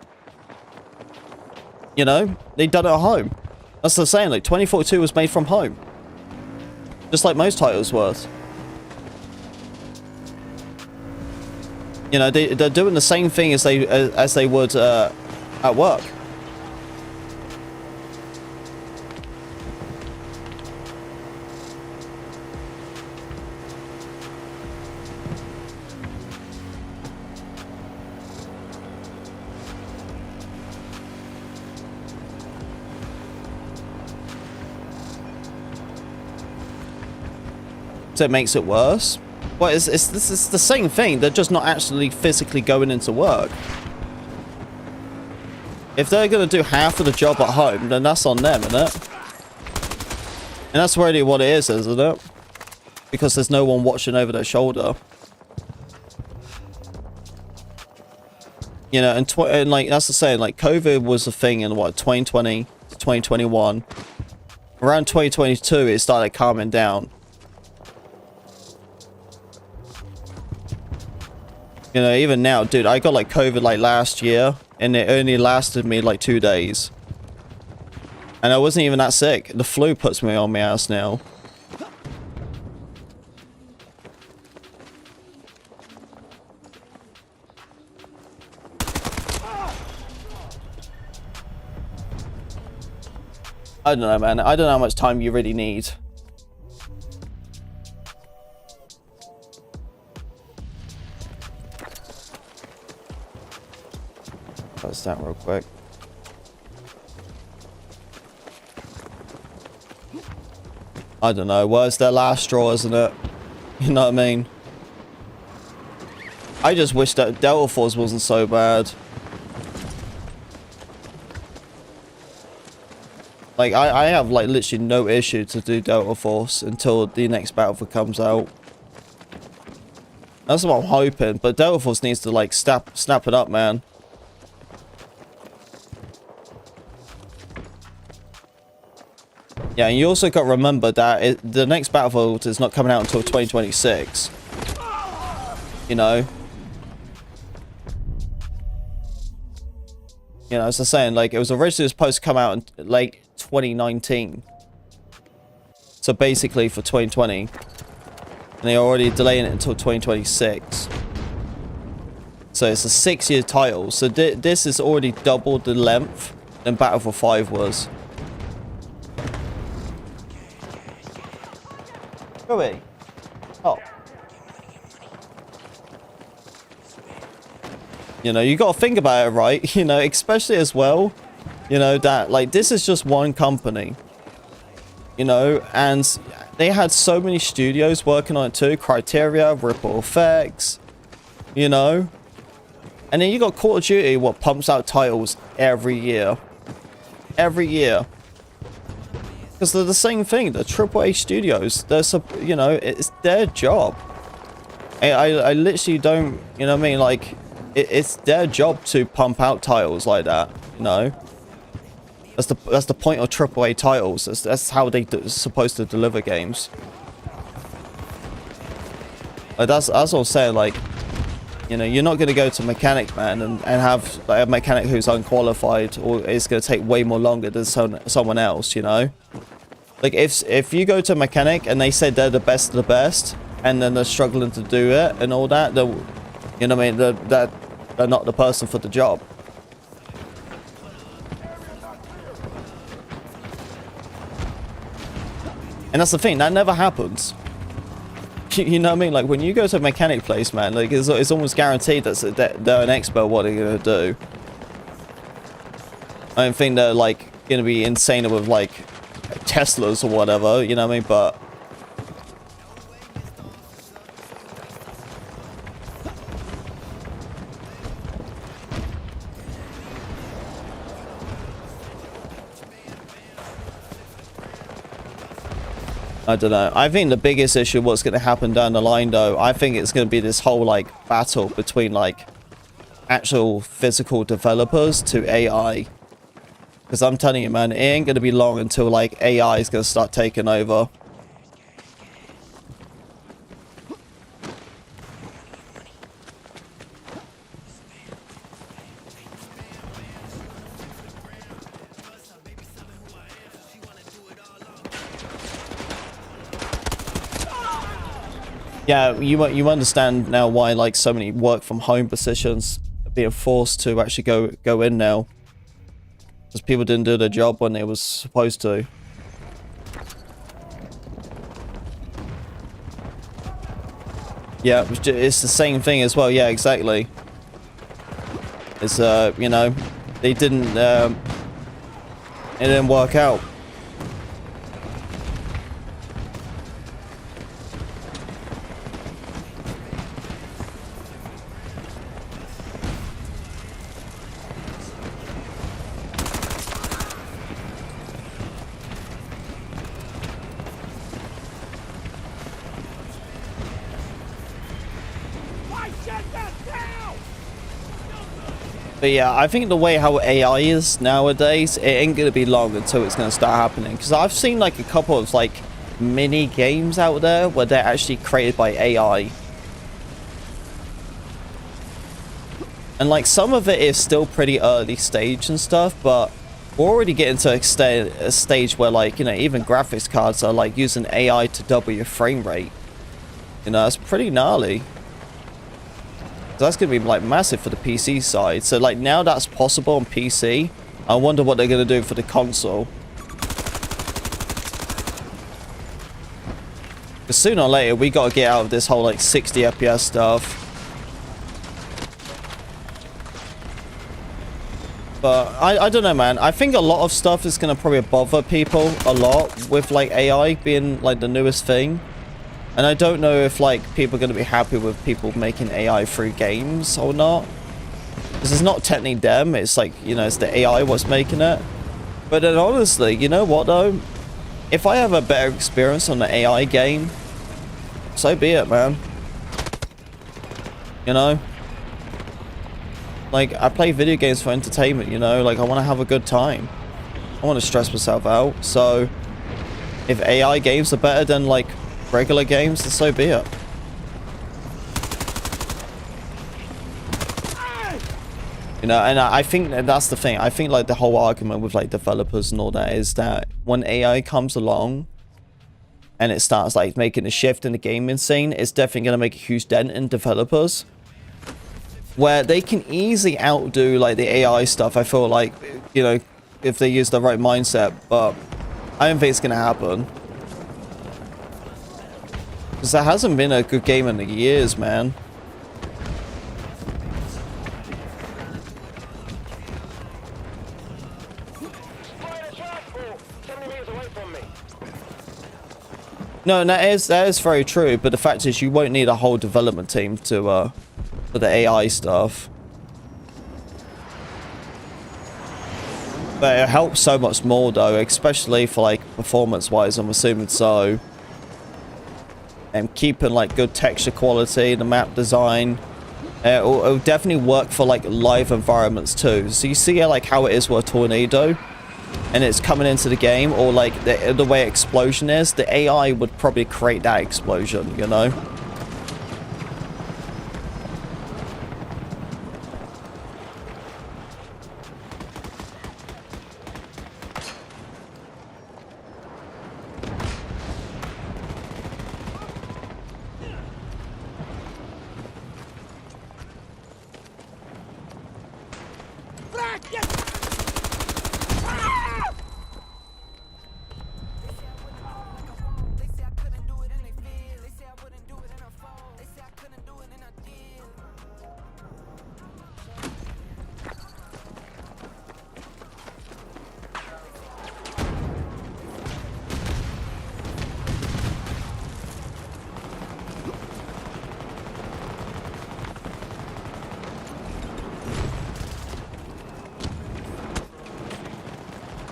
You know, they done it at home. That's what I'm saying. Like, 2042 was made from home, just like most titles were. You know, they're doing the same thing as they would at work. So it makes it worse. Well, it's the same thing. They're just not actually physically going into work. If they're going to do half of the job at home, then that's on them, isn't it? And that's really what it is, isn't it? Because there's no one watching over their shoulder. You know, and like that's the saying, like COVID was a thing in what 2020 to 2021. Around 2022, it started calming down. You know, even now, dude, I got like COVID like last year, and it only lasted me like 2 days. And I wasn't even that sick. The flu puts me on my ass now. I don't know, man. I don't know how much time you really need. Close that real quick. I don't know. Well, it's their last straw, isn't it? You know what I mean? I just wish that Delta Force wasn't so bad. Like, I have, like, literally no issue to do Delta Force until the next Battlefield comes out. That's what I'm hoping. But Delta Force needs to, like, snap it up, man. Yeah, and you also got to remember that the next Battlefield is not coming out until 2026. You know? You know, as I'm saying, like, it was originally supposed to come out in late 2019. So basically for 2020. And they're already delaying it until 2026. So it's a 6-year title. So this is already double the length than Battlefield 5 was. Go away. Oh. You know, you got to think about it, right? You know, especially as well, you know, that, like, this is just one company. You know, and they had so many studios working on it too. Criteria, Ripple Effects, you know. And then you got Call of Duty, what pumps out titles every year. Every year. Because they're the same thing. The AAA studios. They're, you know, it's their job. I literally don't, you know what I mean? Like, it's their job to pump out titles like that, you know? That's the point of AAA titles. That's how they're supposed to deliver games. Like, that's what I'm saying, like, you know, you're not going to go to mechanic, man, and have like, a mechanic who's unqualified, or it's going to take way more longer than someone else, you know? Like, if you go to a mechanic and they say they're the best of the best, and then they're struggling to do it and all that, you know what I mean? They're not the person for the job. And that's the thing, that never happens. You know what I mean? Like, when you go to a mechanic place, man, like, it's almost guaranteed that they're an expert at what they're going to do. I don't think they're, like, going to be insane with, like, Teslas or whatever, you know what I mean? But I don't know. I think the biggest issue, what's going to happen down the line, though, I think it's going to be this whole, like, battle between, like, actual physical developers to AI. Because I'm telling you, man, it ain't going to be long until, like, AI is going to start taking over. Yeah, you understand now why, like, so many work from home positions are being forced to actually go in now. Because people didn't do their job when they was supposed to. Yeah, it's the same thing as well. Yeah, exactly. It's you know, they didn't it didn't work out. But yeah, I think the way how AI is nowadays, it ain't gonna be long until it's gonna start happening. Because I've seen like a couple of like mini games out there where they're actually created by AI. And like some of it is still pretty early stage and stuff, but we're already getting to a stage where like, you know, even graphics cards are like using AI to double your frame rate. You know, that's pretty gnarly. That's going to be like massive for the PC side. So like now that's possible on PC. I wonder what they're going to do for the console. Because sooner or later we got to get out of this whole like 60 FPS stuff. But I don't know, man. I think a lot of stuff is going to probably bother people a lot with like AI being like the newest thing. And I don't know if like people are going to be happy with people making AI through games or not. Because it's not technically them, it's like, you know, it's the AI what's making it. But then honestly, you know what though? If I have a better experience on the AI game, so be it, man. You know? Like, I play video games for entertainment, you know? Like, I want to have a good time. I want to stress myself out. So, if AI games are better than, like, regular games, then so be it. You know, and I think that's the thing. I think, like, the whole argument with, like, developers and all that is that when AI comes along and it starts, like, making a shift in the gaming scene, it's definitely going to make a huge dent in developers. Where they can easily outdo, like, the AI stuff, I feel like, you know, if they use the right mindset. But I don't think it's going to happen. Because there hasn't been a good game in years, man. No, that is very true. But the fact is, you won't need a whole development team to for the AI stuff. But it helps so much more, though, especially for like performance-wise. I'm assuming so. And keeping like good texture quality, the map design. It'll definitely work for like live environments too. So you see like how it is with a tornado and it's coming into the game, or like the way explosion is, the AI would probably create that explosion, you know?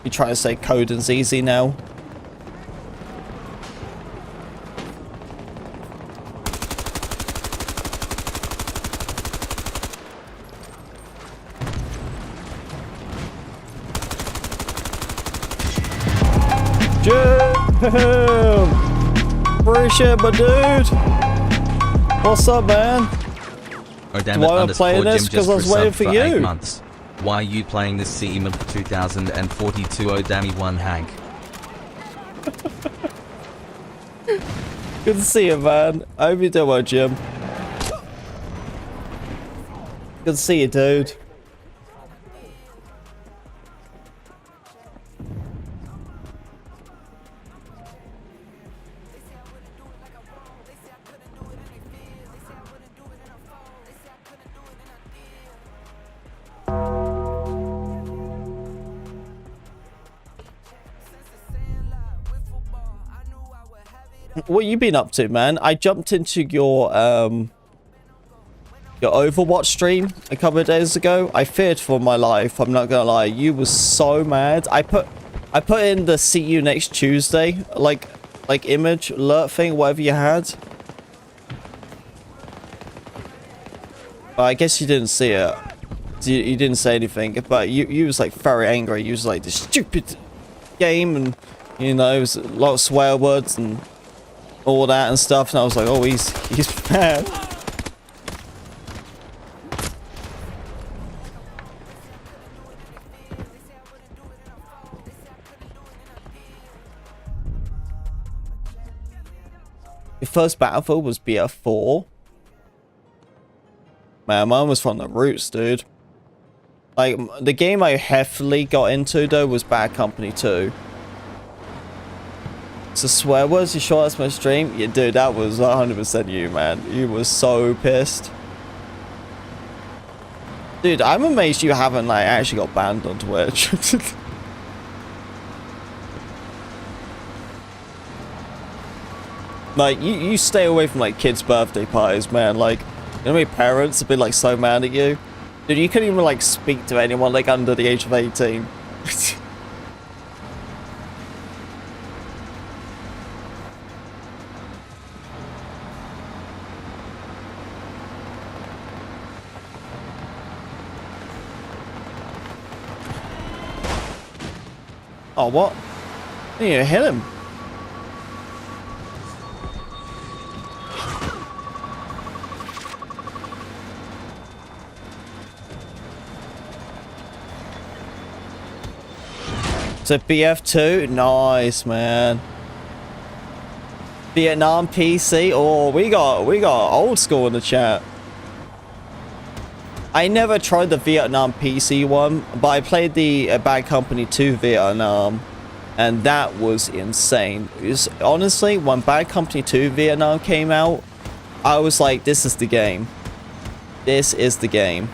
You trying to say coding's easy now? Jim! Appreciate my dude! What's up, man? Oh, damn Why it, am I playing this? Because I was waiting for you. 8 months. Why are you playing this CE of 2042? Oh, damn, one hag. Good to see you, man. I hope you're doing well, Jim. Good to see you, dude. What you been up to, man? I jumped into your Overwatch stream a couple of days ago. I feared for my life. I'm not gonna lie. You was so mad. I put in the see you next Tuesday like image alert thing, whatever you had. But I guess you didn't see it. you didn't say anything, but you was like very angry. You was like, this stupid game, and you know, it was a lot of swear words and all that and stuff, and I was like, oh, he's bad. Your first Battlefield was BF4? Man, mine was from the roots, dude. Like, the game I heavily got into, though, was Bad Company 2. So swear words, you sure that's my stream? Yeah, dude, that was 100% you, man. You were so pissed. Dude, I'm amazed you haven't, like, actually got banned on Twitch. Like, you stay away from, like, kids' birthday parties, man. Like, you know how many parents have been, like, so mad at you? Dude, you couldn't even, like, speak to anyone, like, under the age of 18. Oh, what? You hit him. So BF2, nice, man. Vietnam PC, oh, we got old school in the chat. I never tried the Vietnam PC one, but I played the Bad Company 2 Vietnam, and that was insane. It was, honestly, when Bad Company 2 Vietnam came out, I was like, this is the game. This is the game.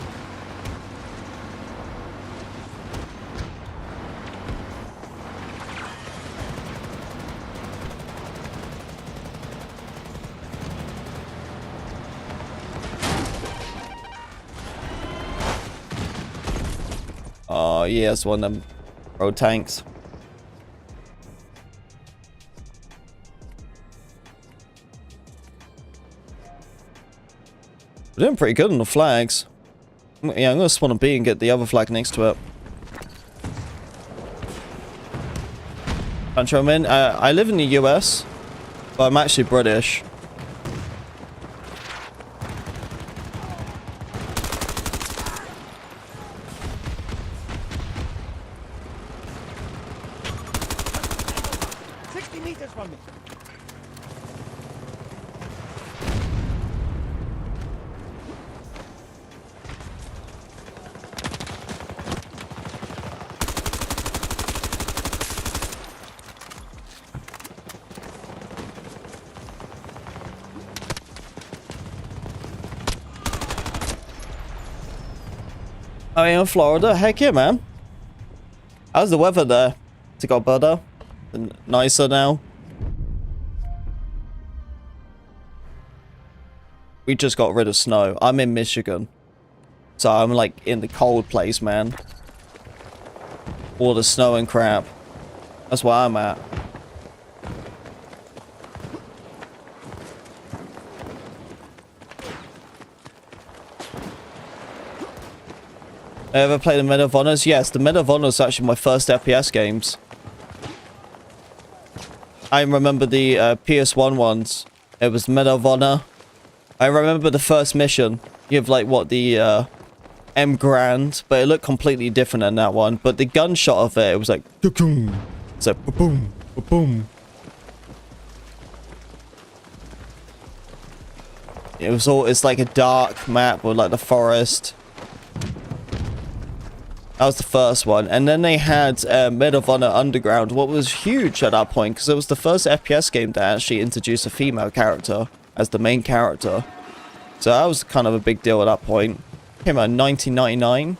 Oh, yeah, it's one of them road tanks. We're doing pretty good on the flags. Yeah, I'm gonna spawn a B and get the other flag next to it. Country I'm in. I live in the US, but I'm actually British. Oh, in Florida? Heck yeah, man. How's the weather there? Has it got better? Nicer now? We just got rid of snow. I'm in Michigan. So I'm like in the cold place, man. All the snow and crap. That's where I'm at. I ever played the Medal of Honors? Yes, the Medal of Honors is actually my first FPS games. I remember the PS1 ones. It was Medal of Honor. I remember the first mission. You have like, what, the M Grand, but it looked completely different than that one. But the gunshot of it, it was like, it's like, boom, boom. It was all, it's like a dark map with like the forest. That was the first one. And then they had Medal of Honor Underground, what was huge at that point, because it was the first FPS game to actually introduce a female character as the main character. So that was kind of a big deal at that point. Came out in 1999.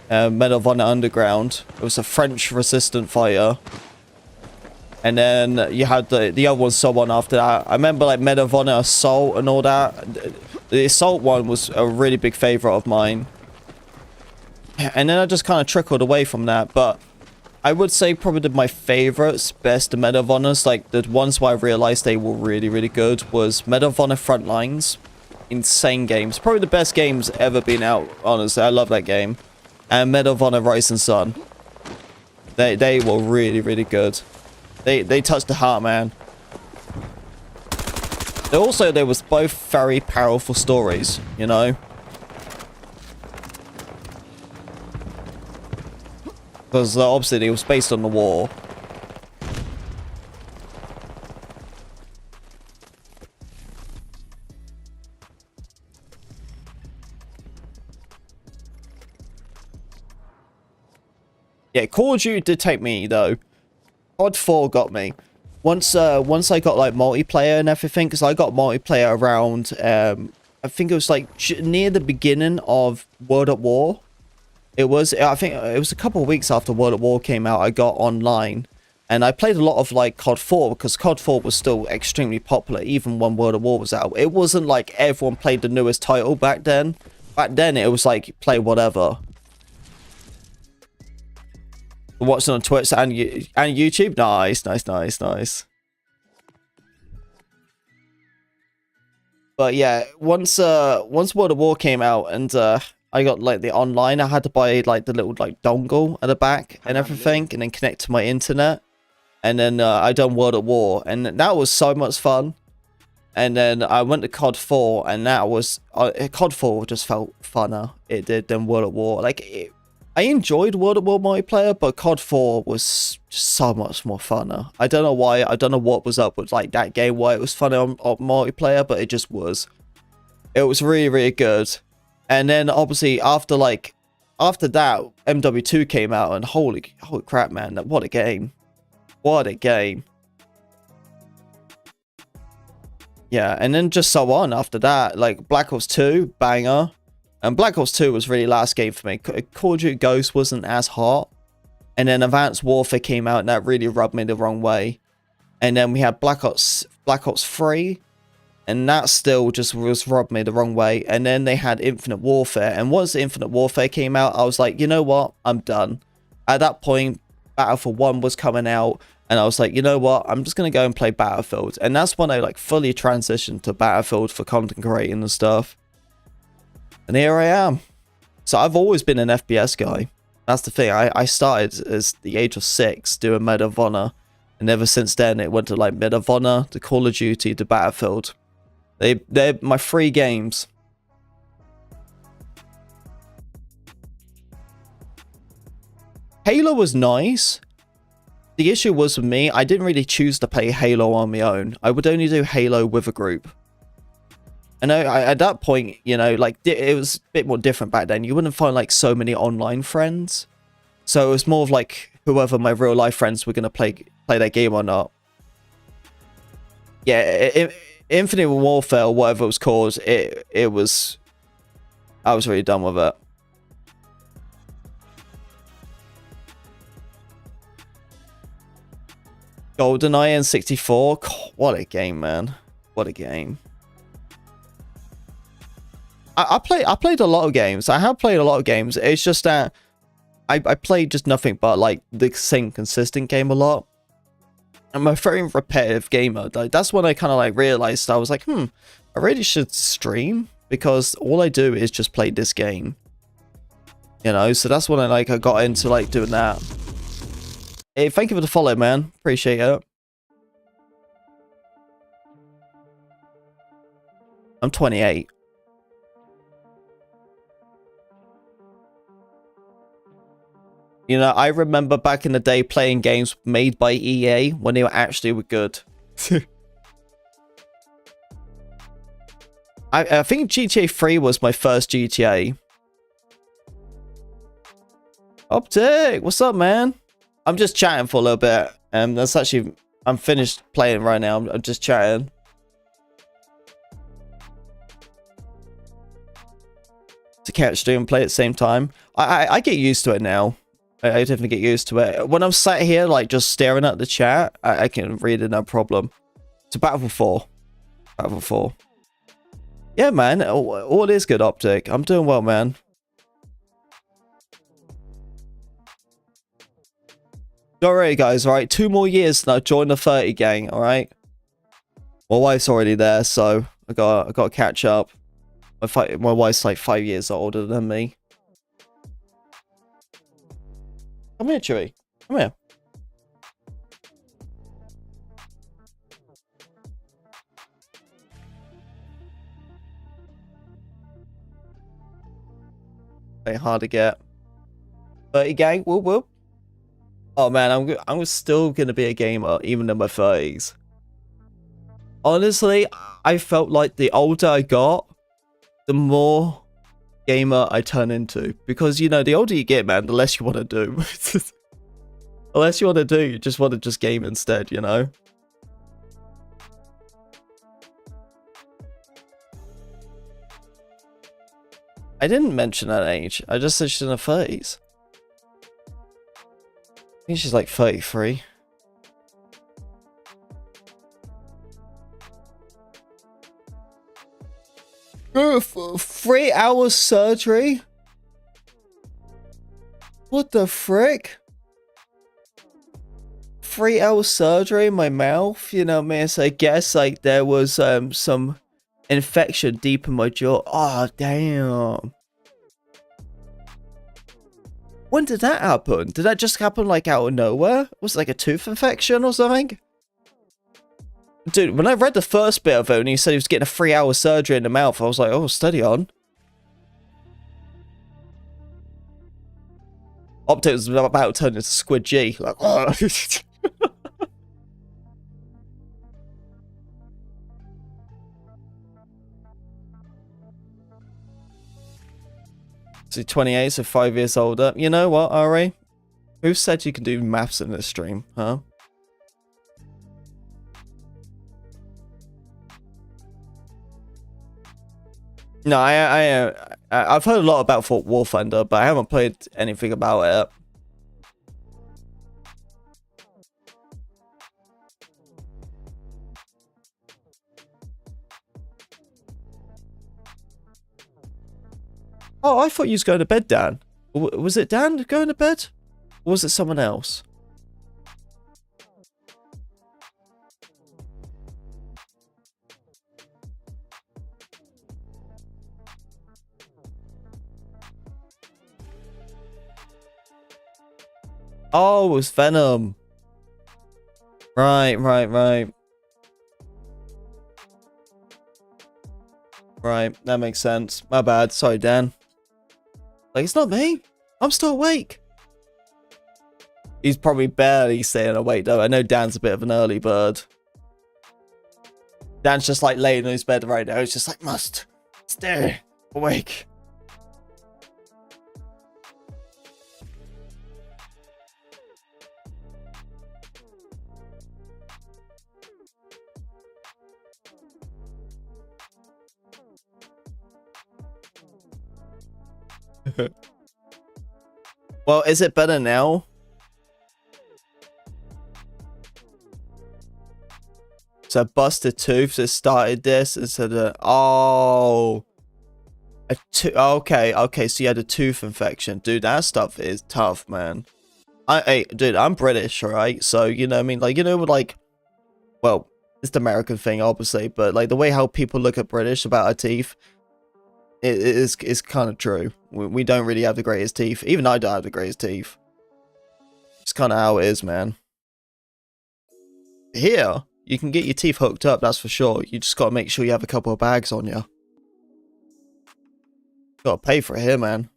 Medal of Honor Underground. It was a French resistant fighter. And then you had the other one, so on after that. I remember like Medal of Honor Assault and all that. The Assault one was a really big favorite of mine. And then I just kind of trickled away from that, but I would say probably my favorites, best Medal of Honors, like the ones where I realized they were really, really good, was Medal of Honor Frontlines. insane games. Probably the best games ever been out, honestly. I love that game. And Medal of Honor Rising Sun. They were really, really good. They touched the heart, man. Also, there was both very powerful stories, you know? Because obviously it was based on the war. Yeah, Call of Duty did take me, though. COD 4 got me. Once I got, like, multiplayer and everything, because I got multiplayer around, I think it was, like, near the beginning of World at War. I think it was a couple of weeks after World at War came out, I got online. And I played a lot of, like, COD 4, because COD 4 was still extremely popular, even when World at War was out. It wasn't like everyone played the newest title back then. Back then, it was like, play whatever. Watching on Twitch and YouTube. Nice, nice, nice, nice. But yeah, once World of War came out and I got like the online, I had to buy like the little like dongle at the back and everything, and then connect to my internet. And then I done World at War, and that was so much fun. And then I went to COD 4, and that was COD 4 just felt funner. It did than World at War. Like I enjoyed World at War multiplayer, but COD 4 was just so much more funner. I don't know why. I don't know what was up with like that game, why it was funny on multiplayer, but it just was. It was really, really good. And then obviously after that, MW2 came out, and holy crap, man, what a game. What a game. Yeah, and then just so on after that, like Black Ops 2, banger. And Black Ops 2 was really last game for me. Call of Duty Ghost wasn't as hot. And then Advanced Warfare came out, and that really rubbed me the wrong way. And then we had Black Ops 3. And that still just rubbed me the wrong way. And then they had Infinite Warfare. And once Infinite Warfare came out, I was like, you know what? I'm done. At that point, Battlefield 1 was coming out. And I was like, you know what? I'm just going to go and play Battlefield. And that's when I like fully transitioned to Battlefield for content creating and stuff. And here I am. So I've always been an FPS guy. That's the thing. I started as the age of 6 doing Medal of Honor. And ever since then, it went to like Medal of Honor, to Call of Duty, to Battlefield. They're my 3 games. Halo was nice. The issue was with me, I didn't really choose to play Halo on my own. I would only do Halo with a group. And at that point, you know, like it was a bit more different back then. You wouldn't find like so many online friends. So it was more of like whoever my real life friends were going to play that game or not. Yeah, Infinite Warfare, or whatever it was called, I was really done with it. GoldenEye N64, God, what a game, man. What a game. I played a lot of games. I have played a lot of games. It's just that I played just nothing but like the same consistent game a lot. I'm a very repetitive gamer. Like, that's when I kind of like realized, I was like, I really should stream, because all I do is just play this game. You know, so that's when I got into like doing that. Hey, thank you for the follow, man. Appreciate it. I'm 28. You know, I remember back in the day playing games made by EA when they actually were good. I think GTA 3 was my first GTA. Optic, what's up, man? I'm just chatting for a little bit. That's actually, I'm finished playing right now. I'm just chatting. To catch stream and play at the same time. I get used to it now. I definitely get used to it. When I'm sat here, like, just staring at the chat, I can read it, no problem. So Battlefield 4. Battlefield 4. Yeah, man. All is good, Optic. I'm doing well, man. Alright, guys, alright? 2 more years and I'll join the 30 gang, alright? My wife's already there, so I gotta catch up. My wife's like 5 years older than me. Come here, Chewie. Come here. Very hard to get. 30 gang, whoop whoop. Oh man, I'm still gonna be a gamer even in my 30s. Honestly, I felt like the older I got, the more gamer I turn into. Because, you know, the older you get, man, the less you want to do. The less you want to do, you just want to just game instead, you know? I didn't mention that age. I just said she's in her 30s. I think she's like 33. Bro, 3 hours surgery? What the frick? 3 hours surgery in my mouth? You know what I mean? So I guess like there was some infection deep in my jaw. Oh, damn. When did that happen? Did that just happen like out of nowhere? Was it like a tooth infection or something? Dude, when I read the first bit of it and he said he was getting a 3 hour surgery in the mouth, I was like, oh, steady on. Optic was about to turn into Squid G. Like, oh. So 28, so 5 years older. You know what, Ari? Who said you can do maths in this stream, huh? No, I've heard a lot about Fort War Thunder, but I haven't played anything about it. Oh, I thought you was going to bed, Dan. Was it Dan going to bed? Or was it someone else? Oh, it was Venom. Right. Right, that makes sense. My bad. Sorry, Dan. Like, it's not me. I'm still awake. He's probably barely staying awake, though. I know Dan's a bit of an early bird. Dan's just, like, laying in his bed right now. He's just like, must stay awake. Well, is it better now? So busted tooth that started this instead of okay, so you had a tooth infection. Dude, that stuff is tough, man. Dude, I'm British, alright? So, you know what I mean? Like, you know, like, well, it's the American thing, obviously, but like the way how people look at British about our teeth, is kind of true. We don't really have the greatest teeth. Even I don't have the greatest teeth. It's kind of how it is, man. Here, you can get your teeth hooked up, that's for sure. You just got to make sure you have a couple of bags on you. Got to pay for it here, man.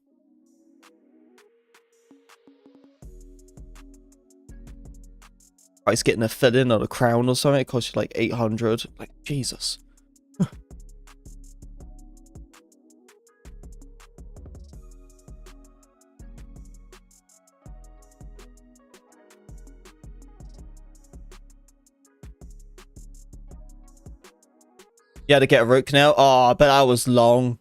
Price getting a fill-in or a crown or something, it costs you like 800. Like, Jesus. You had to get a root canal? Oh, I bet that was long.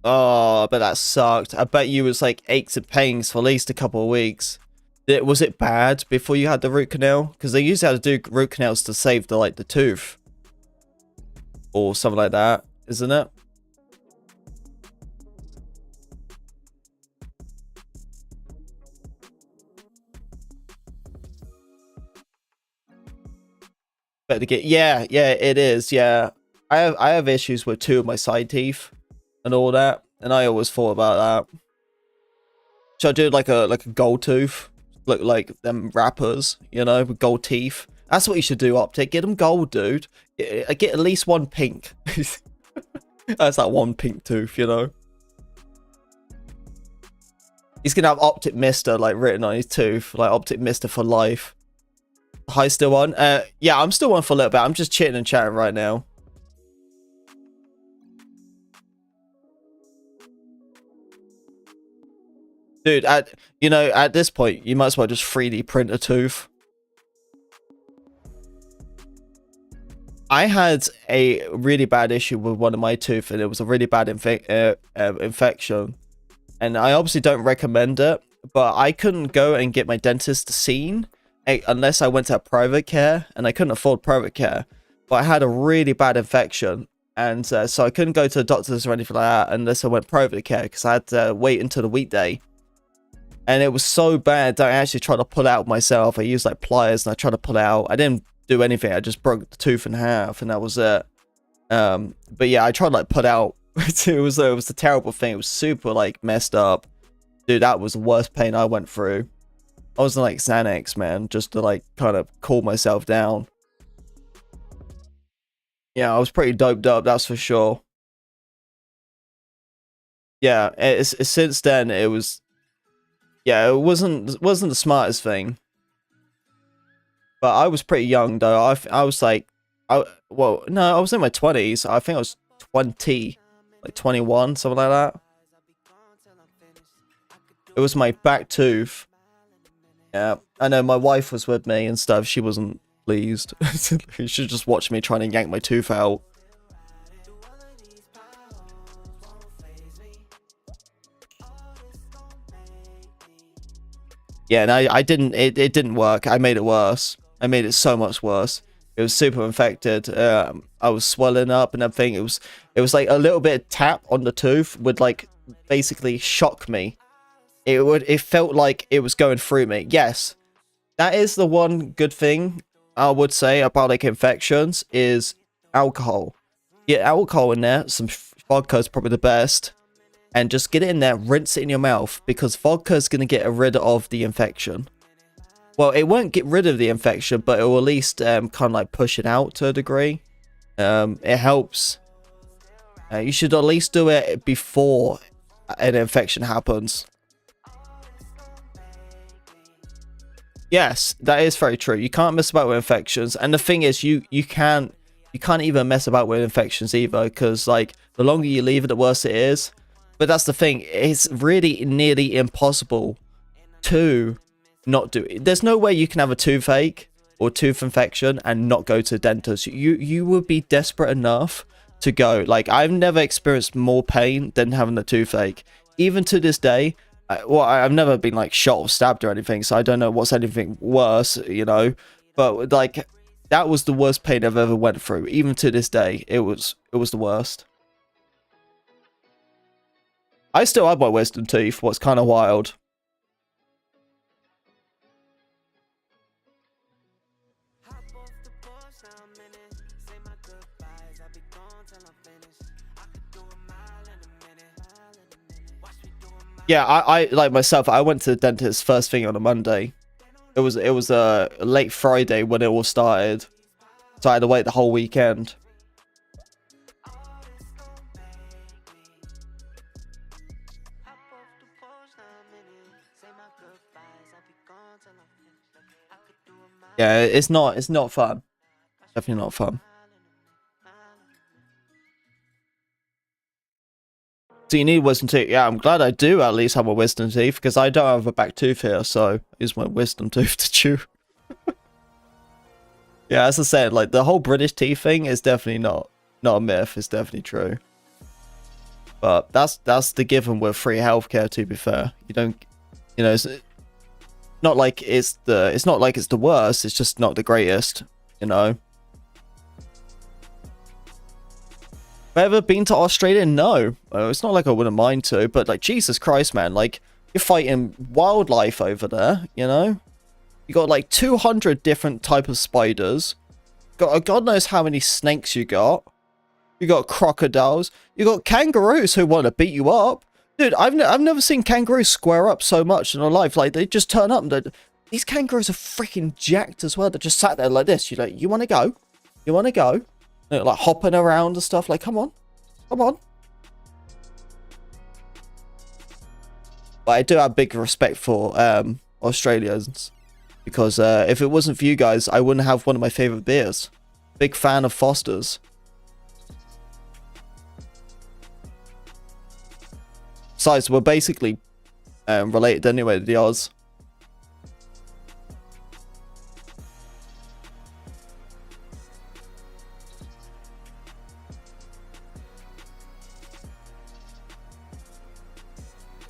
Oh, I bet that sucked. I bet you was like aches and pains for at least a couple of weeks. Was it bad before you had the root canal? Because they usually have to do root canals to save the tooth. Or something like that, isn't it? Better get, yeah, it is, yeah. I have issues with 2 of my side teeth. and all that. And I always thought about that. Should I do like a gold tooth? Look like them rappers, you know, with gold teeth. That's what you should do, Optic. Get them gold, dude. Get at least one pink. That's that one pink tooth, you know. He's gonna have Opticmstr like written on his tooth, like Opticmstr for life. Hi, still on? Yeah, I'm still on for a little bit. I'm just chitting and chatting right now. Dude, at this point, you might as well just 3D print a tooth. I had a really bad issue with one of my teeth, and it was a really bad infection. And I obviously don't recommend it, but I couldn't go and get my dentist seen unless I went to private care, and I couldn't afford private care. But I had a really bad infection, and so I couldn't go to the doctors or anything like that unless I went private care, because I had to wait until the weekday. And it was so bad that I actually tried to pull out myself. I used like pliers and I tried to pull out. I didn't do anything. I just broke the tooth in half, and that was it. But yeah, I tried to like pull out. it was a terrible thing. It was super like messed up. Dude, that was the worst pain I went through. I was on like Xanax, man, just to like kind of cool myself down. Yeah, I was pretty doped up, that's for sure. Yeah, since then it was. Yeah, it wasn't the smartest thing. But I was pretty young though. I was like, well, no, I was in my 20s. I think I was 20, like 21, something like that. It was my back tooth. Yeah, I know my wife was with me and stuff. She wasn't pleased. She just watched me trying to yank my tooth out. Yeah, no, I didn't. It didn't work. I made it worse. I made it so much worse. It was super infected. I was swelling up and everything. It was like a little bit of tap on the tooth would like basically shock me. It felt like it was going through me. Yes, that is the one good thing I would say about like infections is alcohol. Get alcohol in there. Some vodka is probably the best. And just get it in there, rinse it in your mouth, because vodka is going to get rid of the infection. Well, it won't get rid of the infection, but it will at least kind of like push it out to a degree. It helps. You should at least do it before an infection happens. Yes, that is very true. You can't mess about with infections, and the thing is, you can't even mess about with infections either, because like the longer you leave it, the worse it is. But that's the thing, it's really nearly impossible to not do it. There's no way you can have a toothache or tooth infection and not go to the dentist. You would be desperate enough to go. Like, I've never experienced more pain than having a toothache. Even to this day, I've never been like shot or stabbed or anything, so I don't know what's anything worse, you know. But like, that was the worst pain I've ever went through. Even to this day, it was the worst. I still have my wisdom teeth, what's kind of wild. Yeah, I like myself, I went to the dentist first thing on a Monday. It was a late Friday when it all started. So I had to wait the whole weekend. Yeah, it's not fun. Definitely not fun. So you need wisdom teeth. Yeah, I'm glad I do at least have a wisdom teeth, because I don't have a back tooth here, so I use my wisdom tooth to chew. Yeah, as I said, like the whole British teeth thing is definitely not a myth. It's definitely true. But that's the given with free healthcare. To be fair, you don't, you know, it's not like it's the worst. It's just not the greatest, you know. Have I ever been to Australia? No. It's not like I wouldn't mind to, but like, Jesus Christ, man, like, you're fighting wildlife over there, you know? You got like 200 different type of spiders. Got God knows how many snakes you got. You got crocodiles. You got kangaroos who want to beat you up. Dude, I've never seen kangaroos square up so much in their life. Like, they just turn up and these kangaroos are freaking jacked as well. They just sat there like this. You're like, you want to go? You want to go? They're like hopping around and stuff. Like, come on. Come on. But I do have big respect for Australians. Because if it wasn't for you guys, I wouldn't have one of my favorite beers. Big fan of Foster's. Besides, we're basically related anyway to the Oz.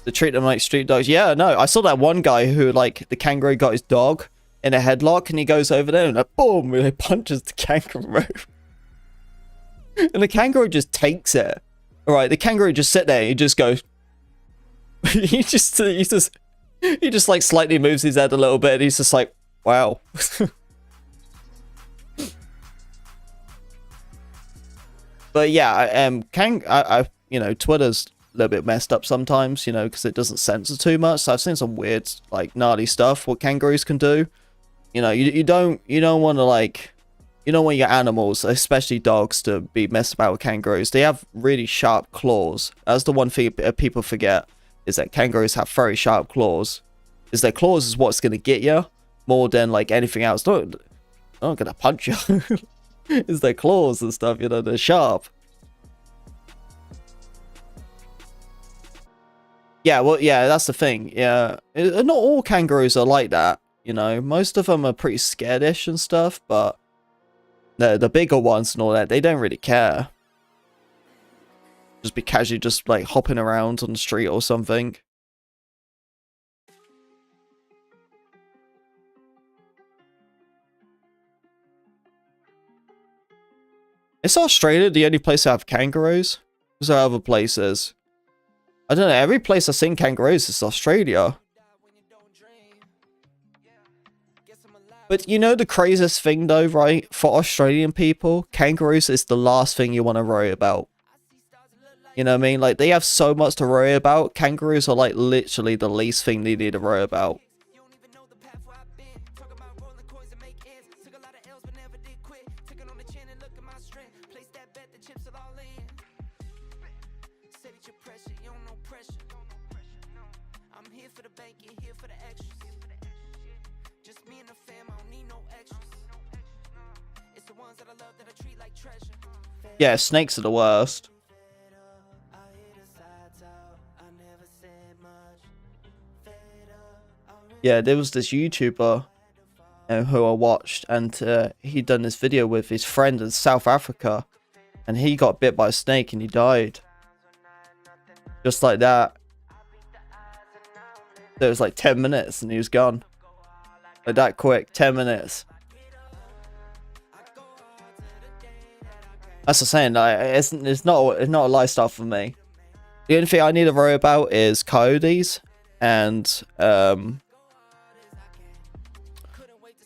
They treat them like street dogs. Yeah, no, I saw that one guy who, like, the kangaroo got his dog in a headlock, and he goes over there and, like, boom, and he punches the kangaroo. And the kangaroo just takes it. All right, the kangaroo just sit there and he just goes. he just like slightly moves his head a little bit, and he's just like, wow. But yeah, you know, Twitter's a little bit messed up sometimes, you know, because it doesn't censor too much. So I've seen some weird, like, gnarly stuff what kangaroos can do. You know, you don't want to, like, you don't want your animals, especially dogs, to be messed about with kangaroos. They have really sharp claws. That's the one thing people forget, is that kangaroos have very sharp claws. Is their claws is what's gonna get you more than, like, anything else. They're not gonna punch you. It's their claws and stuff, you know, they're sharp. Yeah, well, yeah, that's the thing. Yeah, not all kangaroos are like that, you know. Most of them are pretty scaredish and stuff, but the bigger ones and all that, they don't really care. Just be casually just, like, hopping around on the street or something. Is Australia the only place that have kangaroos? Is there other places? I don't know, every place I've seen kangaroos is Australia. But you know the craziest thing though, right? For Australian people, kangaroos is the last thing you want to worry about. You know what I mean? Like, they have so much to worry about. Kangaroos are, like, literally the least thing they need to worry about. Yeah, snakes are the worst. Yeah, there was this YouTuber who I watched, and he'd done this video with his friend in South Africa, and he got bit by a snake and he died. Just like that. It was like 10 minutes and he was gone. Like that quick, 10 minutes. That's the saying, it's not a lifestyle for me. The only thing I need to worry about is coyotes and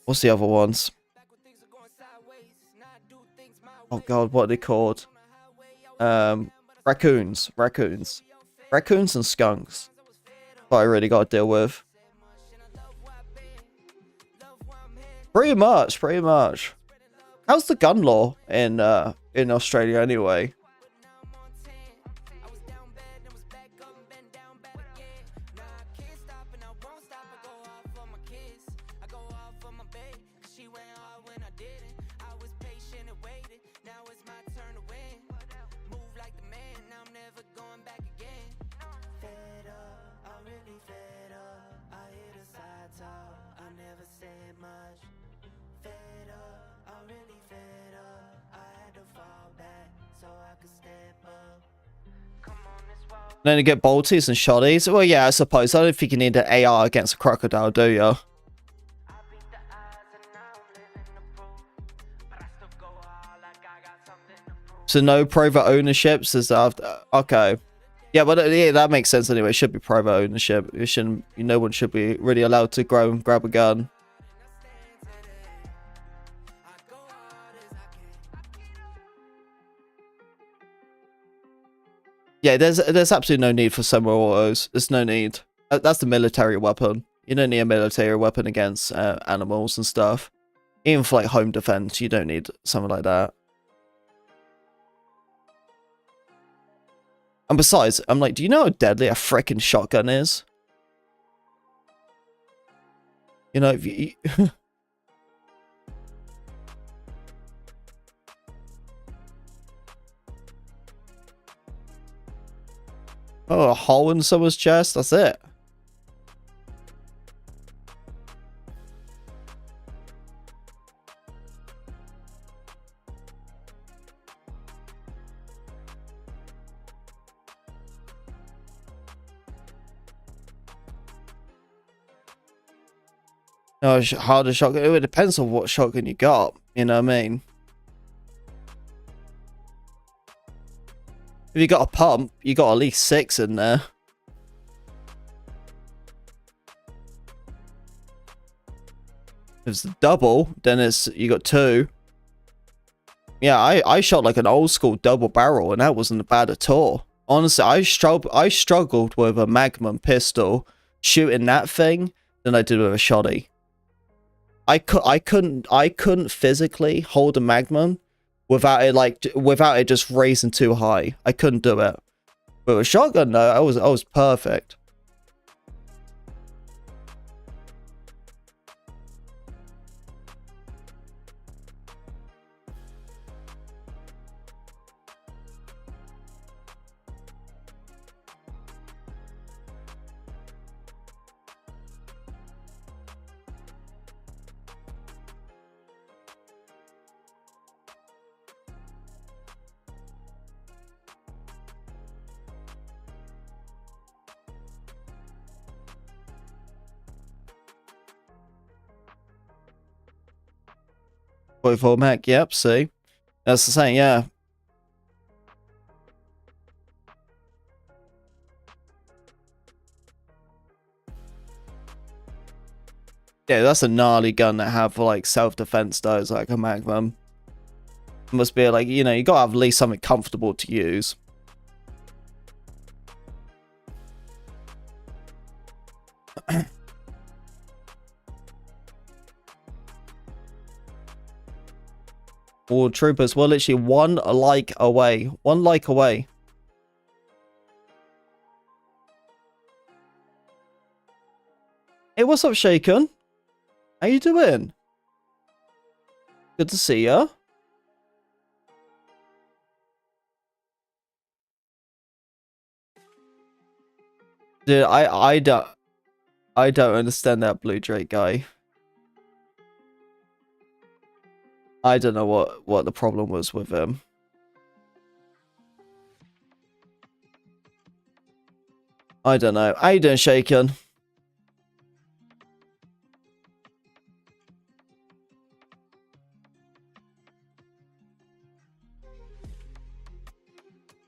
what's the other ones? Oh god, what are they called? Raccoons and skunks. What I really got to deal with. Pretty much. How's the gun law in Australia anyway? Then you get bolties and shotties. Well, yeah, I suppose. I don't think you need an AR against a crocodile, do you? So no private ownerships is after. Okay. Yeah, but yeah, that makes sense anyway. It should be private ownership. It shouldn't. No one should be really allowed to go and grab a gun. Yeah, there's absolutely no need for semi-autos. There's no need. That's the military weapon. You don't need a military weapon against animals and stuff. Even for like home defense, you don't need something like that. And besides, I'm like, do you know how deadly a freaking shotgun is? You know, if you... Oh, a hole in someone's chest, that's it. No, harder shotgun. It depends on what shotgun you got. You know what I mean? If you got a pump, you got at least 6 in there. If it's a double, then you got 2. Yeah, I shot like an old school double barrel, and that wasn't bad at all. Honestly, I struggled with a Magnum pistol shooting that thing than I did with a shotty. I couldn't physically hold a Magnum without it just raising too high. I couldn't do it. But with a shotgun though, I was perfect. .44 Mac, yep, see? That's the same, yeah. Yeah, that's a gnarly gun to have for like self-defense though, it's like a Magnum. It must be like, you know, you gotta have at least something comfortable to use. All troopers, we're literally one like away. One like away. Hey, what's up, Shaken? How you doing? Good to see ya. Dude, I don't understand that Blue Drake guy. I don't know what the problem was with him. I don't know. How you doing, Shaken?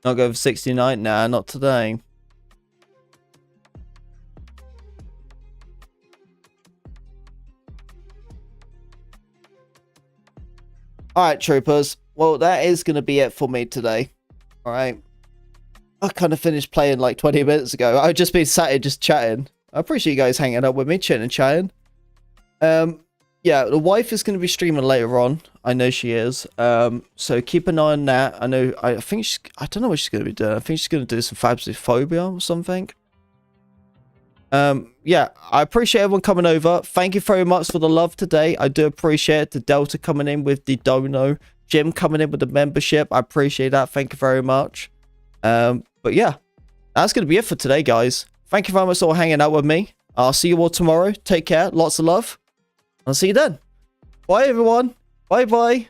Not go for 69? Nah, not today. Alright, troopers. Well, that is going to be it for me today. Alright. I kind of finished playing like 20 minutes ago. I've just been sat here just chatting. I appreciate you guys hanging out with me, chilling and chatting. Yeah, the wife is going to be streaming later on. I know she is. So keep an eye on that. I don't know what she's going to be doing. I think she's going to do some phasmophobia or something. Yeah, I appreciate everyone coming over. Thank you very much for the love today. I do appreciate the Delta coming in with the dono, Jim coming in with the membership. I appreciate that. Thank you very much. But yeah, that's going to be it for today, guys. Thank you very much for hanging out with me. I'll see you all tomorrow. Take care. Lots of love. I'll see you then. Bye, everyone. Bye-bye.